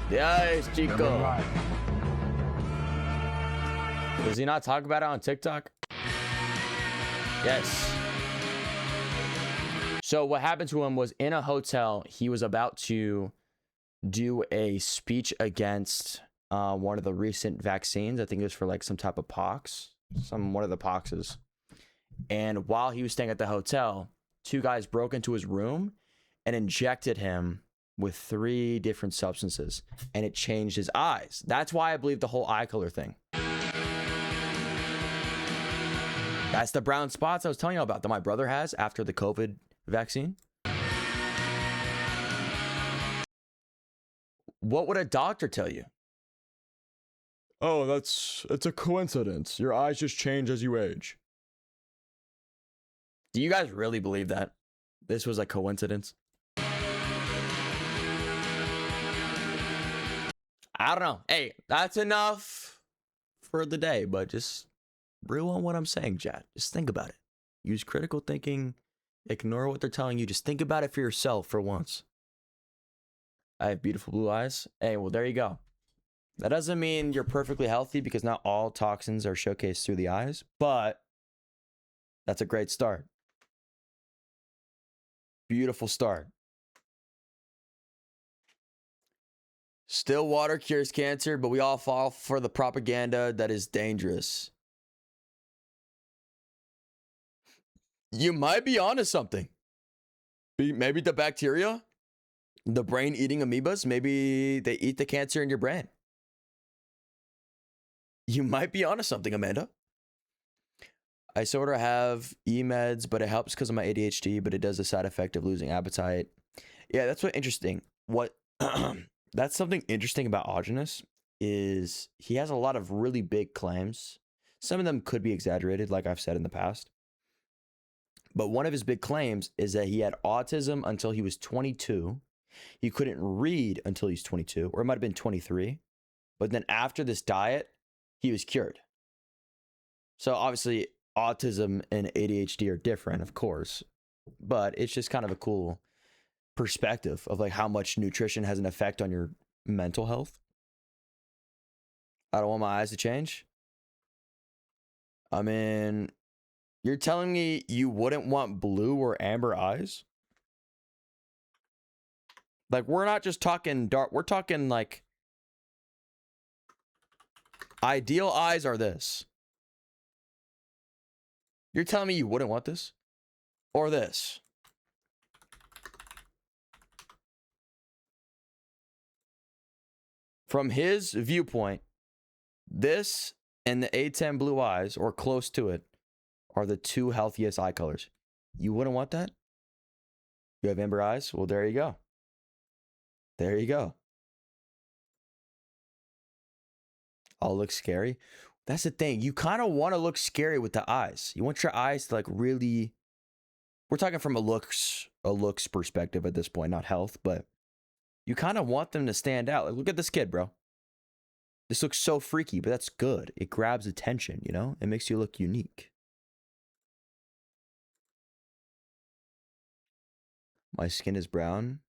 Yes, Chico. Does he not talk about it on TikTok? Yes. So what happened to him was in a hotel, he was about to do a speech against one of the recent vaccines. I think it was for like some type of pox, one of the poxes. And while he was staying at the hotel, 2 guys broke into his room and injected him with 3 different substances, and it changed his eyes. That's why I believe the whole eye color thing. That's the brown spots I was telling you about that my brother has after the COVID vaccine. What would a doctor tell you? Oh, it's a coincidence. Your eyes just change as you age. Do you guys really believe that this was a coincidence? I don't know. Hey, that's enough for the day, but just reel on what I'm saying, chat. Just think about it. Use critical thinking. Ignore what they're telling you. Just think about it for yourself for once. I have beautiful blue eyes. Hey, well, there you go. That doesn't mean you're perfectly healthy because not all toxins are showcased through the eyes, but that's a great start. Beautiful start. Still water cures cancer, but we all fall for the propaganda that is dangerous. You might be onto something. Maybe the bacteria, the brain eating amoebas, maybe they eat the cancer in your brain. You might be onto something, Amanda. I sort of have E-meds, but it helps because of my ADHD, but it does the side effect of losing appetite. Yeah, that's what interesting. What that's something interesting about Augenus is he has a lot of really big claims. Some of them could be exaggerated, like I've said in the past. But one of his big claims is that he had autism until he was 22. He couldn't read until he was 22, or it might have been 23. But then after this diet, he was cured. So obviously, autism and ADHD are different, of course. But it's just kind of a cool perspective of like how much nutrition has an effect on your mental health. I don't want my eyes to change. I mean, you're telling me you wouldn't want blue or amber eyes? Like, we're not just talking dark. We're talking like ideal eyes are this. You're telling me you wouldn't want this? Or this? From his viewpoint, this and the A10 blue eyes, or close to it, are the 2 healthiest eye colors. You wouldn't want that? You have amber eyes? Well, there you go. There you go. I'll look scary. That's the thing. You kind of want to look scary with the eyes. You want your eyes to like really... We're talking from a looks perspective at this point, not health, but you kind of want them to stand out. Like, look at this kid, bro. This looks so freaky, but that's good. It grabs attention, you know? It makes you look unique. My skin is brown.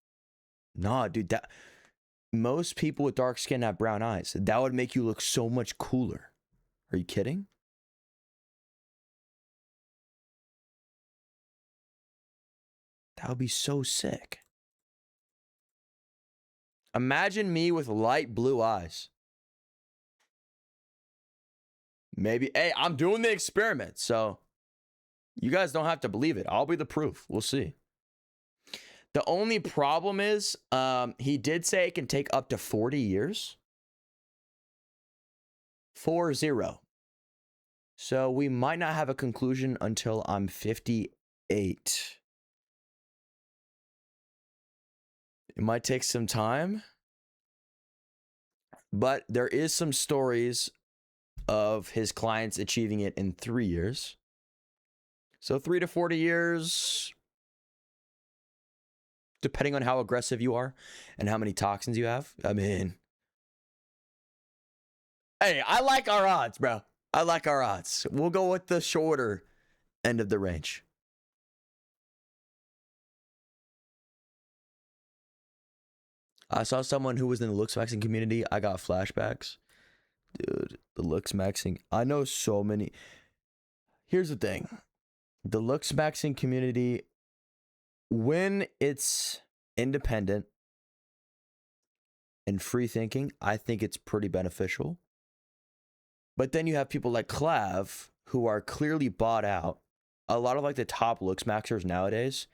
Nah, dude, that most people with dark skin have brown eyes. That would make you look so much cooler. Are you kidding? That would be so sick. Imagine me with light blue eyes. Maybe, hey, I'm doing the experiment, so you guys don't have to believe it. I'll be the proof. We'll see. The only problem is, he did say it can take up to 40 years. 40. So we might not have a conclusion until I'm 58. It might take some time. But there is some stories of his clients achieving it in 3 years. So 3 to 40 years, depending on how aggressive you are and how many toxins you have. I mean, Hey, I like our odds, bro. I like our odds. We'll go with the shorter end of the range. I saw someone who was in the looks maxing community. I got flashbacks. Dude, the looks maxing. I know so many. Here's the thing. The looks maxing community, when it's independent and free thinking, I think it's pretty beneficial. But then you have people like Clav who are clearly bought out. A lot of like the top looks maxers nowadays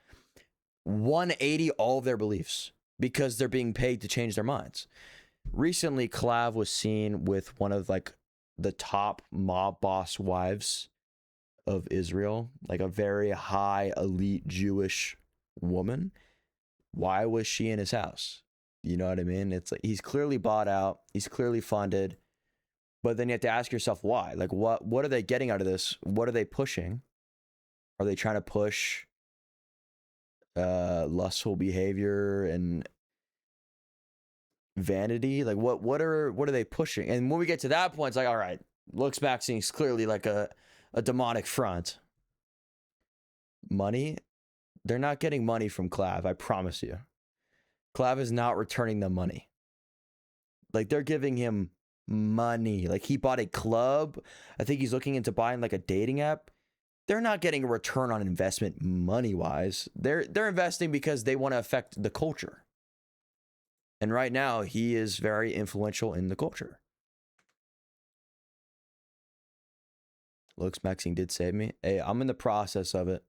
180 all of their beliefs because they're being paid to change their minds. Recently, Clav was seen with one of like the top mob boss wives of Israel, like a very high elite Jewish woman. Why was she in his house? You know what I mean? It's like he's clearly bought out, he's clearly funded, but then you have to ask yourself why. Like what are they getting out of this? What are they pushing? Are they trying to push lustful behavior and vanity? Like what are they pushing? And when we get to that point, it's like, all right, looks maxing is clearly like a demonic front. Money, they're not getting money from Clav, I promise you. Clav is not returning them money. Like they're giving him money. Like he bought a club. I think he's looking into buying like a dating app. They're not getting a return on investment money wise. They're investing because they want to affect the culture. And right now he is very influential in the culture. Looks maxing did save me. Hey, I'm in the process of it.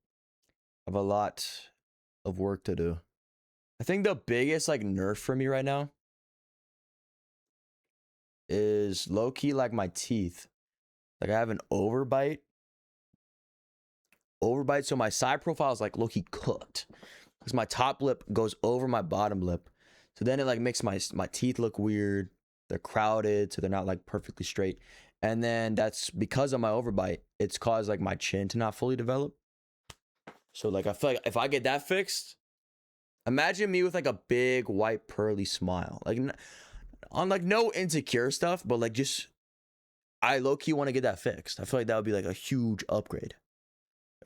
I have a lot of work to do. I think the biggest like nerf for me right now is low-key like my teeth. Like I have an overbite, so my side profile is like low-key cooked because my top lip goes over my bottom lip. So then it like makes my teeth look weird. They're crowded, so they're not like perfectly straight. And then that's because of my overbite. It's caused like my chin to not fully develop. So like I feel like if I get that fixed, imagine me with like a big white pearly smile. Like on like no insecure stuff, but like just I low-key want to get that fixed. I feel like that would be like a huge upgrade.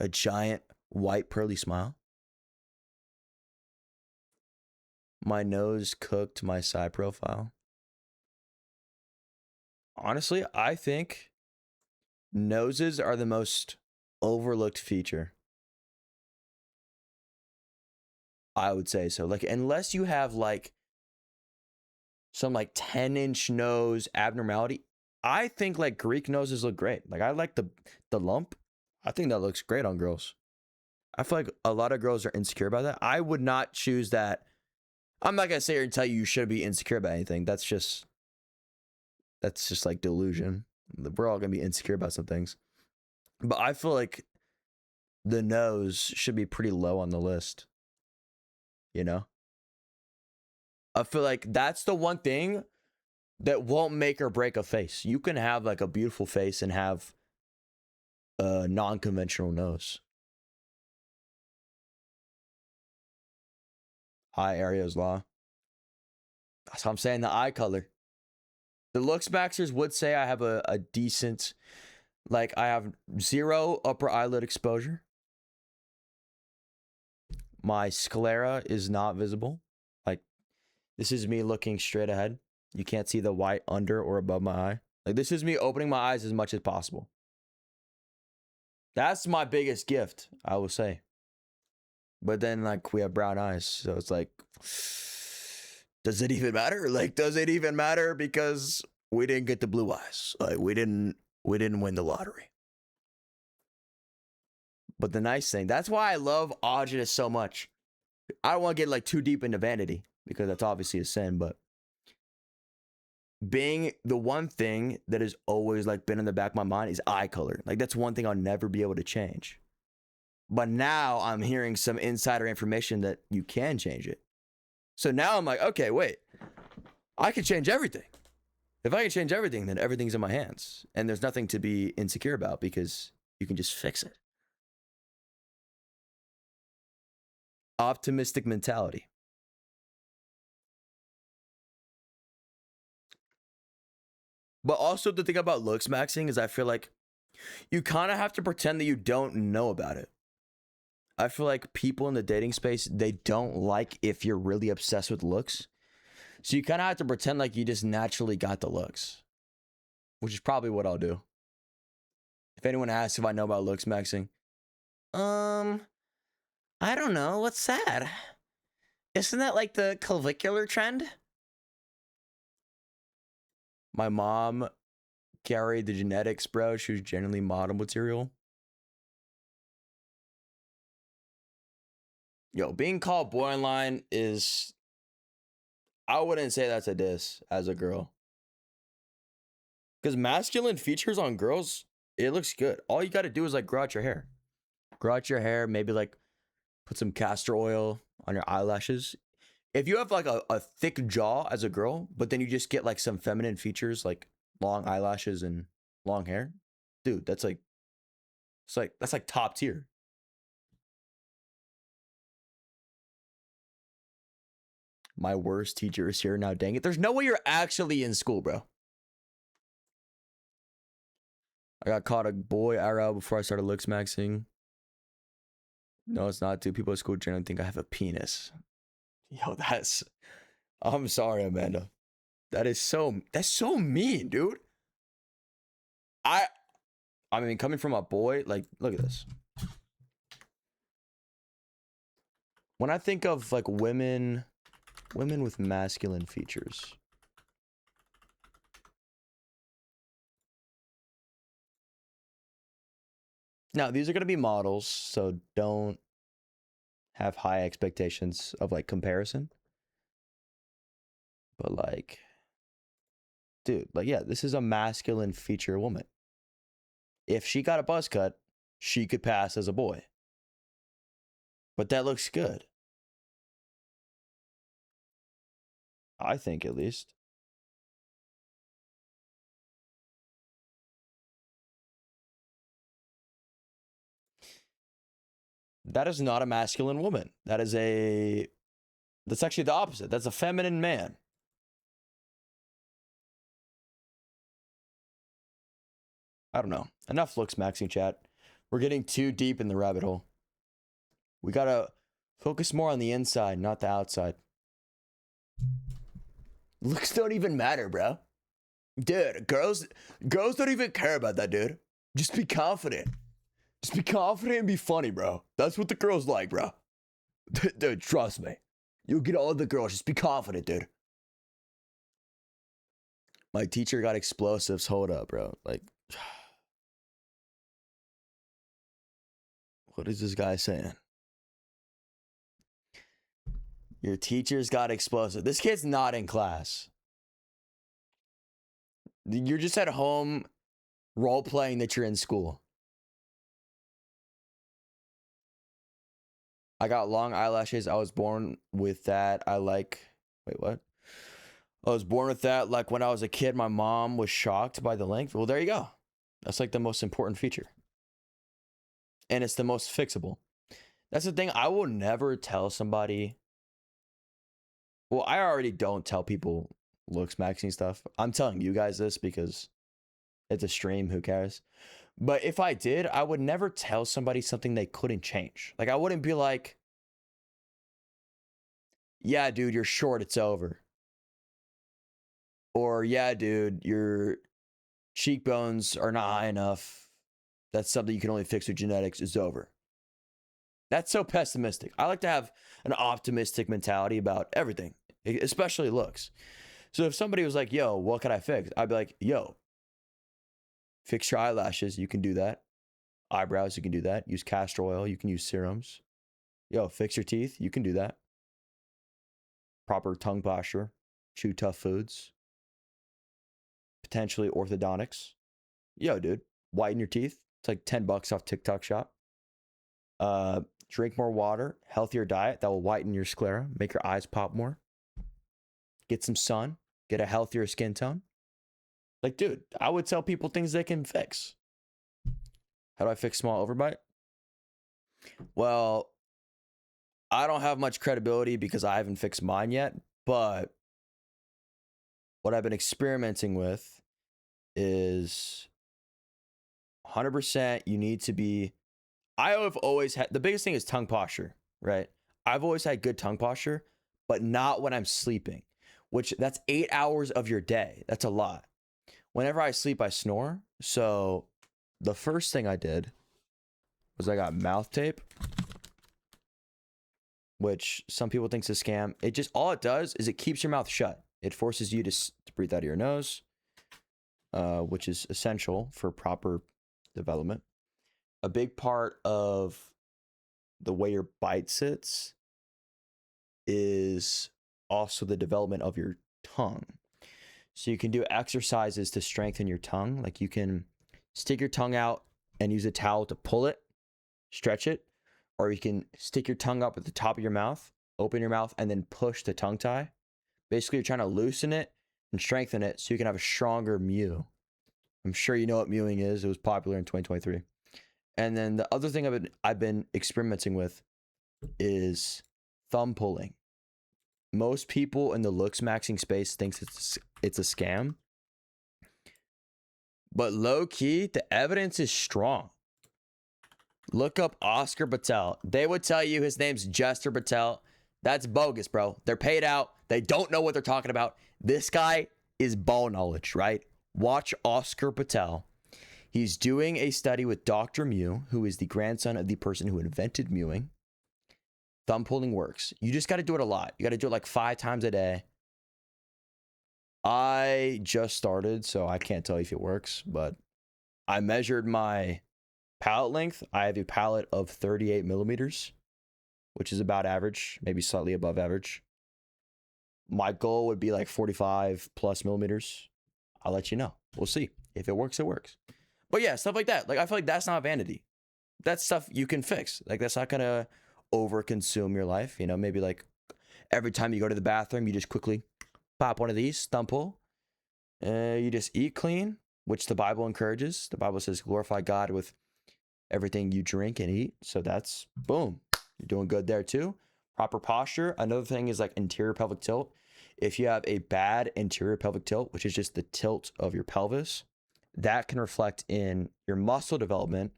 A giant white pearly smile. My nose cooked my side profile. Honestly, I think noses are the most overlooked feature. I would say so. Like, unless you have like some like 10-inch nose abnormality, I think like Greek noses look great. Like I like the lump. I think that looks great on girls. I feel like a lot of girls are insecure about that. I would not choose that. I'm not gonna sit here and tell you should be insecure about anything. That's just like delusion. We're all gonna be insecure about some things. But I feel like the nose should be pretty low on the list. You know? I feel like that's the one thing that won't make or break a face. You can have like a beautiful face and have a non-conventional nose. Eye area is law. That's how I'm saying the eye color. The looks maxers would say I have a decent, like I have 0 upper eyelid exposure. My sclera is not visible. Like this is me looking straight ahead. You can't see the white under or above my eye. Like this is me opening my eyes as much as possible. That's my biggest gift, I will say. But then like we have brown eyes, so it's like, does it even matter? Like, does it even matter because we didn't get the blue eyes? Like we didn't win the lottery. But the nice thing, that's why I love Audrey so much. I don't want to get like too deep into vanity because that's obviously a sin, but being the one thing that has always like been in the back of my mind is eye color. Like that's one thing I'll never be able to change. But now I'm hearing some insider information that you can change it. So now I'm like, okay, wait, I can change everything. If I can change everything, then everything's in my hands. And there's nothing to be insecure about because you can just fix it. Optimistic mentality. But also the thing about looks maxing is I feel like you kind of have to pretend that you don't know about it. I feel like people in the dating space, they don't like if you're really obsessed with looks. So you kind of have to pretend like you just naturally got the looks, which is probably what I'll do. If anyone asks if I know about looks maxing, I don't know. What's that? Isn't that like the clavicular trend? My mom carried the genetics, bro. She was generally model material. Yo, being called borderline is... I wouldn't say that's a diss as a girl. Because masculine features on girls, it looks good. All you got to do is like grow out your hair. Grow out your hair, maybe like put some castor oil on your eyelashes. If you have like a thick jaw as a girl, but then you just get like some feminine features like long eyelashes and long hair, dude, that's like top tier. My worst teacher is here now, dang it. There's no way you're actually in school, bro. I got caught a boy arrow before I started looks maxing. No, it's not, dude. People at school generally think I have a penis. Yo, I'm sorry, Amanda. That's so mean, dude. I mean, coming from a boy, like, look at this. When I think of like women with masculine features. Now, these are going to be models, so don't have high expectations of like comparison. But like, dude, like, yeah, this is a masculine feature woman. If she got a buzz cut, she could pass as a boy. But that looks good. I think, at least. That is not a masculine woman. That's actually the opposite. That's a feminine man. I don't know. Enough looks maxing, chat. We're getting too deep in the rabbit hole. We gotta focus more on the inside, not the outside. Looks don't even matter, bro. Dude, girls don't even care about that, dude. Just be confident. Just be confident and be funny, bro. That's what the girls like, bro. Dude, trust me. You'll get all the girls. Just be confident, dude. My teacher got explosives. Hold up, bro. Like, what is this guy saying? Your teacher's got explosive. This kid's not in class. You're just at home role playing that you're in school. I got long eyelashes. I was born with that. Wait, what? I was born with that. Like when I was a kid, my mom was shocked by the length. Well, there you go. That's like the most important feature. And it's the most fixable. That's the thing. I will never tell somebody. Well, I already don't tell people looks maxing stuff. I'm telling you guys this because it's a stream. Who cares? But if I did, I would never tell somebody something they couldn't change. Like, I wouldn't be like, yeah, dude, you're short. It's over. Or, yeah, dude, your cheekbones are not high enough. That's something you can only fix with genetics. It's over. That's so pessimistic. I like to have an optimistic mentality about everything, especially looks. So if somebody was like, yo, what can I fix? I'd be like, yo, fix your eyelashes. You can do that. Eyebrows, you can do that. Use castor oil. You can use serums. Yo, fix your teeth. You can do that. Proper tongue posture. Chew tough foods. Potentially orthodontics. Yo, dude, whiten your teeth. It's like $10 off TikTok shop. Drink more water. Healthier diet that will whiten your sclera. Make your eyes pop more. Get some sun. Get a healthier skin tone. Like, dude, I would tell people things they can fix. How do I fix small overbite? Well, I don't have much credibility because I haven't fixed mine yet, but what I've been experimenting with is 100% you need to be. I have always had, the biggest thing is tongue posture, right? I've always had good tongue posture, but not when I'm sleeping, which that's 8 hours of your day. That's a lot. Whenever I sleep, I snore. So the first thing I did was I got mouth tape, which some people think is a scam. It just, all it does is it keeps your mouth shut. It forces you to breathe out of your nose, which is essential for proper development. A big part of the way your bite sits is also the development of your tongue. So you can do exercises to strengthen your tongue. Like you can stick your tongue out and use a towel to pull it, stretch it, or you can stick your tongue up at the top of your mouth, open your mouth, and then push the tongue tie. Basically, you're trying to loosen it and strengthen it so you can have a stronger mew. I'm sure you know what mewing is. It was popular in 2023. And then the other thing I've been experimenting with is thumb pulling. Most people in the looks maxing space thinks it's a scam. But low key, the evidence is strong. Look up Oscar Patel. They would tell you his name's Jester Patel. That's bogus, bro. They're paid out. They don't know what they're talking about. This guy is ball knowledge, right? Watch Oscar Patel. He's doing a study with Dr. Mew, who is the grandson of the person who invented mewing. Thumb pulling works. You just got to do it a lot. You got to do it like 5 times a day. I just started, so I can't tell you if it works, but I measured my palate length. I have a palate of 38 millimeters, which is about average, maybe slightly above average. My goal would be like 45 plus millimeters. I'll let you know. We'll see. If it works, it works. But yeah, stuff like that. Like, I feel like that's not vanity. That's stuff you can fix. Like, that's not going to overconsume your life. You know, maybe like every time you go to the bathroom, you just quickly pop one of these, thumb pull. You just eat clean, which the Bible encourages. The Bible says glorify God with everything you drink and eat. So that's, boom, you're doing good there too. Proper posture. Another thing is like interior pelvic tilt. If you have a bad interior pelvic tilt, which is just the tilt of your pelvis, that can reflect in your muscle development,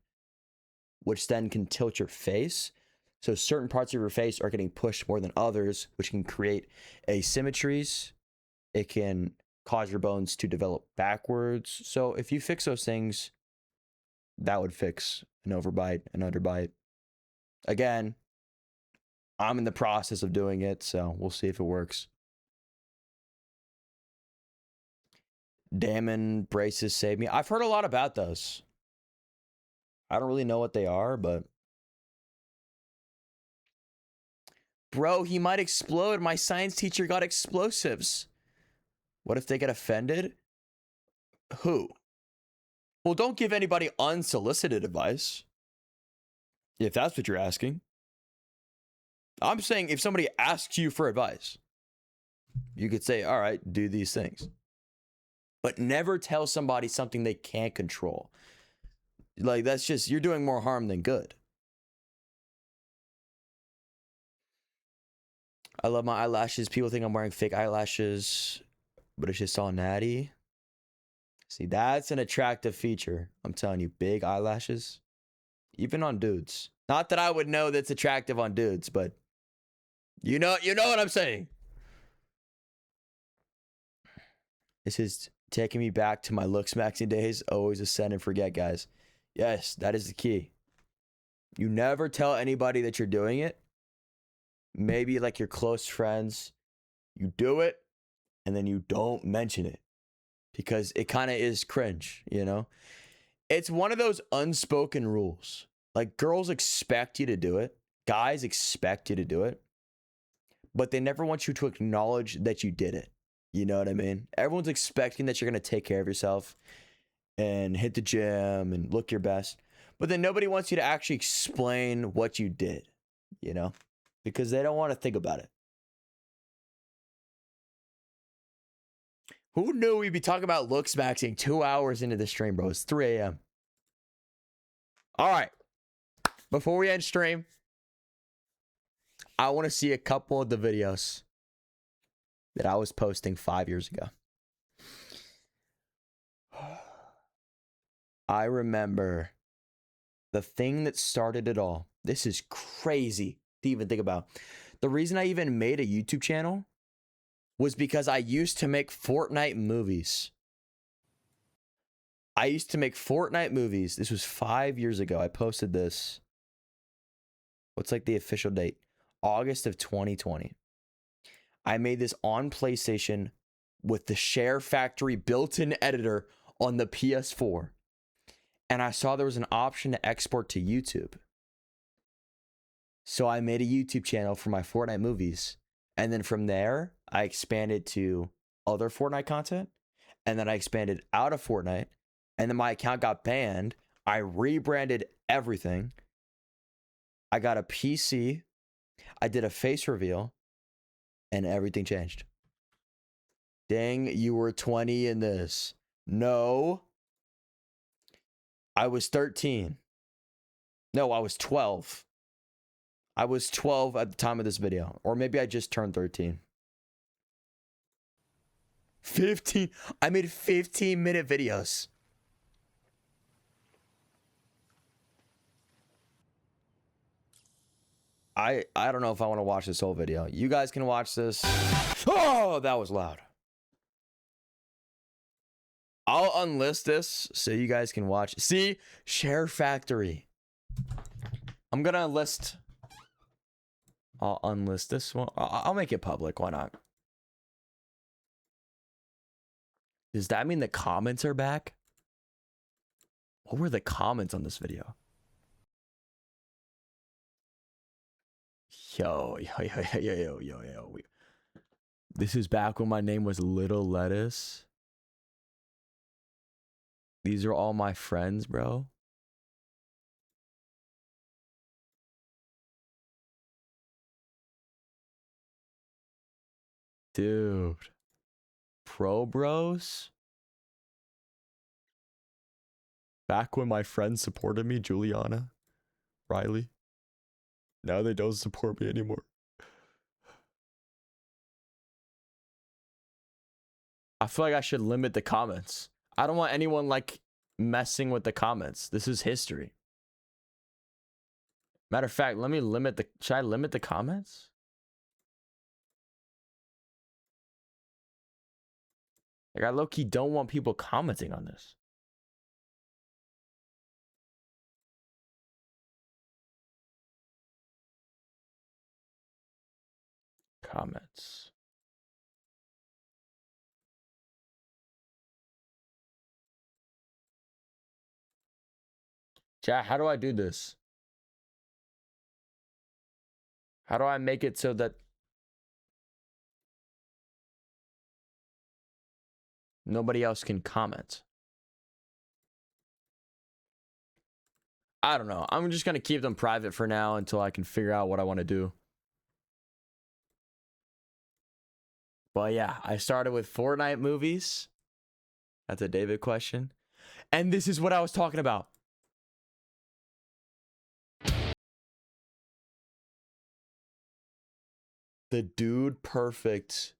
which then can tilt your face. So certain parts of your face are getting pushed more than others, which can create asymmetries. It can cause your bones to develop backwards. So if you fix those things, that would fix an overbite, an underbite. Again, I'm in the process of doing it, so we'll see if it works. Damon braces save me. I've heard a lot about those. I don't really know what they are, but bro, he might explode. My science teacher got explosives. What if they get offended? Who? Well, don't give anybody unsolicited advice. If that's what you're asking. I'm saying if somebody asks you for advice, you could say, all right, do these things. But never tell somebody something they can't control. Like, that's just, you're doing more harm than good. I love my eyelashes. People think I'm wearing fake eyelashes, but it's just all natty. See, that's an attractive feature. I'm telling you, big eyelashes, even on dudes. Not that I would know that's attractive on dudes, but you know what I'm saying. This is taking me back to my looks maxing days. Always a send and forget, guys. Yes, that is the key. You never tell anybody that you're doing it. Maybe like your close friends. You do it, and then you don't mention it. Because it kind of is cringe, you know? It's one of those unspoken rules. Like, girls expect you to do it. Guys expect you to do it. But they never want you to acknowledge that you did it. You know what I mean? Everyone's expecting that you're going to take care of yourself and hit the gym and look your best. But then nobody wants you to actually explain what you did, you know? Because they don't want to think about it. Who knew we'd be talking about looks maxing 2 hours into the stream, bro? It's 3 a.m. All right. Before we end stream, I want to see a couple of the videos that I was posting 5 years ago. I remember the thing that started it all. This is crazy to even think about. The reason I even made a YouTube channel was because I used to make Fortnite movies. I used to make Fortnite movies. This was 5 years ago. I posted this. What's like the official date? August of 2020. I made this on PlayStation with the Share Factory built-in editor on the PS4. And I saw there was an option to export to YouTube. So I made a YouTube channel for my Fortnite movies. And then from there, I expanded to other Fortnite content. And then I expanded out of Fortnite. And then my account got banned. I rebranded everything. I got a PC. I did a face reveal. And everything changed. Dang, you were 20 in this. No. I was 13. No, I was 12. I was 12 at the time of this video. Or maybe I just turned 13. 15. I made 15-minute videos. I don't know if I want to watch this whole video. You guys can watch this. Oh, that was loud. I'll unlist this so you guys can watch. See? Share Factory. I'm going to enlist. I'll unlist this one. I'll make it public. Why not? Does that mean the comments are back? What were the comments on this video? Yo. This is back when my name was Little Lettuce. These are all my friends, bro. Dude. Pro Bros? Back when my friends supported me, Juliana, Riley. Now they don't support me anymore. I feel like I should limit the comments. I don't want anyone like messing with the comments. This is history. Matter of fact, let me limit the... Should I limit the comments? Like, I low-key don't want people commenting on this. Comments. Chat, how do I do this? How do I make it so that nobody else can comment? I don't know. I'm just going to keep them private for now until I can figure out what I want to do. But yeah, I started with Fortnite movies. That's a David question. And this is what I was talking about. The Dude Perfect.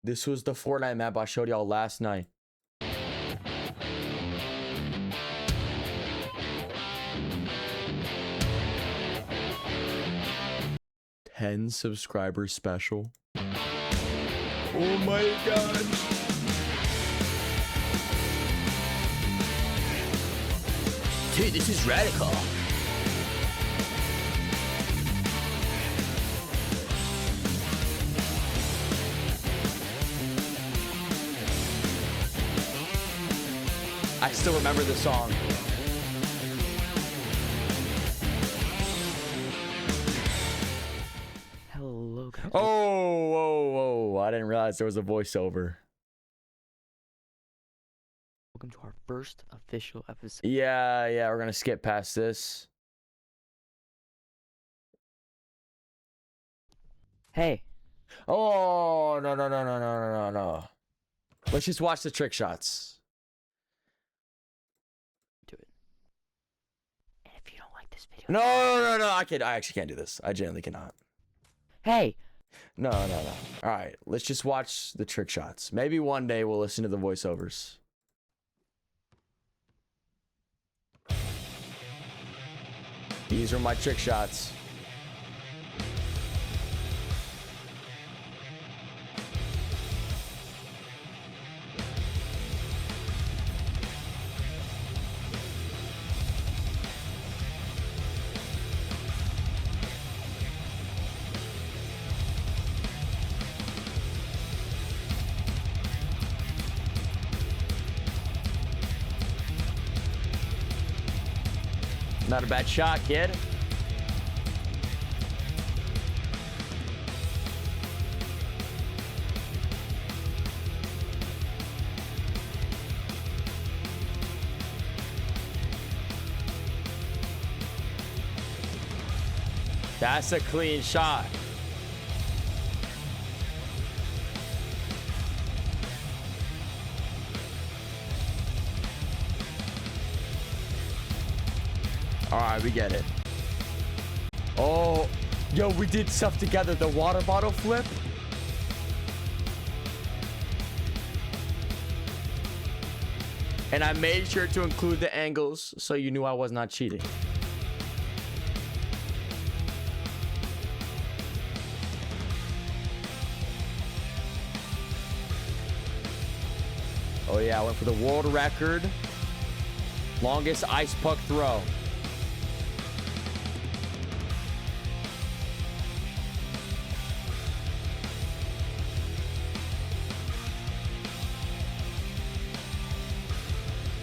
This was the Fortnite map I showed y'all last night. $10 subscribers special. Oh my god. Dude, this is radical. I still remember the song. Hello, guys. Oh, I didn't realize there was a voiceover. Welcome to our first official episode. Yeah, we're gonna skip past this. Hey. Oh, no. Let's just watch the trick shots. Do it. And if you don't like this video... No. I actually can't do this. I genuinely cannot. Hey. No. All right, let's just watch the trick shots. Maybe one day we'll listen to the voiceovers. These are my trick shots. Not a bad shot, kid. That's a clean shot. All right, we get it. Oh, yo, we did stuff together. The water bottle flip. And I made sure to include the angles so you knew I was not cheating. Oh yeah, I went for the world record. Longest ice puck throw.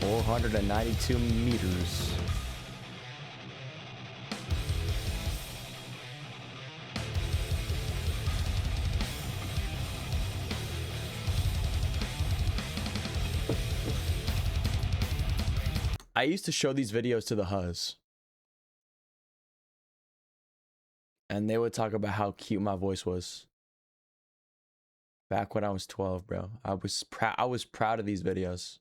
.492 meters. I used to show these videos to the Huz. And they would talk about how cute my voice was. Back when I was 12, bro. I was proud of these videos.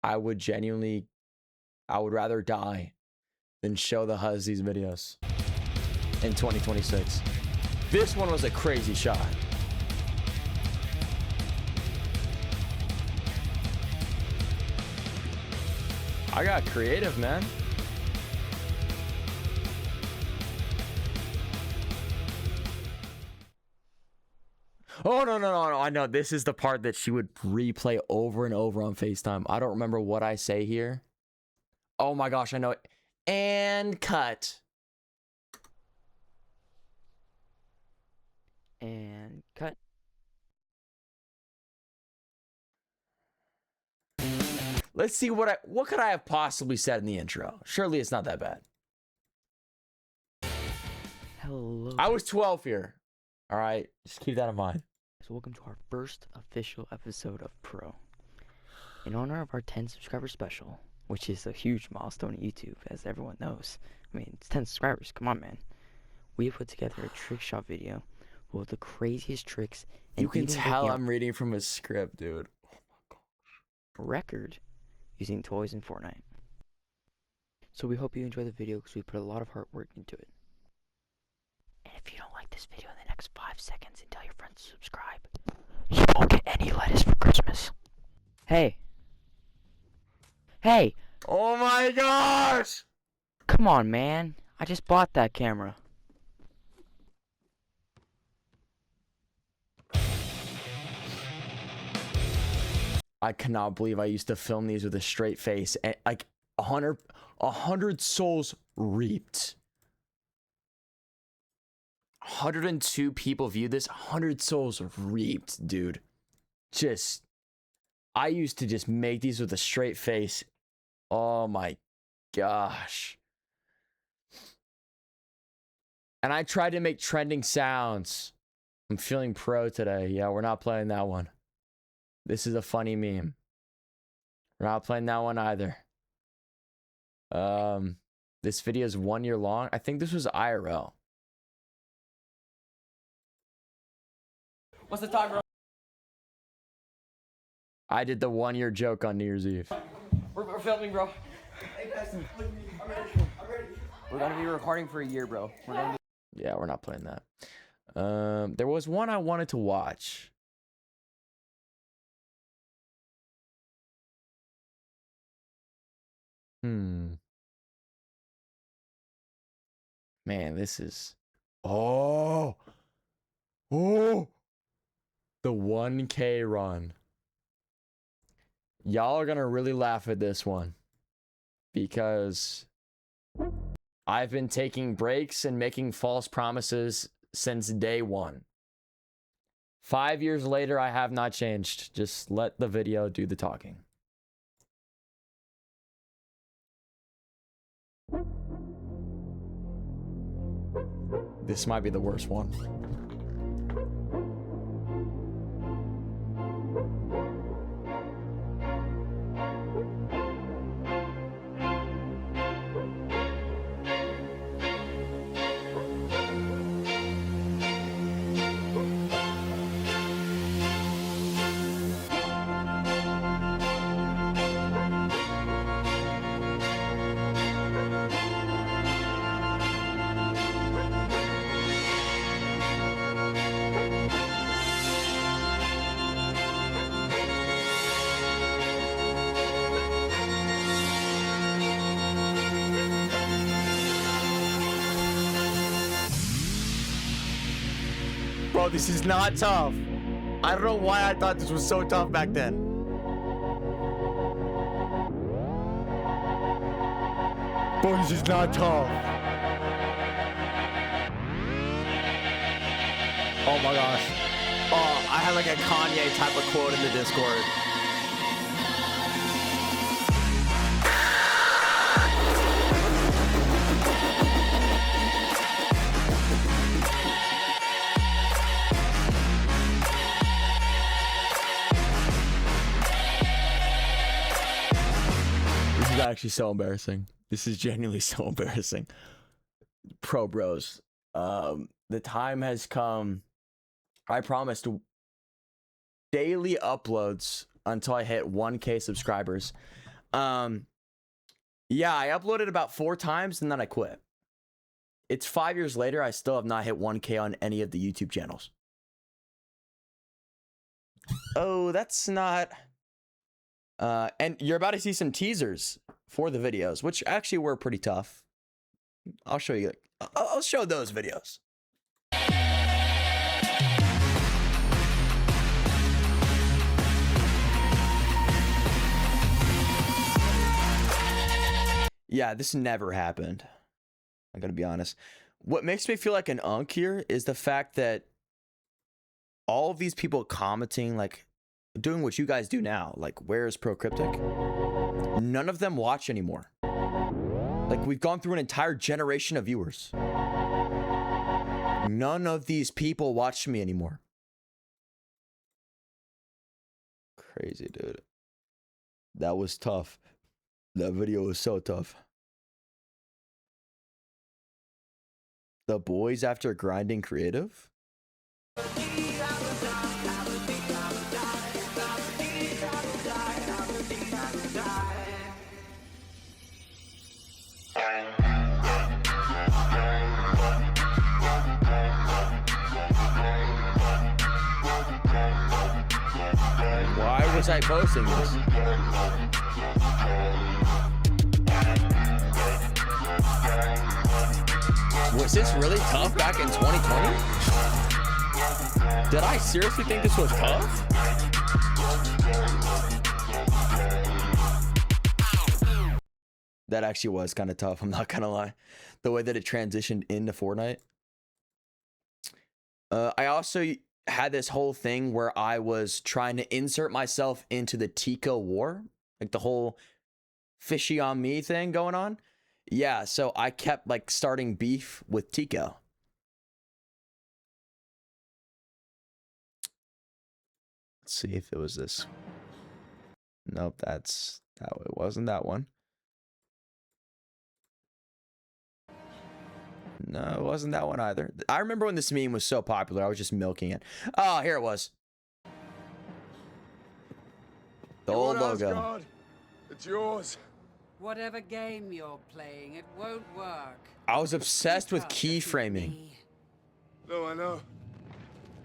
I would rather die than show the Huz these videos in 2026. This one was a crazy shot. I got creative, man. Oh, no. I know. This is the part that she would replay over and over on FaceTime. I don't remember what I say here. Oh my gosh, I know it. And cut. And cut. Let's see what could I have possibly said in the intro? Surely it's not that bad. Hello. I was 12 here. All right, just keep that in mind. So welcome to our first official episode of Pro. In honor of our 10 subscriber special, which is a huge milestone at YouTube, as everyone knows. I mean, it's 10 subscribers. Come on, man. We have put together a trick shot video with the craziest tricks. And You can even tell breaking I'm reading from a script, dude. a record using toys in Fortnite. So we hope you enjoy the video because we put a lot of hard work into it. And if you don't like this video in the next 5 seconds and tell your friends to subscribe, you won't get any lettuce for Christmas. Hey. Hey. Oh my gosh! Come on, man. I just bought that camera. I cannot believe I used to film these with a straight face. And like 100 souls reaped. 102 people viewed this. 100 souls reaped, dude. I used to just make these with a straight face. Oh my gosh. And I tried to make trending sounds. I'm feeling pro today. Yeah, we're not playing that one. This is a funny meme. We're not playing that one either. This video is 1 year long. I think this was IRL. What's the time, bro? I did the 1 year joke on New Year's Eve. We're filming, bro. Hey guys, I'm ready. We're gonna be recording for a year, bro. Yeah, we're not playing that. There was one I wanted to watch. Man, this is... Oh! Oh! The 1K run. Y'all are gonna really laugh at this one. Because I've been taking breaks and making false promises since day one. 5 years later, I have not changed. Just let the video do the talking. This might be the worst one. Bro, this is not tough. I don't know why I thought this was so tough back then. Bro, this is not tough. Oh my gosh. Oh, I had like a Kanye type of quote in the Discord. This is actually so embarrassing. This is genuinely so embarrassing. Pro bros, the time has come. I promised daily uploads until I hit 1K subscribers. Yeah, I uploaded about 4 times and then I quit. It's 5 years later. I still have not hit 1K on any of the YouTube channels. Oh, that's not... and you're about to see some teasers for the videos, which actually were pretty tough. I'll show you. I'll show those videos. Yeah, this never happened. I gotta be honest. What makes me feel like an unk here is the fact that all of these people commenting, like, doing what you guys do now, like, where's Procryptic? None of them watch anymore. Like, we've gone through an entire generation of viewers. None of these people watch me anymore. Crazy, dude. That was tough. That video was so tough. The boys after grinding creative? Why was I posting this? Was this really tough back in 2020? Did I seriously think this was tough? That actually was kind of tough, I'm not gonna lie. The way that it transitioned into Fortnite. I also had this whole thing where I was trying to insert myself into the Tico war. Like the whole fishy on me thing going on. Yeah, so I kept like starting beef with Tico. Let's see if it was this. Nope, it wasn't that one. No, it wasn't that one either. I remember when this meme was so popular, I was just milking it. Oh, here it was. The old logo. Asgard, it's yours. Whatever game you're playing, it won't work. I was obsessed with keyframing. No, I know.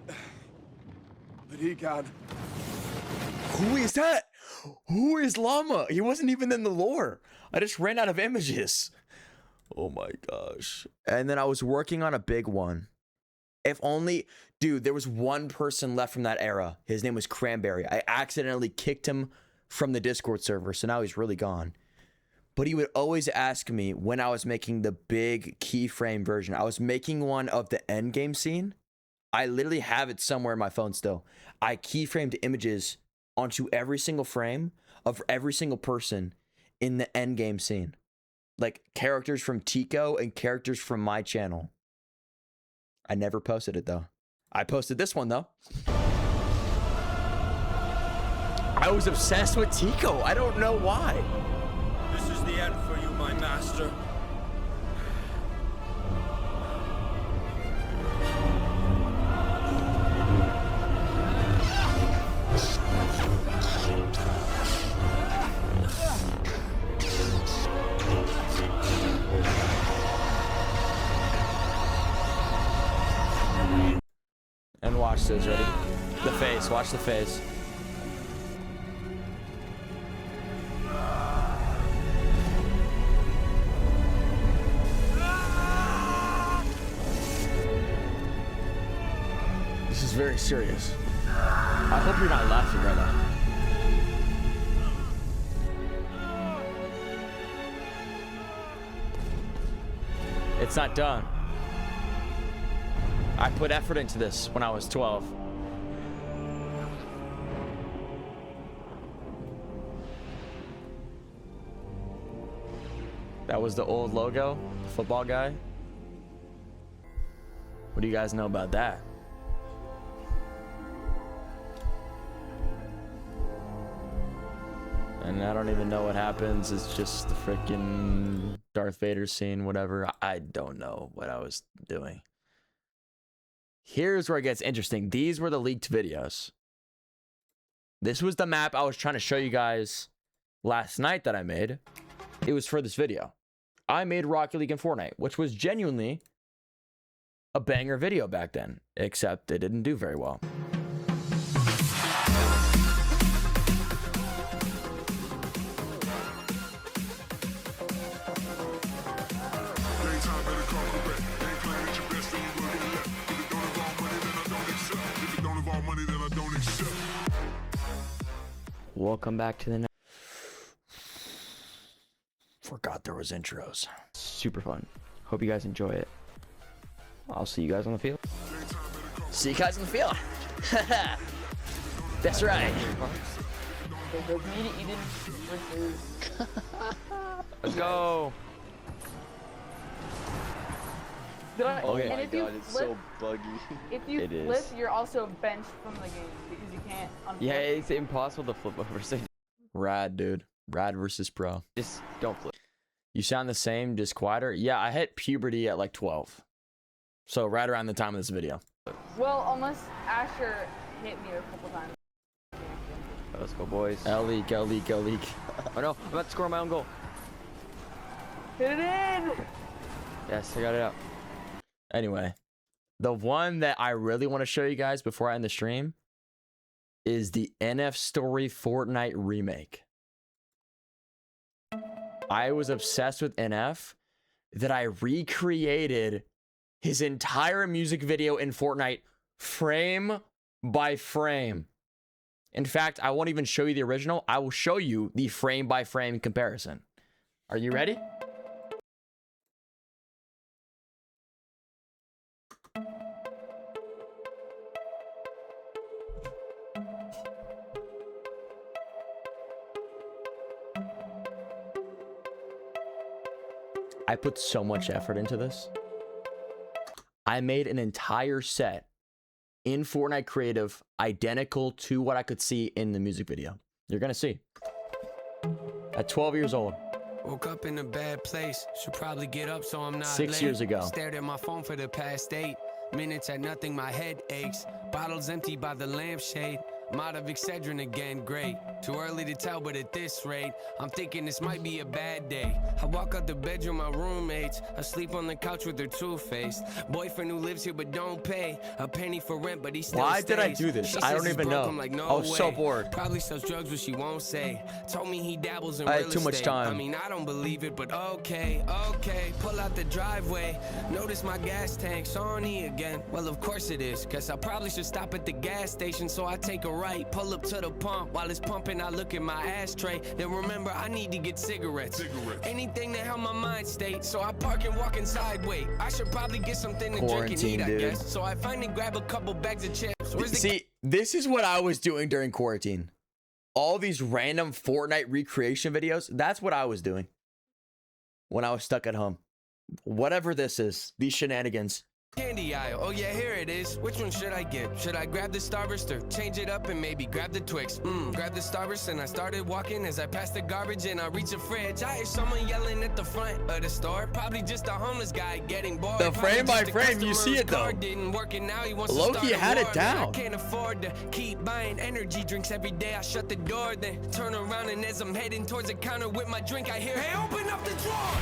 But he can. Who is that? Who is Llama? He wasn't even in the lore. I just ran out of images. Oh my gosh. And then I was working on a big one. If only, dude, there was one person left from that era. His name was Cranberry. I accidentally kicked him from the Discord server, so now he's really gone. But he would always ask me when I was making the big keyframe version. I was making one of the endgame scene. I literally have it somewhere in my phone still. I keyframed images onto every single frame of every single person in the endgame scene. Like characters from Tico and characters from my channel. I never posted it though. I posted this one though. I was obsessed with Tico. I don't know why. This is the end for you, my master. And watch this, ready? The face, watch the face. This is very serious. I hope you're not laughing right now. It's not done. I put effort into this when I was 12. That was the old logo, the football guy. What do you guys know about that? And I don't even know what happens. It's just the freaking Darth Vader scene, whatever. I don't know what I was doing. Here's where it gets interesting. These were the leaked videos. This was the map I was trying to show you guys last night that I made. It was for this video. I made Rocket League and Fortnite, which was genuinely a banger video back then, except it didn't do very well. Welcome back to the next. Forgot there was intros. Super fun. Hope you guys enjoy it. I'll see you guys on the field. See you guys in the field. That's right. Let's go. Oh Okay. my god, it's so buggy. If you It flip, is. you're also benched from the game because you can't unflip. Yeah, it's impossible to flip over, so Rad, dude. Rad versus pro. just don't flip. You sound the same, just quieter. Yeah, I hit puberty at like 12. So right around the time of this video. Well, unless Asher hit me a couple times. Let's go, boys. L-leak, L-leak, L-leak. Oh no, I'm about to score my own goal. Hit it in! Yes, I got it out. Anyway, the one that I really want to show you guys before I end the stream is the NF Story Fortnite remake. I was obsessed with NF that I recreated his entire music video in Fortnite frame by frame. In fact, I won't even show you the original. I will show you the frame by frame comparison. Are you ready? I put so much effort into this. I made an entire set in Fortnite Creative identical to what I could see in the music video. You're gonna see. At 12 years old. Woke up in a bad place. Should probably get up so I'm not 6 late. years ago. Stared at my phone for the past 8 minutes at nothing. My head aches. Bottles empty by the lampshade. I'm out of Excedrin again, great. Too early to tell, but at this rate, I'm thinking this might be a bad day. I walk out the bedroom, my roommates asleep on the couch with their two-faced boyfriend who lives here but don't pay a penny for rent, but he still Why stays. did I do this? She I says don't he's even broke, know. I'm like, no I was so way. bored. Probably sells drugs, but she won't say. Told me he dabbles in I real had too much estate. time. I mean, I don't believe it, but okay. Pull out the driveway. Notice my gas tank's on E again. Well, of course it is, cause I probably should stop at the gas station. So I take a right, pull up to the pump. While it's pumping, I look at my ashtray. Then remember, I need to get cigarettes. Anything to help my mind state. So I park and walk inside. Wait, I should probably get something to drink and eat, I Quarantine, guess. So I finally grab a couple bags of chips. See, this is what I was doing during quarantine. All these random Fortnite recreation videos. That's what I was doing when I was stuck at home. Whatever this is, these shenanigans. Candy aisle. Oh yeah, here it is. Which one should I get? Should I grab the Starburst or change it up and maybe grab the Twix? Grab the Starburst and I started walking. As I passed the garbage and I reached the fridge, I hear someone yelling at the front of the store. Probably just a homeless guy getting bored. The frame by frame, you see it though. Loki had it down. I can't afford to keep buying energy drinks every day. I shut the door, then turn around, and as I'm heading towards the counter with my drink, I hear, "Hey, open up the drawer!"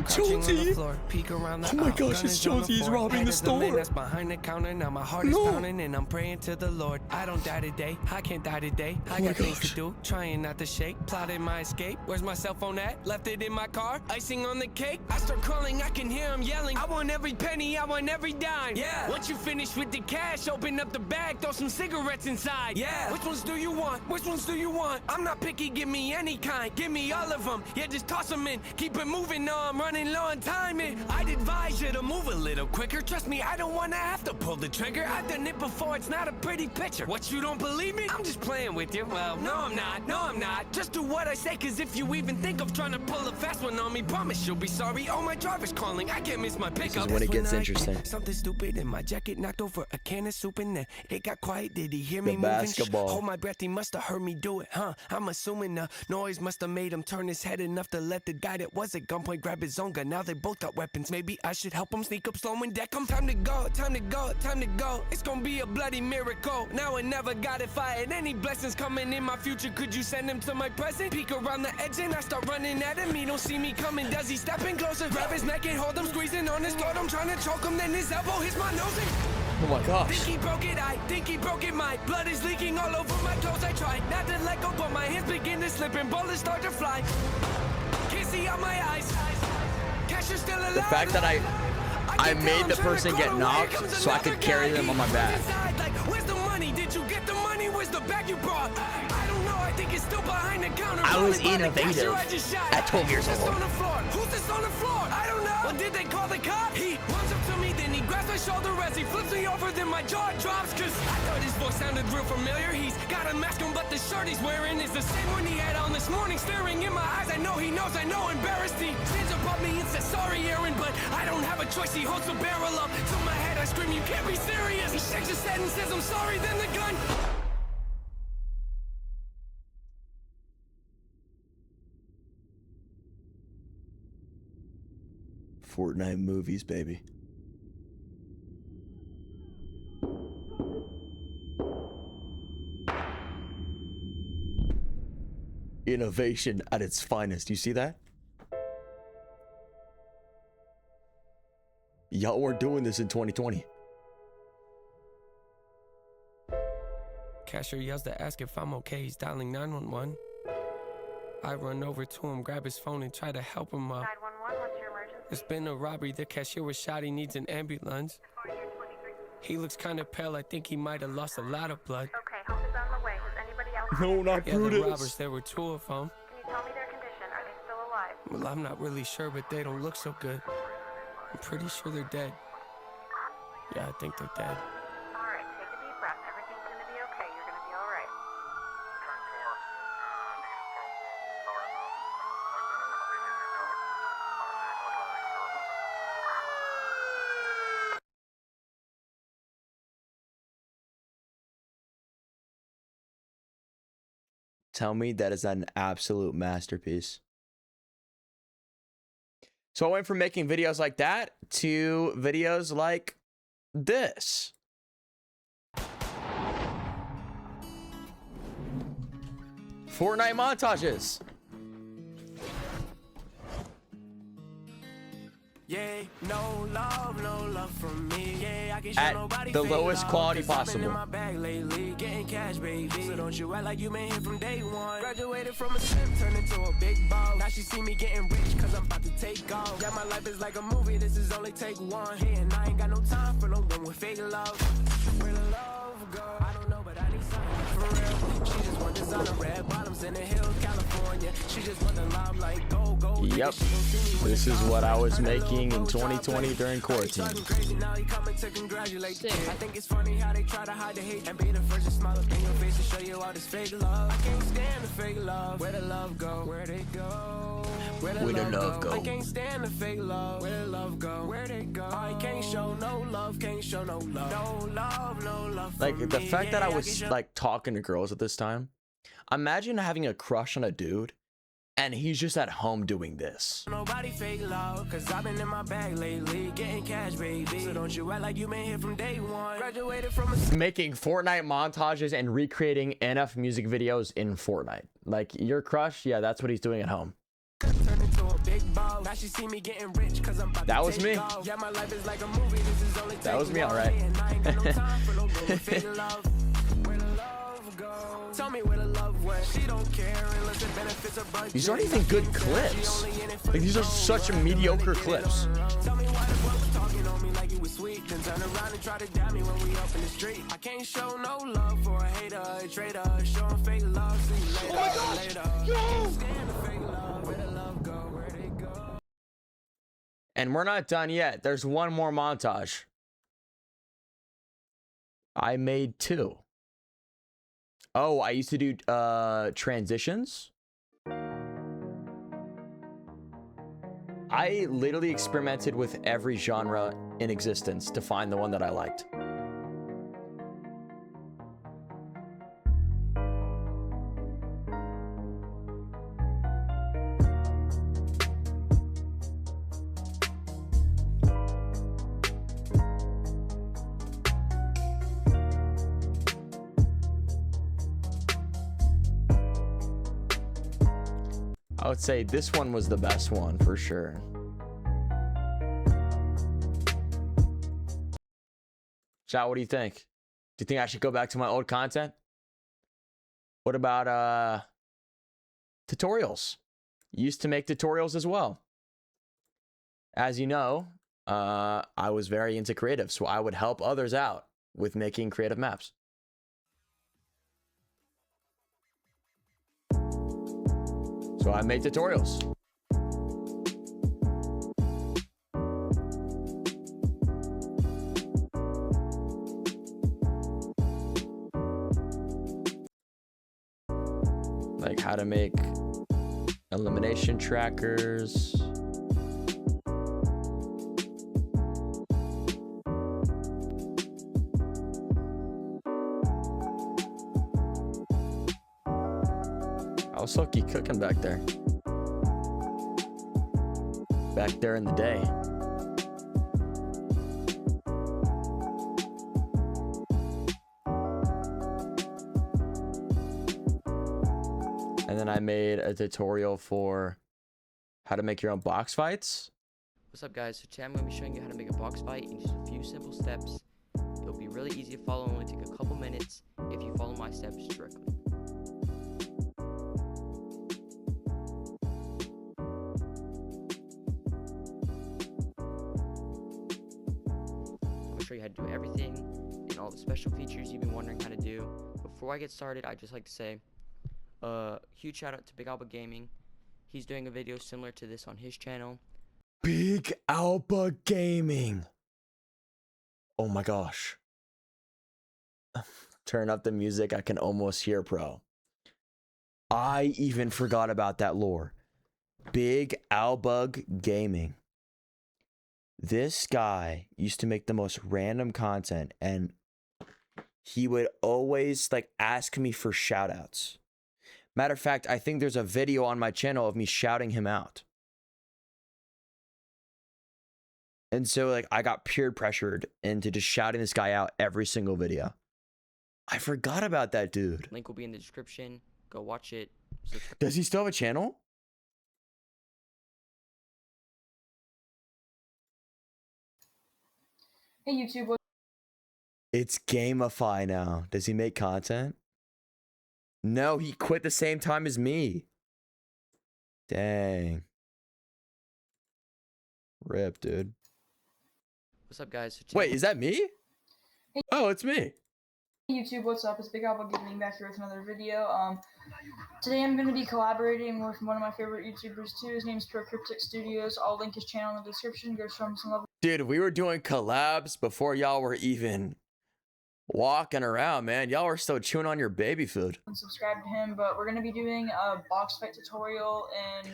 Jonesy! Floor, peek around the Oh my aisle. gosh, Gun it's is on the Jonesy. He's floor. robbing Head the of man store. that's behind the counter. Now my heart is pounding and I'm praying to the Lord. I don't die today. I can't die today. I got things to do. Trying not to shake. Plotting my escape. Where's my cell phone at? Left it in my car. Icing on the cake. I start crawling. I can hear him yelling. I want every penny. I want every dime. Yeah. Once you finish with the cash, open up the bag. Throw some cigarettes inside. Yeah. Which ones do you want? Which ones do you want? I'm not picky. Give me any kind. Give me all of them. Yeah, just toss them in. Keep it moving. No, I'm running low on timing. I'd advise you to move a little quicker. Trust me, I don't want to have to pull the trigger. I've done it before. It's not a pretty picture. What, you don't believe me? I'm just playing with you. Well, no, I'm not. No, I'm not. Just do what I say, cause if you even think of trying to pull a fast one on me, promise you'll be sorry. Oh, my driver's calling. I can't miss my pickup. This is when it gets interesting. Something stupid in my jacket knocked over a can of soup and then it got quiet. Did he hear me The moving? basketball. Hold my breath. He must have heard me do it, huh? I'm assuming the noise must have made him turn his head enough to let the guy that was at gunpoint grab his own gun. Now they both got weapons. Maybe I should help him sneak up, slow and deck him. Time to go, time to go, time to go. It's gonna be a bloody miracle. Now I never got if I had any blessings coming in my future. Could you send him to my present? Peek around the edge and I start running at him. He don't see me coming. Does he step in closer? Grab his neck and hold him, squeezing on his throat. I'm trying to choke him, then his elbow hits my nose and Oh my gosh. think he broke it, I think he broke it. My blood is leaking all over my clothes. I tried not to let go, but my hands begin to slip and bullets start to fly. Can't see out my eyes. Cashier's still alive. The fact that I made the person get knocked so I could carry them on my back. Like, where's the money? Did you get the money? Where's the bag you brought? I don't know. I think it's still behind the counter. I was Probably by the innovative cashier I just shot. at 12 years Who's this old. on the floor? Who's this on the floor? I don't know. Well, did they call the cops? He runs up to me, then he grabs my shoulder as he flips me over, then my jaw drops. Cause I thought his voice sounded real familiar. He's got a mask on, but the shirt he's wearing is the same one he had on this morning. Staring in my eyes, I know he knows, I know, embarrassed. He stands above me and says, sorry, Aaron, but I don't have a choice. He holds the barrel up to my head. I scream, you can't be serious. He shakes his head and says, I'm sorry, then the gun. Fortnite movies, baby. Innovation at its finest. You see that? Y'all weren't doing this in 2020. Cashier yells to ask if I'm okay. He's dialing 911. I run over to him, grab his phone, and try to help him up. 911, what's your emergency? There's been a robbery. The cashier was shot. He needs an ambulance. He looks kind of pale. I think he might have lost a lot of blood. Okay, help is on the way. Does anybody else? No, not Yeah, the Brutus. robbers, there were two of them. Can you tell me their condition? Are they still alive? Well, I'm not really sure, but they don't look so good. I'm pretty sure they're dead. Yeah, I think they're dead. All right, take a deep breath. Everything's gonna be okay. You're gonna be all right. Tell me that is an absolute masterpiece. So I went from making videos like that to videos like this. Fortnite montages. Yeah, no love from me. Yeah, I can show At nobody the fake lowest love, quality 'cause I've been possible. in my bag lately, getting cash, baby. So don't you act like you been here from day one. Graduated from a simp, turned into a big boss. Now she see me getting rich, cause I'm about to take off. Yeah, my life is like a movie, this is only take one. Yeah, and I ain't got no time for no one with fake love. Where the love go? I don't know, but I need something for real. She just want designer red bottoms in the hills, California. She just want the limelight, go. Yep. This is what I was making in 2020 during quarantine. Crazy, now he coming to congratulate the kid. I think it's funny how they try to hide the hate and be the first to smile up in your face and show you all this fake love. I can't stand the fake love. Where the love go? Where they go? Where the love go? I can't stand the fake love. Where the love go? Where they go? I can't show no love. Can't show no love. No love. Like the fact that I was like talking to girls at this time. Imagine having a crush on a dude and he's just at home doing this. Nobody fake love, cause I've been in my bag lately, getting cash, baby. So don't you act like you been here from day one. Graduated from a Making Fortnite montages and recreating NF music videos in Fortnite. Like your crush, yeah, that's what he's doing at home. turned into a big ball. Now she see me getting rich, cause I'm about That to was take me. off. Yeah, my life is like a movie, this is only That was take me, one. alright. And I ain't got no time for no one with fake love. Where the love go? Tell me where the love went. She don't care unless it benefits a budget. These aren't even good clips. Like these are such mediocre clips. Tell me why the boy was talking on me like he was sweet, then turn around and try to dab me when we up in the street. I can't show no love for a hater, a traitor, showing fake love. See you later. Oh my gosh! Yo! Can't stand the fake love. Where the love go? Where they go? And we're not done yet. There's one more montage. I made 2. Oh, I used to do transitions. I literally experimented with every genre in existence to find the one that I liked. I would say this one was the best one for sure. Chat, what do you think? Do you think I should go back to my old content? What about tutorials? Used to make tutorials as well. As you know, I was very into creative, so I would help others out with making creative maps. So I made tutorials. Like how to make elimination trackers. I was lucky cooking back there. Back there in the day. And then I made a tutorial for how to make your own box fights. What's up guys, so today I'm going to be showing you how to make a box fight in just a few simple steps. It'll be really easy to follow, only take a couple minutes if you follow my steps directly. I'm going to show you how to do everything and all the special features you've been wondering how to do. Before I get started, I'd just like to say huge shout out to Big Alba Gaming. He's doing a video similar to this on his channel. Big Alba Gaming. Oh my gosh. Turn up the music. I can almost hear pro. I even forgot about that lore. Big Albug Gaming. This guy used to make the most random content, and he would always like ask me for shout outs. Matter of fact, I think there's a video on my channel of me shouting him out. And so like I got peer pressured into just shouting this guy out every single video. I forgot about that dude. Link will be in the description. Go watch it. Does he still have a channel? Hey YouTube, what It's Gamify now. Does he make content? No, he quit the same time as me. Dang. Rip, dude. What's up, guys? Wait, is that me? Oh, it's me. YouTube, what's up? It's Big Apple Gaming back here with another video. Today I'm going to be collaborating with one of my favorite YouTubers too. His name's Procryptic Studios. I'll link his channel in the description. Go show him some love. Dude, we were doing collabs before y'all were even walking around, man. Y'all were still chewing on your baby food. And subscribe to him, but we're going to be doing a box fight tutorial and...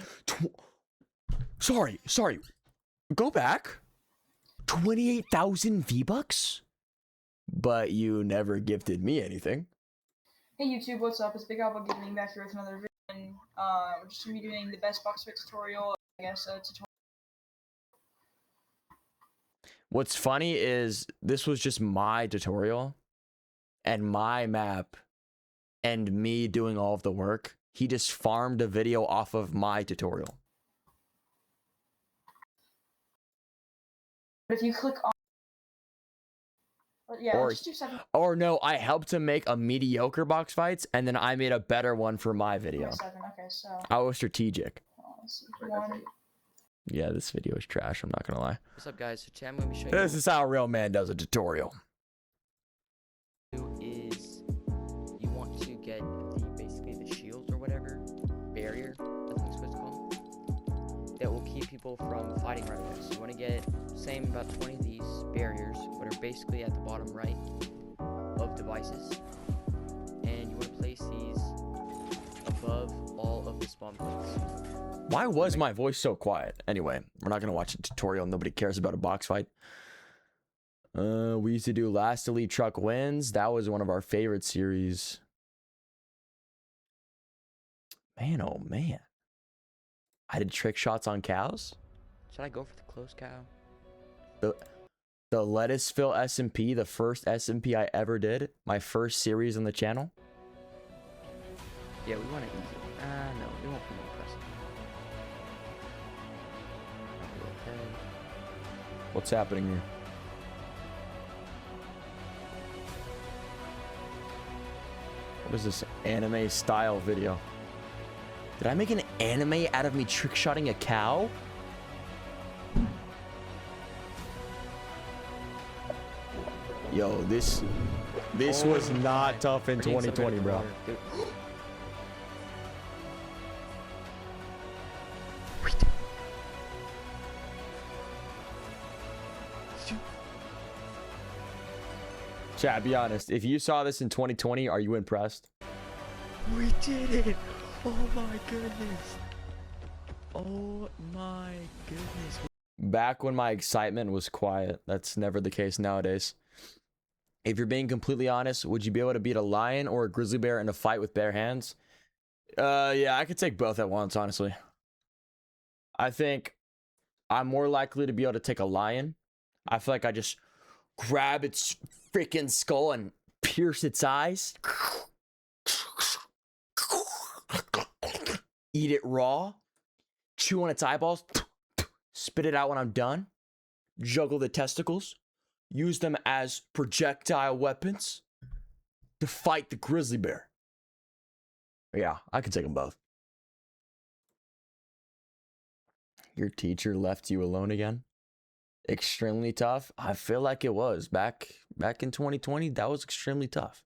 Sorry. Go back. 28,000 V-Bucks? But you never gifted me anything. Hey YouTube, what's up? It's Big Apple Gaming back here with another video. And, we're just going to be doing the best box fight tutorial, I guess, tutorial. What's funny is this was just my tutorial and my map and me doing all of the work. He just farmed a video off of my tutorial. If you click on... Yeah, Or, just do 7. or no, I helped him make a mediocre box fights and then I made a better one for my video. 7, okay, so... I was strategic. Let's see, 1. Yeah, this video is trash, I'm not gonna lie. What's up, guys? So today I'm going to be showing This is how a real man does a tutorial. is you want to get basically the shield or whatever barrier, I think it's what it's called, that will keep people from fighting right away. So you want to get same about 20 of these barriers, but are basically at the bottom right of devices, and you want to place these above all of the spawn points. Why was my voice so quiet? Anyway, we're not gonna watch a tutorial. Nobody cares about a box fight. We used to do Last Elite Truck Wins. That was one of our favorite series. Man, oh man. I did trick shots on cows. Should I go for the close cow? The Lettuceville SMP, the first SMP I ever did. My first series on the channel. Yeah, we want it easy. No, we won't be more impressive. Okay. What's happening here? What is this anime style video? Did I make an anime out of me trick-shotting a cow? Yo, this was not tough in 2020, bro. Chat, be honest. If you saw this in 2020, are you impressed? We did it! Oh my goodness! Oh my goodness! Back when my excitement was quiet. That's never the case nowadays. If you're being completely honest, would you be able to beat a lion or a grizzly bear in a fight with bare hands? Yeah, I could take both at once, honestly. I think I'm more likely to be able to take a lion. I feel like I just grab its freaking skull and pierce its eyes. Eat it raw. Chew on its eyeballs. Spit it out when I'm done. Juggle the testicles. Use them as projectile weapons to fight the grizzly bear. Yeah, I can take them both. Your teacher left you alone again? Extremely tough? I feel like it was. Back in 2020, that was extremely tough.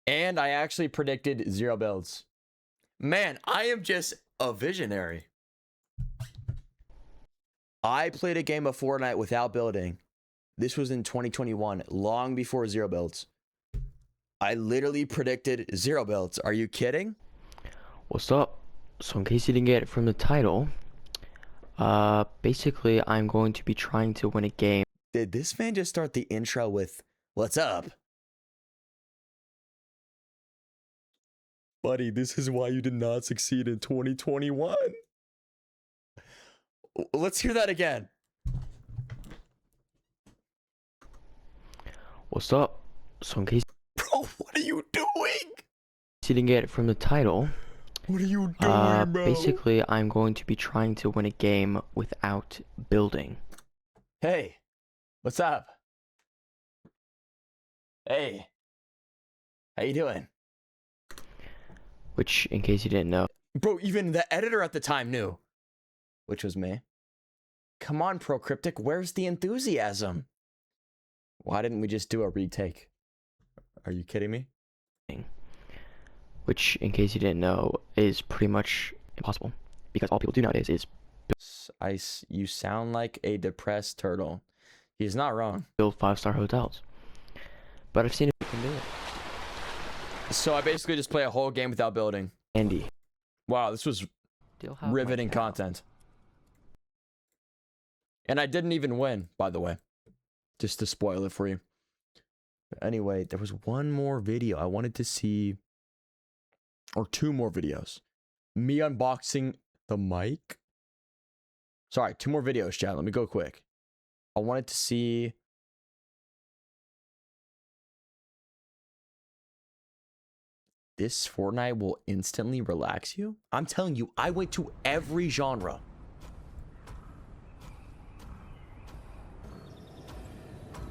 And I actually predicted 0 builds. Man, I am just a visionary. I played a game of Fortnite without building. This was in 2021, long before 0 builds. I literally predicted 0 builds. Are you kidding? What's up? So in case you didn't get it from the title, basically I'm going to be trying to win a game. Did this man just start the intro with, "What's up?" Buddy, this is why you did not succeed in 2021. Let's hear that again. What's up? So in case Bro, what are you doing? you you didn't get it from the title, what are you doing, bro? basically I'm going to be trying to win a game without building. Hey, what's up? Hey, how you doing? Which, in case you didn't know, Bro, even the editor at the time knew, which was me. Come on, Procryptic, where's the enthusiasm? Why didn't we just do a retake? Are you kidding me? which, in case you didn't know, is pretty much impossible because all people do nowadays is You sound like a depressed turtle. He's not wrong. build 5-star hotels. But I've seen if you can do it. So I basically just play a whole game without building. Andy. Wow, this was Still have my riveting cow. content. And I didn't even win, by the way. Just to spoil it for you. But anyway, there was one more video I wanted to see. Or 2 more videos. Me unboxing the mic. Sorry, 2 more videos, chat. Let me go quick. I wanted to see... This Fortnite will instantly relax you? I'm telling you, I went to every genre.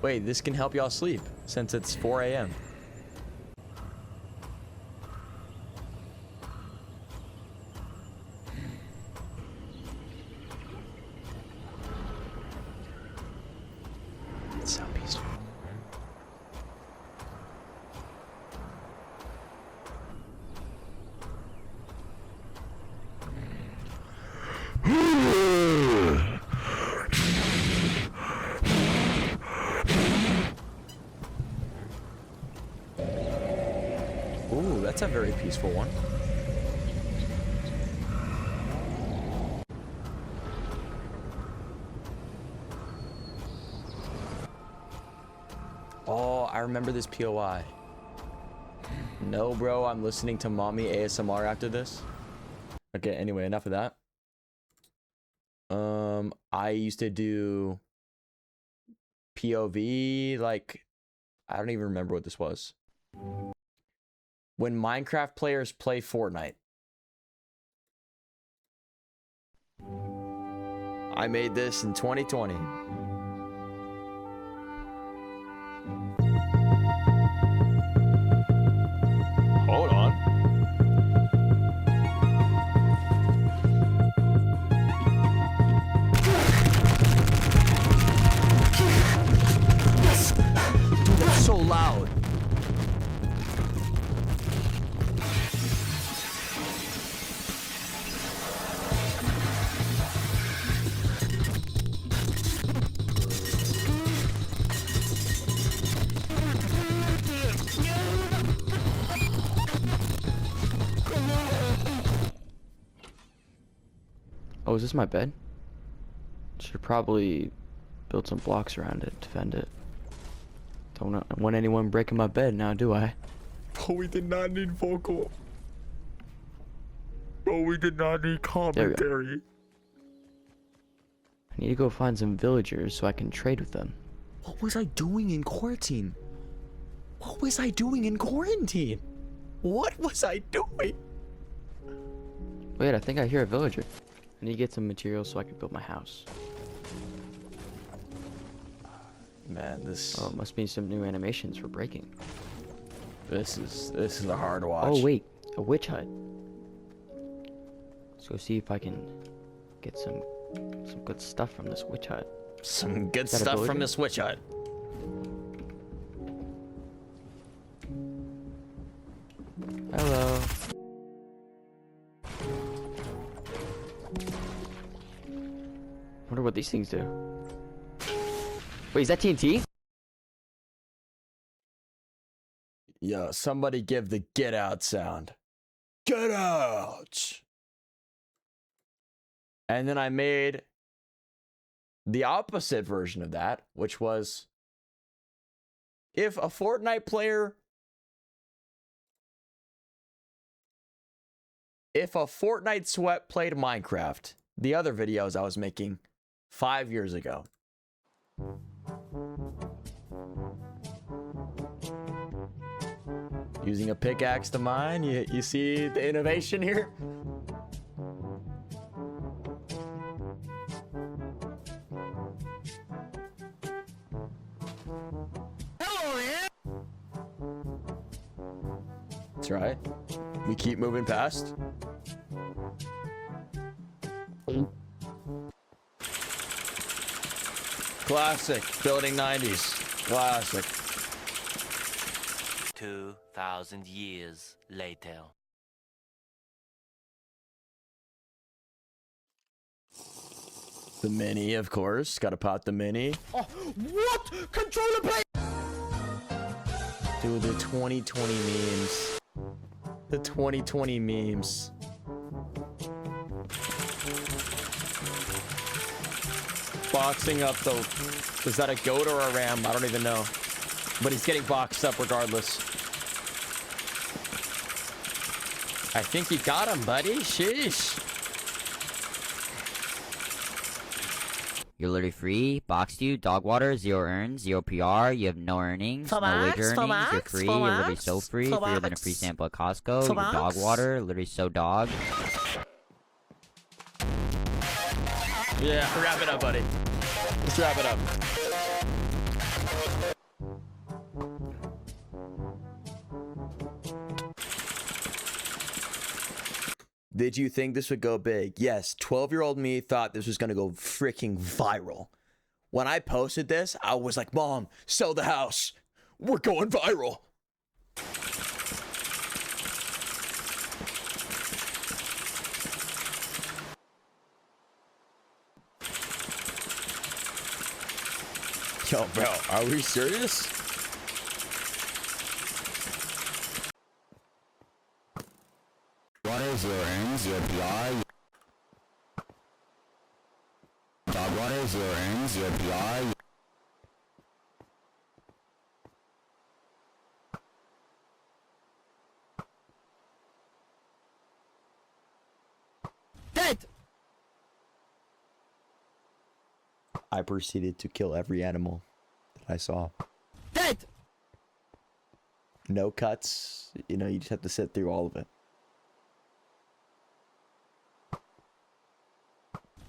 Wait, this can help y'all sleep since it's 4 a.m. It's so peaceful. Ooh, that's a very peaceful one. Oh, I remember this POI. No, bro, I'm listening to mommy ASMR after this. Okay, anyway, enough of that. I used to do POV, like, I don't even remember what this was. When Minecraft players play Fortnite. I made this in 2020. Hold on. Dude, that's so loud. Oh, is this my bed? Should probably build some blocks around it, defend it. Don't want anyone breaking my bed now, do I? But we did not need vocal. But we did not need commentary. I need to go find some villagers so I can trade with them. What was I doing in quarantine? What was I doing in quarantine? What was I doing? Wait, I think I hear a villager. I need to get some materials so I can build my house. Man, this... Oh, it must be some new animations for breaking. This is a hard watch. Oh, wait. A witch hut. Let's go see if I can get some good stuff from this witch hut. Some good Is that a stuff from villager? this witch hut. Hello. Wonder what these things do. Wait, is that TNT? Yo, somebody give the get out sound. Get out! And then I made the opposite version of that, which was if a Fortnite player... If a Fortnite sweat played Minecraft, the other videos I was making 5 years ago. Using a pickaxe to mine. You see the innovation here? That's right. We keep moving past. Classic. Building 90s. Classic. 2,000 years later. The mini, of course. Gotta pop the mini. Oh, what? Controller play. Dude, the 2020 memes. The 2020 memes. Boxing up the... Is that a goat or a ram? I don't even know. But he's getting boxed up regardless. I think he got him, buddy. Sheesh. You're literally free. Boxed you. Dog water. 0 earns. 0 PR. You have no earnings. No wager earnings. You're free. You're literally so free. Freer than a free sample at Costco. Your dog water. Literally so dog. Yeah, wrap it up, buddy. Let's wrap it up. Did you think this would go big? Yes, 12-year-old me thought this was going to go freaking viral. When I posted this, I was like, Mom, sell the house. We're going viral. Yo, bro, are we serious? Water, 0 earns, 0 PR. Dog water, 0 earns, 0 PR. Dead! I proceeded to kill every animal that I saw. Dead! No cuts. You know, you just have to sit through all of it.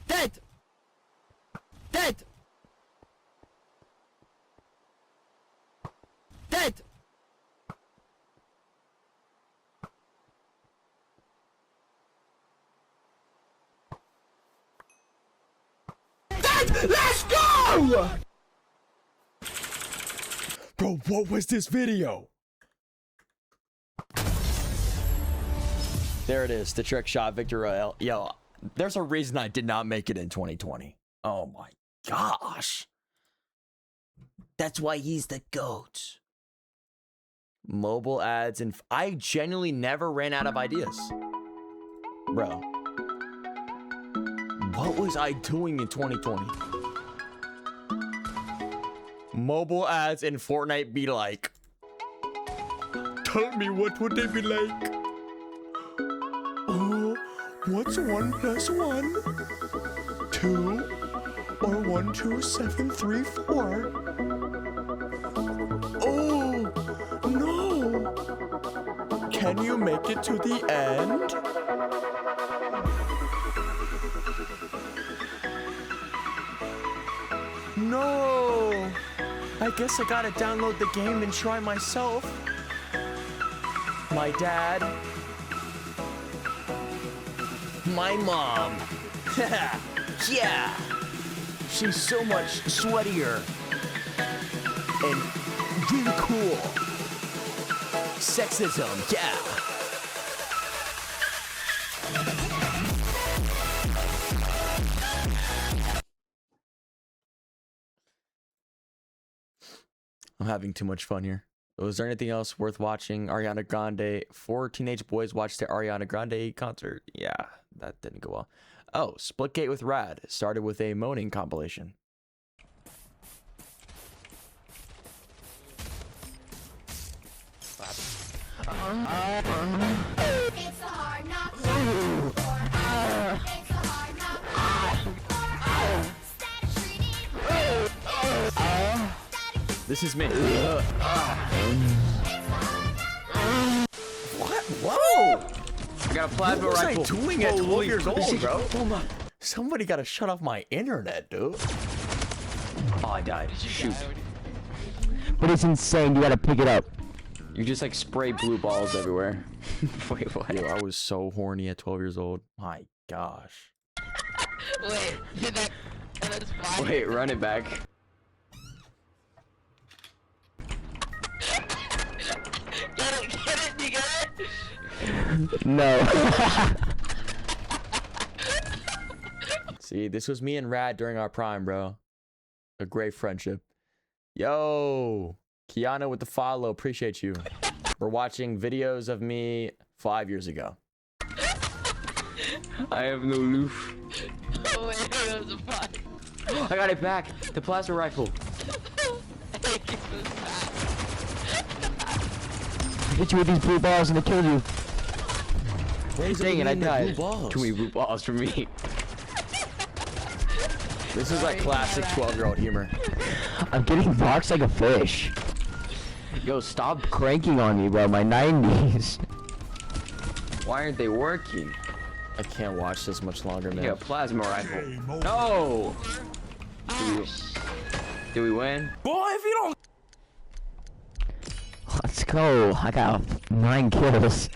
Dead! Dead! Dead! Dead! Let's go! Bro, what was this video? There it is, the trick shot Victor Royale. Yo, there's a reason I did not make it in 2020. Oh my gosh. That's why he's the GOAT. Mobile ads and I genuinely never ran out of ideas. Bro. What was I doing in 2020? Mobile ads in Fortnite be like. Tell me, what would they be like? Oh, what's 1 + 1? 2 or 1 2 7 3 4? Oh no! Can you make it to the end? No! I guess I gotta download the game and try myself. My dad. My mom. Yeah. She's so much sweatier. And really cool. Sexism, yeah. I'm having too much fun here. Was there anything else worth watching? Ariana Grande. 4 teenage boys watched the Ariana Grande concert. Yeah, that didn't go well. Oh, Splitgate with Rad. Started with a moaning compilation. It's a hard knock life. It's a hard knock life. This is me. Whoa! I got a plasma What was rifle. I doing at 12 years old, bro? Hold on. Somebody gotta shut off my internet, dude. Oh, I died. Shoot. But it's insane. You gotta pick it up. You just like spray blue balls everywhere. Wait, what? Yo, I was so horny at 12 years old. My gosh. Wait, that's fine. Wait, run it back. Get it, you got it? No. See, this was me and Rad during our prime, bro. A great friendship. Yo, Kiana with the follow. Appreciate you. We're watching videos of me 5 years ago. I have no loof. Oh, wait, that was fine. I got it back. The plasma rifle. I hit you with these blue balls and they killed you. Dang it, I died. Blue balls? Too many blue balls for me. This is like classic 12-year-old humor. I'm getting boxed like a fish. Yo, stop. Cranking on me, bro. My 90s. Why aren't they working? I can't watch this much longer, man. Yeah, plasma rifle. No! Do we win? Boy, if you don't... Let's go. I got 9 kills.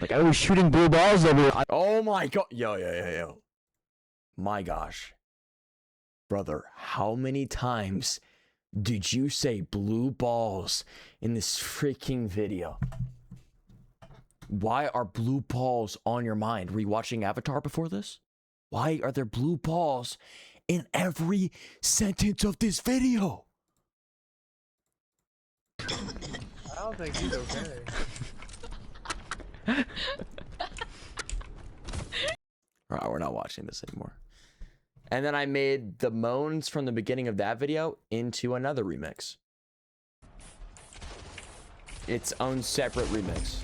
Like, I was shooting blue balls everywhere. Oh my god. Yo. My gosh. Brother, how many times did you say blue balls in this freaking video? Why are blue balls on your mind? Were you watching Avatar before this? Why are there blue balls in every sentence of this video? I don't think he's okay. Alright, we're not watching this anymore. And then I made the moans from the beginning of that video into another remix. Its own separate remix.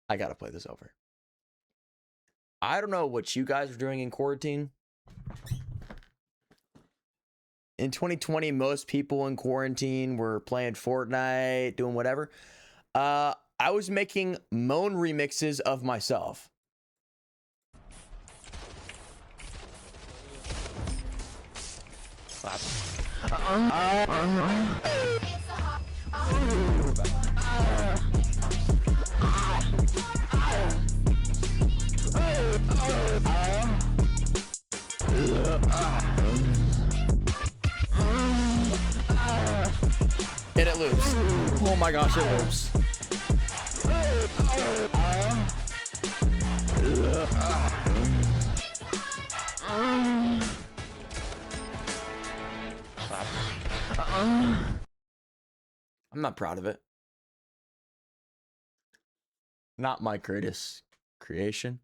I gotta play this over. I don't know what you guys are doing in quarantine. In 2020, most people in quarantine were playing Fortnite, doing whatever. I was making moan remixes of myself. And it loops. Oh my gosh, it loops. I'm not proud of it. Not my greatest creation.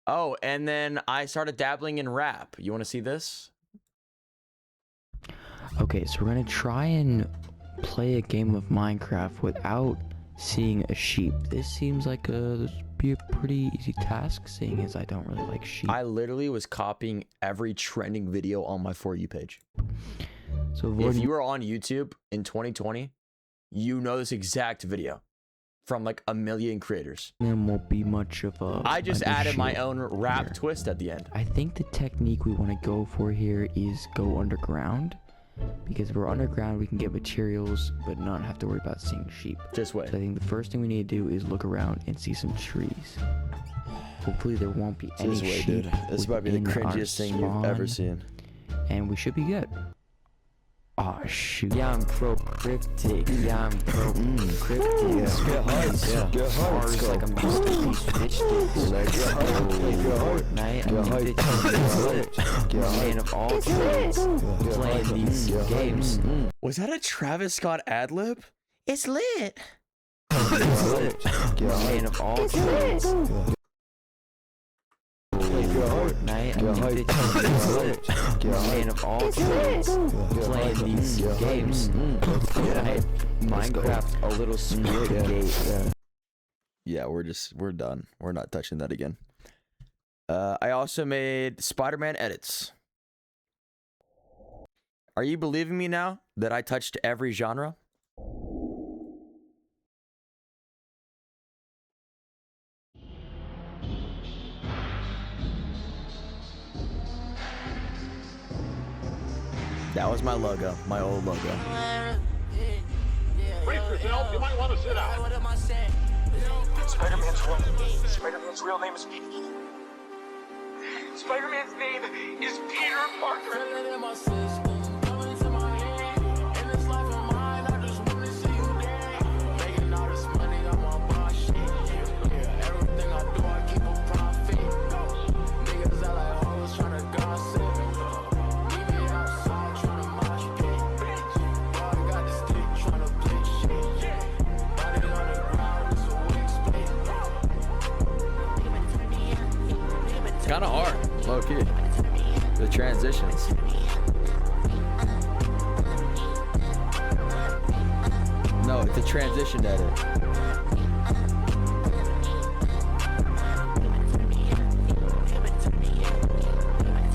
Oh, and then I started dabbling in rap. You want to see this? Okay, so we're gonna try and play a game of Minecraft without seeing a sheep. This seems like this would be a pretty easy task, seeing as I don't really like sheep. I literally was copying every trending video on my For You page. So if you were on YouTube in 2020, you know this exact video from like a million creators. There won't be much of a... I just added my own rap here. twist at the end. I think the technique we want to go for here is go underground. Because if we're underground, we can get materials, but not have to worry about seeing sheep. Just wait. So I think the first thing we need to do is look around and see some trees. Hopefully there won't be any Just wait, sheep. dude. This might be the within our cringiest thing you've ever spawn, seen. And we should be good. Oh shoot. Yeah, I'm Procryptic. Yeah, I'm Procryptic. Get hard. Like I'm used to these bitch Fortnite. I'm man of all trades. Playing these games. Was that a Travis Scott ad-lib? It's lit. Man of all trades. Playing Fortnite. I mean, bitches, man of all trades, playing these games. Fortnite, Minecraft, a little Squid Gate. Yeah, we're done. We're not touching that again. I also made Spider-Man edits. Are you believing me now that I touched every genre? That was my logo, my old logo. Brace yourself, you might want to sit down. Spider-Man's real name is Peter. Spider-Man's name is Peter Parker. It's kind of hard, low key. The transitions. No, it's a transition edit.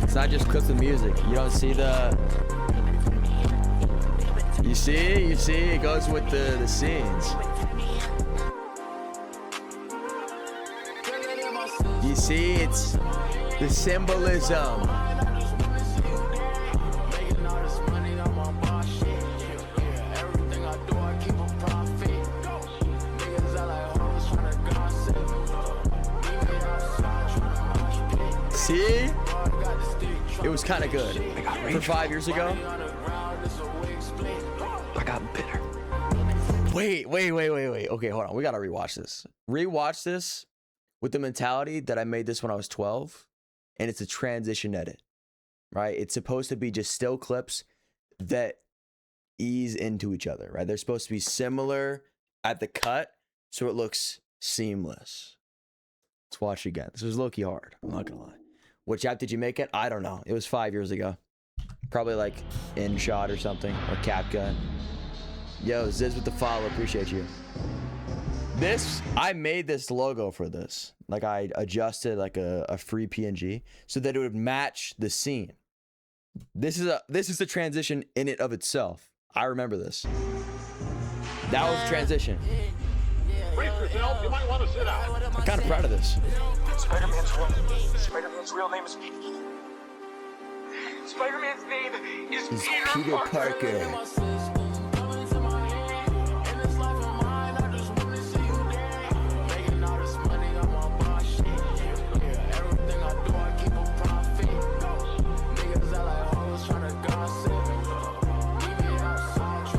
It's not just clips of music. You don't see the. You see, it goes with the scenes. You see, it's the symbolism. See? It was kind of good. For 5 years ago. I got bitter. Wait. Okay, hold on. We gotta rewatch this. Rewatch this with the mentality that I made this when I was 12, and it's a transition edit, right? It's supposed to be just still clips that ease into each other, right? They're supposed to be similar at the cut, so it looks seamless. Let's watch it again. This was low-key hard. I'm not gonna lie. Which app did you make it? I don't know. It was 5 years ago. Probably like InShot or something, or CapCut. Yo, Ziz with the follow. Appreciate you. I made this logo for this. Like, I adjusted like a free PNG so that it would match the scene. This is a transition in it of itself. I remember this. That was a transition. Brace yourself, you might want to sit down. I'm kind of proud of this. Spider-Man's real name is Peter. Spider-Man's name is Peter Parker.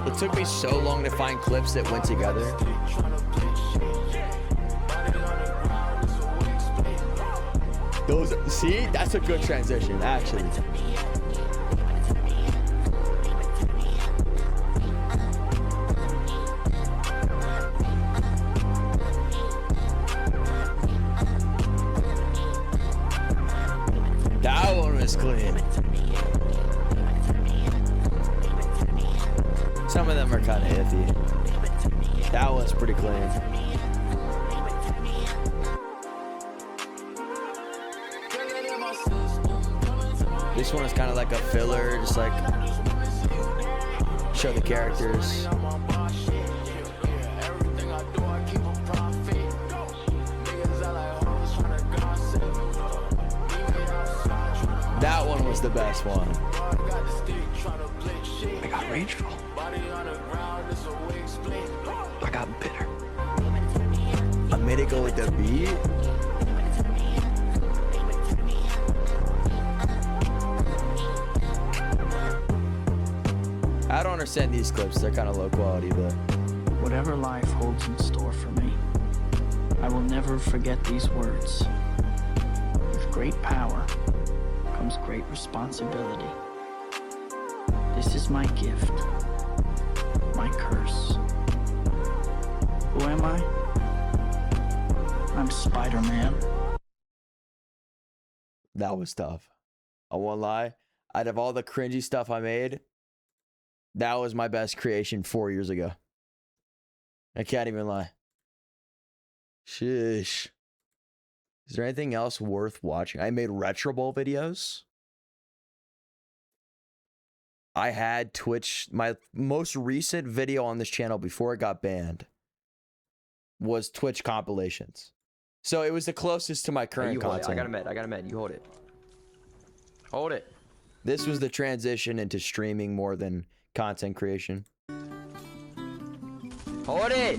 It took me so long to find clips that went together. See, that's a good transition, actually. That one was clean. Some of them are kind of iffy. That one's pretty clean. This one is kind of like a filler, just like show the characters. That one was the best one. I got rageful. I got bitter. I made it go with the beat. I don't understand these clips. They're kind of low quality, but whatever life holds in store for me, I will never forget these words. With great power comes great responsibility. This is my gift, my curse. Who am I? I'm Spider-Man. That was tough. I won't lie. Out of all the cringy stuff I made, that was my best creation 4 years ago. I can't even lie. Sheesh. Is there anything else worth watching? I made Retro Bowl videos. I had Twitch. My most recent video on this channel before it got banned was Twitch compilations. So it was the closest to my current content. I got a med. You hold it. Hold it. This was the transition into streaming more than content creation. Hold it.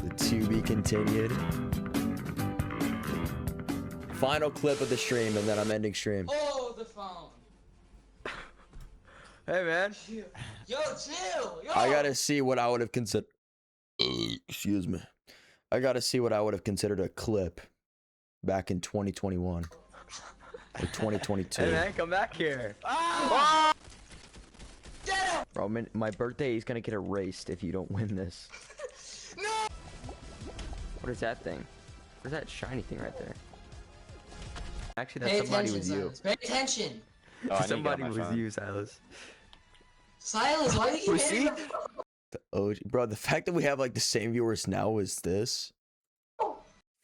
The to be continued. Final clip of the stream, and then I'm ending stream. Oh, the phone. Hey, man. Yo, chill. Yo. I gotta see what I would have considered. Excuse me. I gotta see what I would have considered a clip back in 2021 or 2022. Hey, man, come back here. Ah! Bro, my birthday is gonna get erased if you don't win this. No. What is that thing? Where's that shiny thing right there? Actually, Pay that somebody attention, was you. Silas. Pay attention. Somebody was you, Silas. Silas, why do you keep hitting The OG, bro, the fact that we have like the same viewers now as this.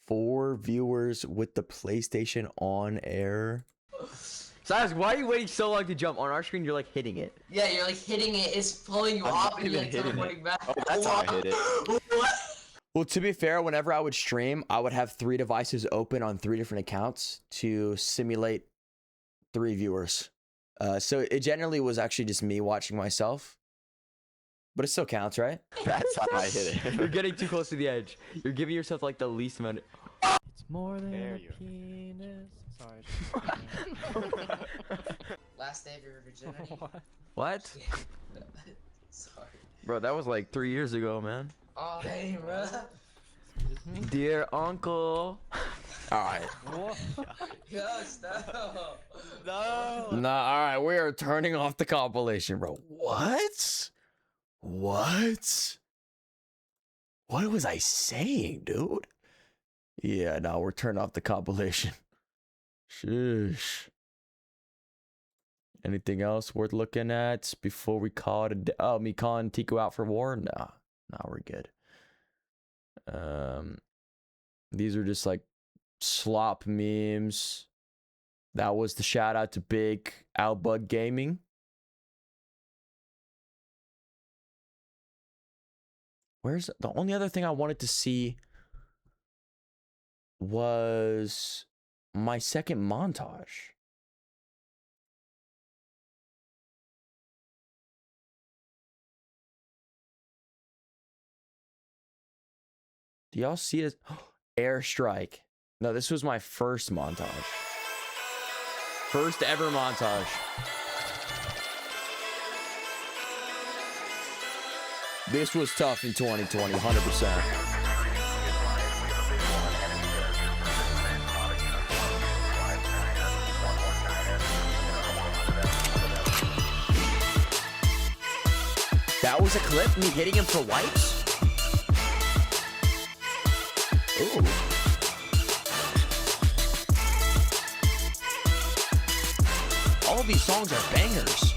4 viewers with the PlayStation on air. Silas, why are you waiting so long to jump? On our screen, you're like hitting it. Yeah, you're like hitting it. It's pulling you off and you're like teleporting back. Oh, that's how I hit it. What? Well, to be fair, whenever I would stream, I would have 3 devices open on 3 different accounts to simulate 3 viewers. So it generally was actually just me watching myself. But it still counts, right? That's how I hit it. You're getting too close to the edge. You're giving yourself like the least amount of... It's more than There a you penis. Sorry. Last day of your virginity. What? Sorry. Bro, that was like 3 years ago, man. Oh, dang, bro. Dear uncle. Alright. Yo, stop. Nah, alright, we are turning off the compilation, bro. What? What? What was I saying, dude? Yeah, no, we're turning off the compilation. Sheesh. Anything else worth looking at before we call it a day? Oh, me calling Tico out for war? Nah, we're good. These are just like slop memes. That was the shout out to Big Albug Gaming. Where's the only other thing I wanted to see was my second montage. Do y'all see this? Airstrike. No, this was my first montage. First ever montage. This was tough in 2020, 100%. That was a clip? Me hitting him for wipes? Ooh. All of these songs are bangers.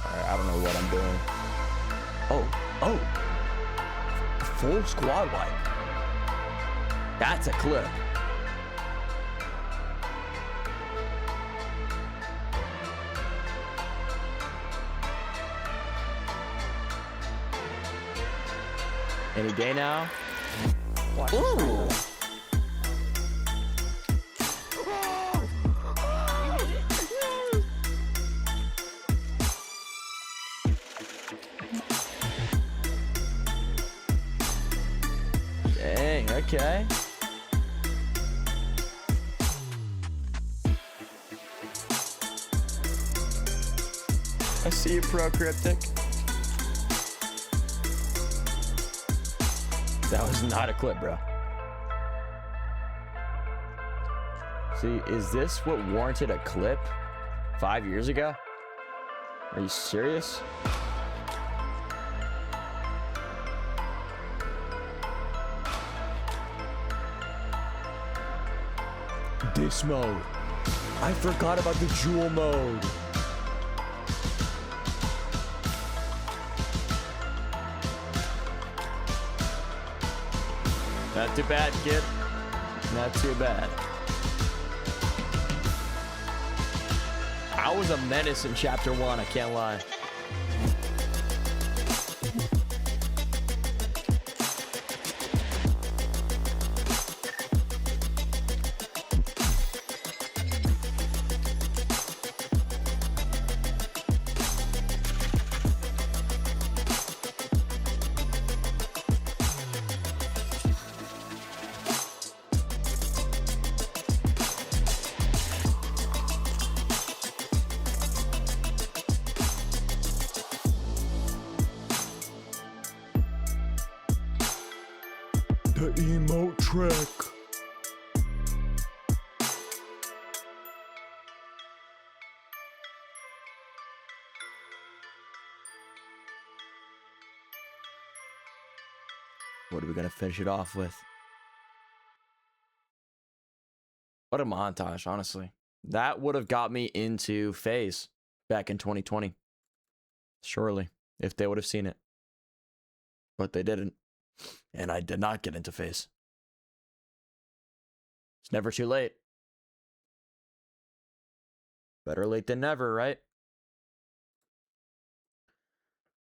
Alright, I don't know what I'm doing. Oh. Full squad wipe. That's a clip. Any day now. Ooh. Dang, okay. I see you, Procryptic. That was not a clip, bro. Seriously, is this what warranted a clip 5 years ago? Are you serious? This mode. I forgot about the jewel mode. Not too bad, kid. Not too bad. I was a menace in chapter 1, I can't lie. The emote trick. What are we gonna finish it off with? What a montage, honestly. That would have got me into phase back in 2020. Surely, if they would have seen it. But they didn't. And I did not get into phase. It's never too late. Better late than never, right?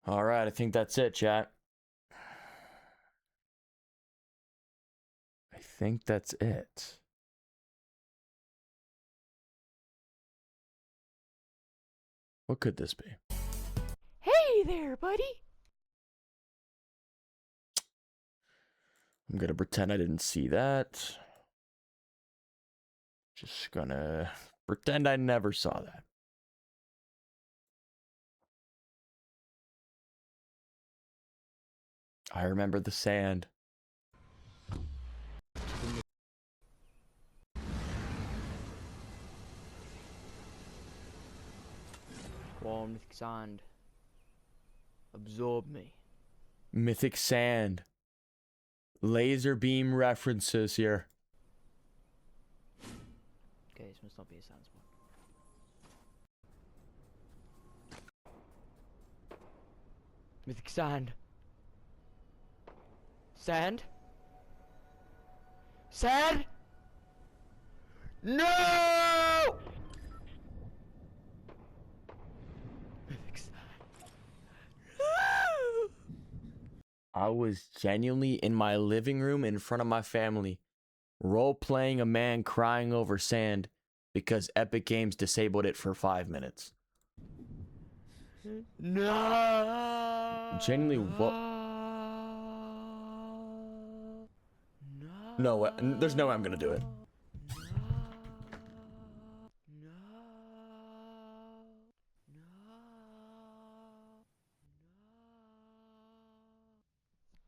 All right, I think that's it, chat. I think that's it. What could this be? Hey there, buddy. I'm gonna pretend I didn't see that. Just gonna pretend I never saw that. I remember the sand. Warm mythic sand. Absorb me. Mythic sand. Laser beam references here. Okay, this must not be a sand spot. Mythic sand. Sand? Sand? No! Mythic sand. I was genuinely in my living room in front of my family, role-playing a man crying over sand because Epic Games disabled it for 5 minutes. No! Genuinely, what? No way. There's no way I'm gonna do it.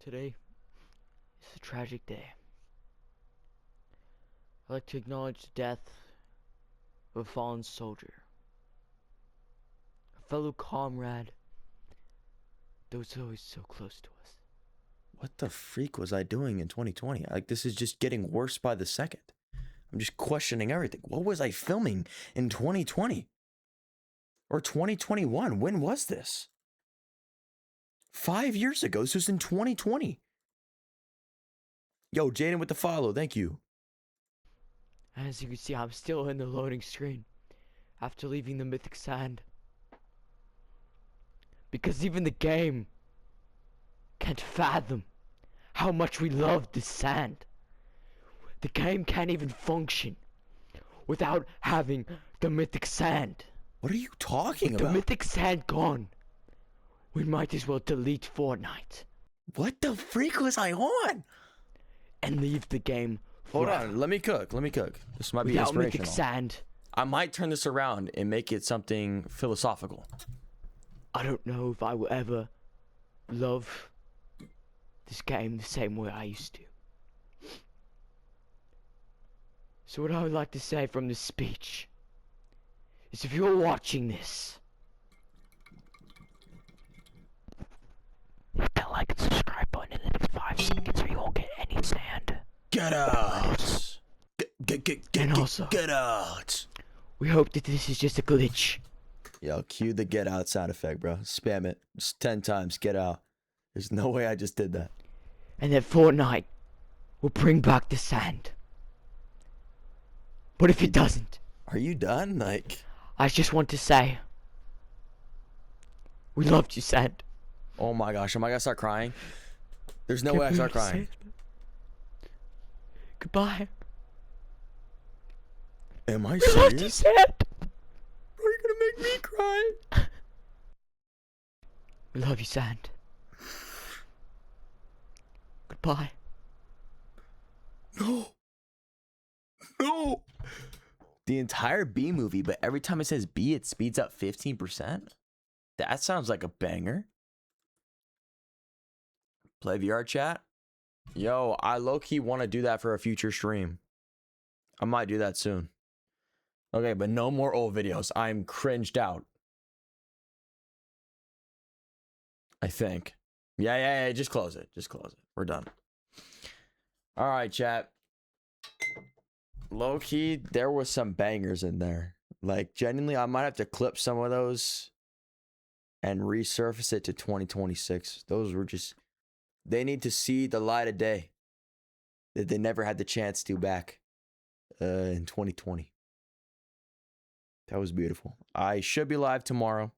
Today is a tragic day. I'd like to acknowledge the death of a fallen soldier, a fellow comrade that was always so close to us. What the freak was I doing in 2020? Like, this is just getting worse by the second. I'm just questioning everything. What was I filming in 2020? Or 2021? When was this? 5 years ago. This was in 2020. Yo, Jaden with the follow. Thank you. As you can see, I'm still in the loading screen after leaving the mythic sand. Because even the game can't fathom how much we love this sand. The game can't even function without having the mythic sand. What are you talking With about? the mythic sand gone, we might as well delete Fortnite. What the freak was I on? And leave the game Hold forever. on, let me cook. This might be Without mythic inspirational. sand, I might turn this around and make it something philosophical. I don't know if I will ever love this game the same way I used to. So what I would like to say from this speech is if you're watching this, hit that like and subscribe button in the next 5 seconds or you won't get any sand. Get out! Get out! We hope that this is just a glitch. Yo, cue the get out sound effect, bro. Spam it. Just 10 times. Get out. There's no way I just did that. And that Fortnite will bring back the sand. But if it doesn't... Are you done? Like... I just want to say... We loved you, Sand. Oh my gosh, am I gonna start crying? There's no way I start crying. Goodbye. Am I We loved you, serious? Sand. Bro, you're gonna make me cry. We love you, Sand. Goodbye. No. No. The entire B movie, but every time it says B, it speeds up 15%? That sounds like a banger. Play VR chat? Yo, I low-key want to do that for a future stream. I might do that soon. Okay, but no more old videos. I'm cringed out. I think. Yeah. Just close it. Just close it. We're done. All right, chat. Low-key, there was some bangers in there. Like, genuinely, I might have to clip some of those and resurface it to 2026. Those were just... They need to see the light of day that they never had the chance to back in 2020. That was beautiful. I should be live tomorrow.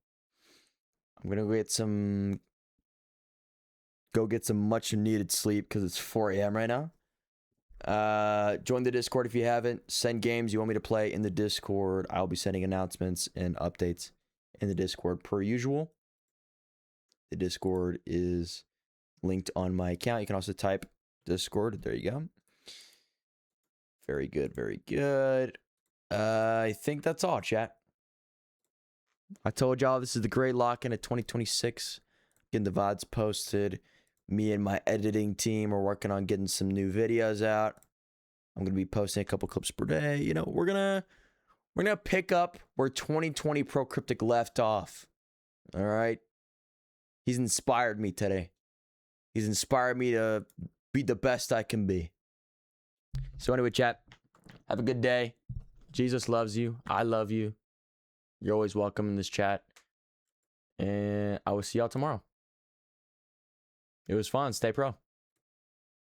I'm gonna go get some much needed sleep because it's 4 a.m. right now. Join the Discord if you haven't. Send games you want me to play in the Discord. I'll be sending announcements and updates in the Discord per usual. The Discord is linked on my account. You can also type Discord. There you go. Very good. Very good. I think that's all, chat. I told y'all this is the great lock-in of 2026. Getting the VODs posted. Me and my editing team are working on getting some new videos out. I'm gonna be posting a couple clips per day. You know, we're gonna pick up where 2020 Procryptic left off. All right. He's inspired me today. He's inspired me to be the best I can be. So anyway, chat, have a good day. Jesus loves you. I love you. You're always welcome in this chat. And I will see y'all tomorrow. It was fun. Stay pro.